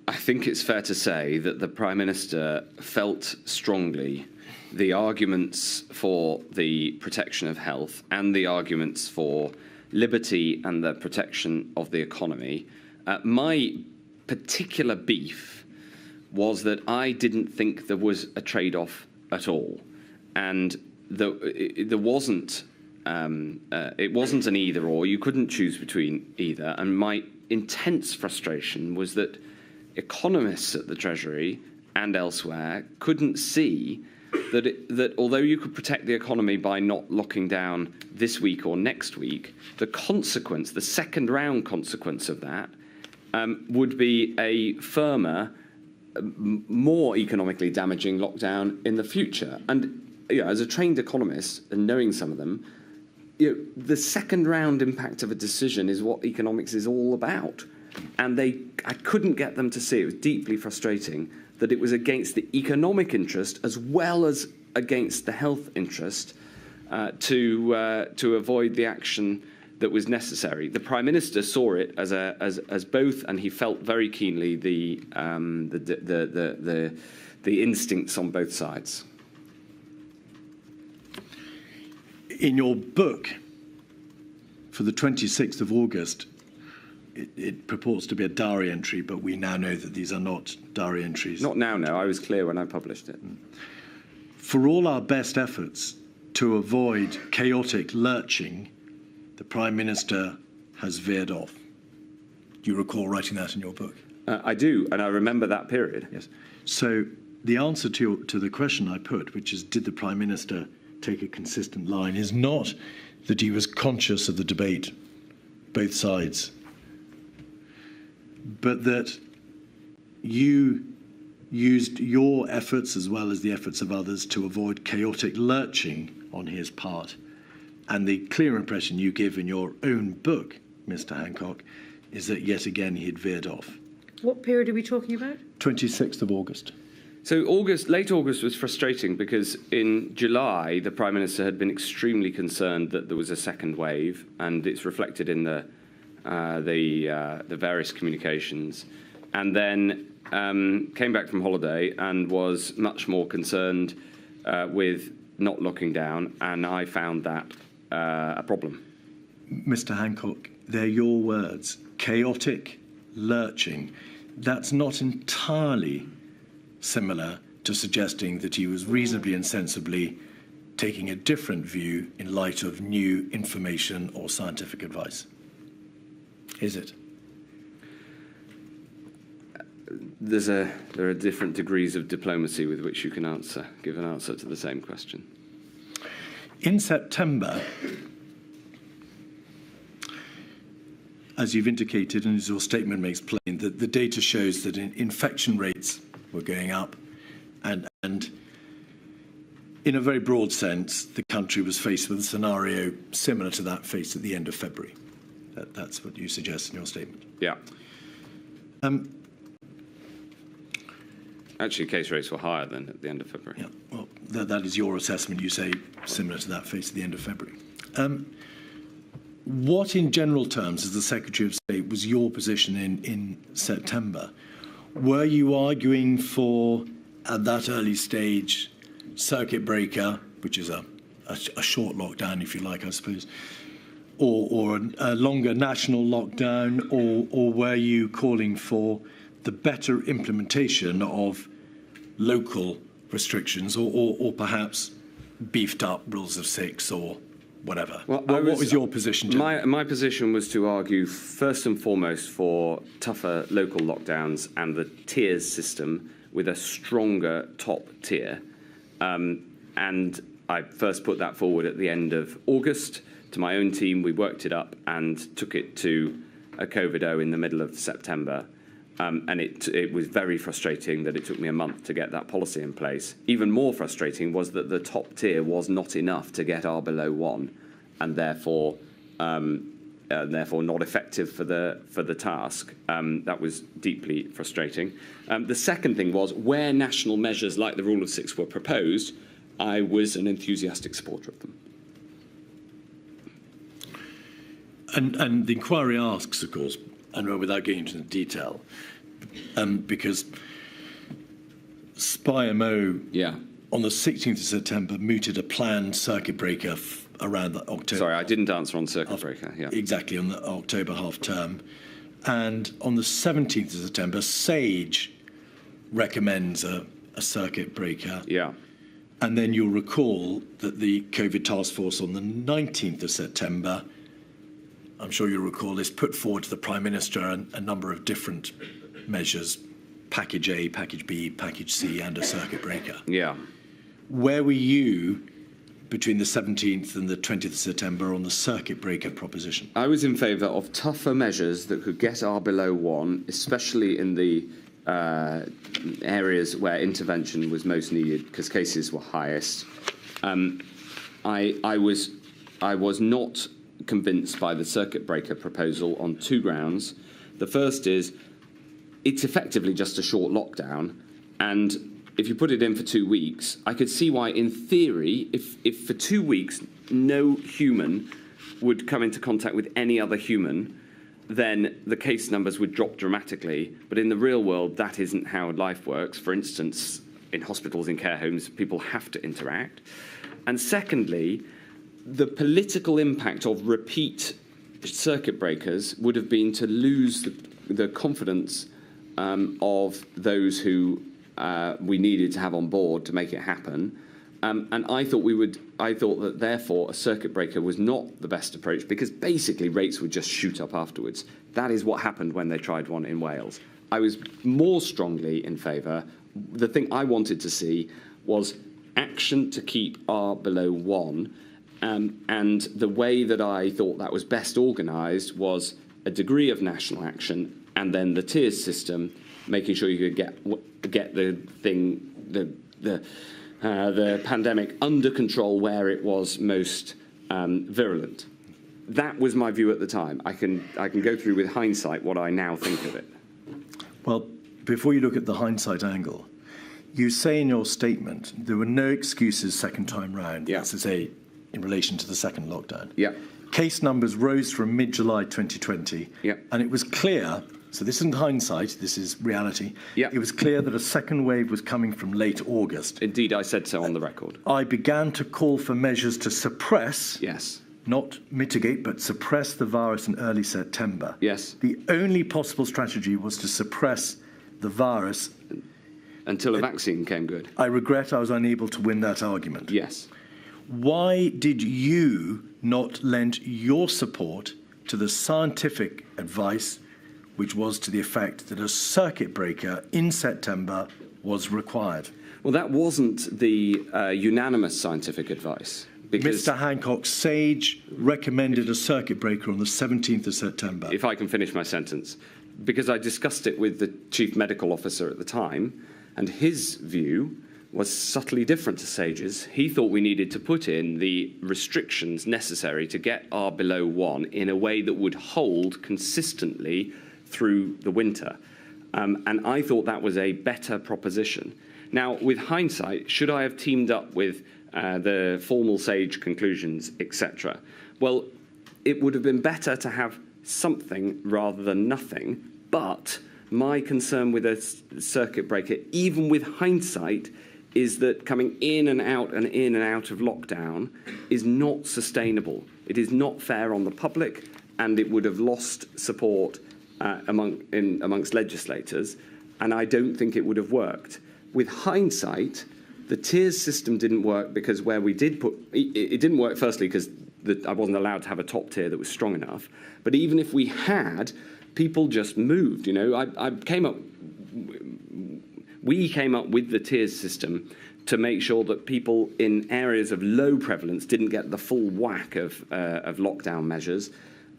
I think it's fair to say that the Prime Minister felt strongly the arguments for the protection of health and the arguments for liberty and the protection of the economy. My particular beef was that I didn't think there was a trade-off at all, and there wasn't. It wasn't an either-or. You couldn't choose between either. And my intense frustration was that economists at the Treasury and elsewhere couldn't see that although you could protect the economy by not locking down this week or next week, the consequence, the second-round consequence of that, would be a firmer, more economically damaging lockdown in the future. And as a trained economist, and knowing some of them, the second-round impact of a decision is what economics is all about. And I couldn't get them to see, it was deeply frustrating, that it was against the economic interest as well as against the health interest to avoid the action that was necessary. The Prime Minister saw it as both, and he felt very keenly the instincts on both sides. In your book, for the 26th of August, it purports to be a diary entry, but we now know that these are not diary entries. Not now, no. I was clear when I published it. For all our best efforts to avoid chaotic lurching, the Prime Minister has veered off. Do you recall writing that in your book? I do, and I remember that period. Yes. So the answer to the question I put, which is, did the Prime Minister take a consistent line, is not that he was conscious of the debate, both sides, but that you used your efforts as well as the efforts of others to avoid chaotic lurching on his part. And the clear impression you give in your own book, Mr Hancock, is that yet again he had veered off. What period are we talking about? 26th of August. So late August was frustrating because in July the Prime Minister had been extremely concerned that there was a second wave, and it's reflected in the various communications, and then came back from holiday and was much more concerned with not locking down, and I found that a problem. Mr Hancock, they're your words. Chaotic lurching. That's not entirely similar to suggesting that he was reasonably and sensibly taking a different view in light of new information or scientific advice. Is it? There are different degrees of diplomacy with which you can give an answer to the same question. In September, as you've indicated and as your statement makes plain, that the data shows that infection rates were going up, and in a very broad sense, the country was faced with a scenario similar to that faced at the end of February. That's what you suggest in your statement. Yeah. Actually, case rates were higher than at the end of February. Yeah. Well, that is your assessment. You say similar to that faced at the end of February. What, in general terms, as the Secretary of State, was your position in September? Were you arguing for, at that early stage, circuit breaker, which is a short lockdown, if you like, I suppose, or a longer national lockdown, or were you calling for the better implementation of local restrictions, or perhaps beefed up rules of 6 or whatever. Well, what was your position? My position was to argue first and foremost for tougher local lockdowns and the tiers system with a stronger top tier. And I first put that forward at the end of August to my own team. We worked it up and took it to a COVID-0 in the middle of September. And it was very frustrating that it took me a month to get that policy in place. Even more frustrating was that the top tier was not enough to get R below 1, and therefore not effective for the task. That was deeply frustrating. The second thing was, where national measures like the Rule of 6 were proposed, I was an enthusiastic supporter of them. And the inquiry asks, of course, and without getting into the detail, because SPI-MO on the 16th of September mooted a planned circuit breaker around the October. Sorry, I didn't answer on circuit breaker. Yeah, exactly, on the October half term, and on the 17th of September, SAGE recommends a circuit breaker. Yeah. And then you'll recall that the COVID task force on the 19th of September, I'm sure you'll recall this, put forward to the Prime Minister a number of different measures, Package A, Package B, Package C, and a circuit breaker. Yeah. Where were you between the 17th and the 20th of September on the circuit breaker proposition? I was in favour of tougher measures that could get R below 1, especially in the areas where intervention was most needed because cases were highest. I was not convinced by the circuit breaker proposal on two grounds. The first is it's effectively just a short lockdown, and if you put it in for 2 weeks, I could see why, in theory, if for 2 weeks no human would come into contact with any other human, then the case numbers would drop dramatically. But in the real world, that isn't how life works. For instance, in hospitals, in care homes, people have to interact. And secondly, the political impact of repeat circuit breakers would have been to lose the confidence of those who we needed to have on board to make it happen. And I thought that therefore a circuit breaker was not the best approach because basically rates would just shoot up afterwards. That is what happened when they tried one in Wales. I was more strongly in favour. The thing I wanted to see was action to keep R below 1. And the way that I thought that was best organised was a degree of national action and then the tiers system, making sure you could get the pandemic under control where it was most virulent. That was my view at the time. I can go through with hindsight what I now think of it. Well, before you look at the hindsight angle, you say in your statement there were no excuses second time round. Yeah. That's to say, in relation to the second lockdown. Yeah. Case numbers rose from mid-July 2020. Yeah. And it was clear, so this isn't hindsight, this is reality. Yeah. It was clear that a second wave was coming from late August. Indeed, I said so on the record. I began to call for measures to suppress, Yes. not mitigate, but suppress the virus in early September. Yes. The only possible strategy was to suppress the virus. Until a vaccine came good. I regret I was unable to win that argument. Yes. Why did you not lend your support to the scientific advice, which was to the effect that a circuit breaker in September was required? Well, that wasn't the unanimous scientific advice. Because Mr Hancock, SAGE recommended a circuit breaker on the 17th of September. If I can finish my sentence. Because I discussed it with the chief medical officer at the time, and his view was subtly different to SAGE's. He thought we needed to put in the restrictions necessary to get R below 1 in a way that would hold consistently through the winter. And I thought that was a better proposition. Now, with hindsight, should I have teamed up with the formal SAGE conclusions, etc.? Well, it would have been better to have something rather than nothing, but my concern with a circuit breaker, even with hindsight, is that coming in and out of lockdown is not sustainable. It is not fair on the public, and it would have lost support amongst legislators, and I don't think it would have worked. With hindsight, the tiers system didn't work because where we did put it didn't work firstly because I wasn't allowed to have a top tier that was strong enough. But even if we had, people just moved. You know, we came up with the tiers system to make sure that people in areas of low prevalence didn't get the full whack of lockdown measures.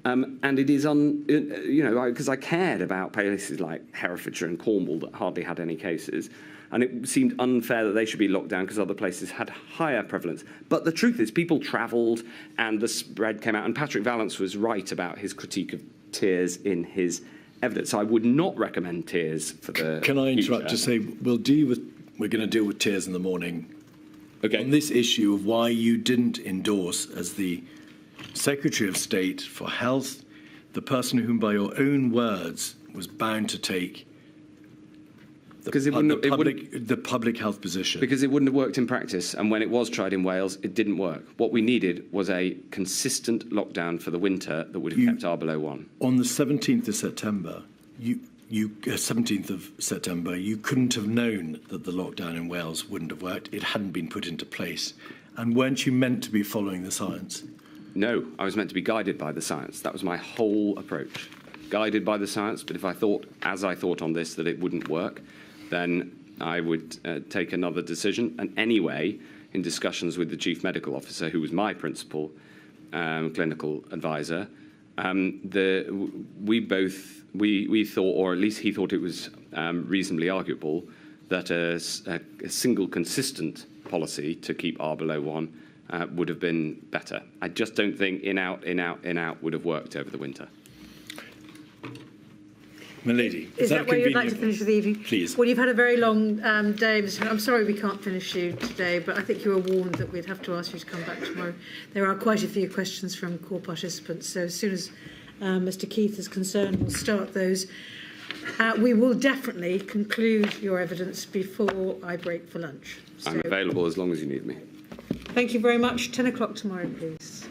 And it is because I cared about places like Herefordshire and Cornwall that hardly had any cases. And it seemed unfair that they should be locked down because other places had higher prevalence. But the truth is, people travelled and the spread came out. And Patrick Vallance was right about his critique of tiers in his evidence. So I would not recommend tiers for the Can I interrupt future. to say we're going to deal with tiers in the morning. Okay. On this issue of why you didn't endorse as the Secretary of State for Health, the person whom, by your own words, was bound to take the public health position. Because it wouldn't have worked in practice, and when it was tried in Wales, it didn't work. What we needed was a consistent lockdown for the winter that would have kept R below 1. On the 17th of September, you couldn't have known that the lockdown in Wales wouldn't have worked. It hadn't been put into place. And weren't you meant to be following the science? No, I was meant to be guided by the science. That was my whole approach. Guided by the science, but if I thought, as I thought on this, that it wouldn't work, then I would take another decision. And anyway, in discussions with the Chief Medical Officer, who was my principal clinical advisor, we thought, or at least he thought it was reasonably arguable, that a single consistent policy to keep R below 1 would have been better. I just don't think in, out would have worked over the winter. Milady, is that where you'd like to finish the evening? Please. Well, you've had a very long day, Mr. I'm sorry we can't finish you today, but I think you were warned that we'd have to ask you to come back tomorrow. There are quite a few questions from core participants, so as soon as Mr. Keith is concerned, we'll start those. We will definitely conclude your evidence before I break for lunch. I'm available as long as you need me. Thank you very much. 10 o'clock tomorrow, please.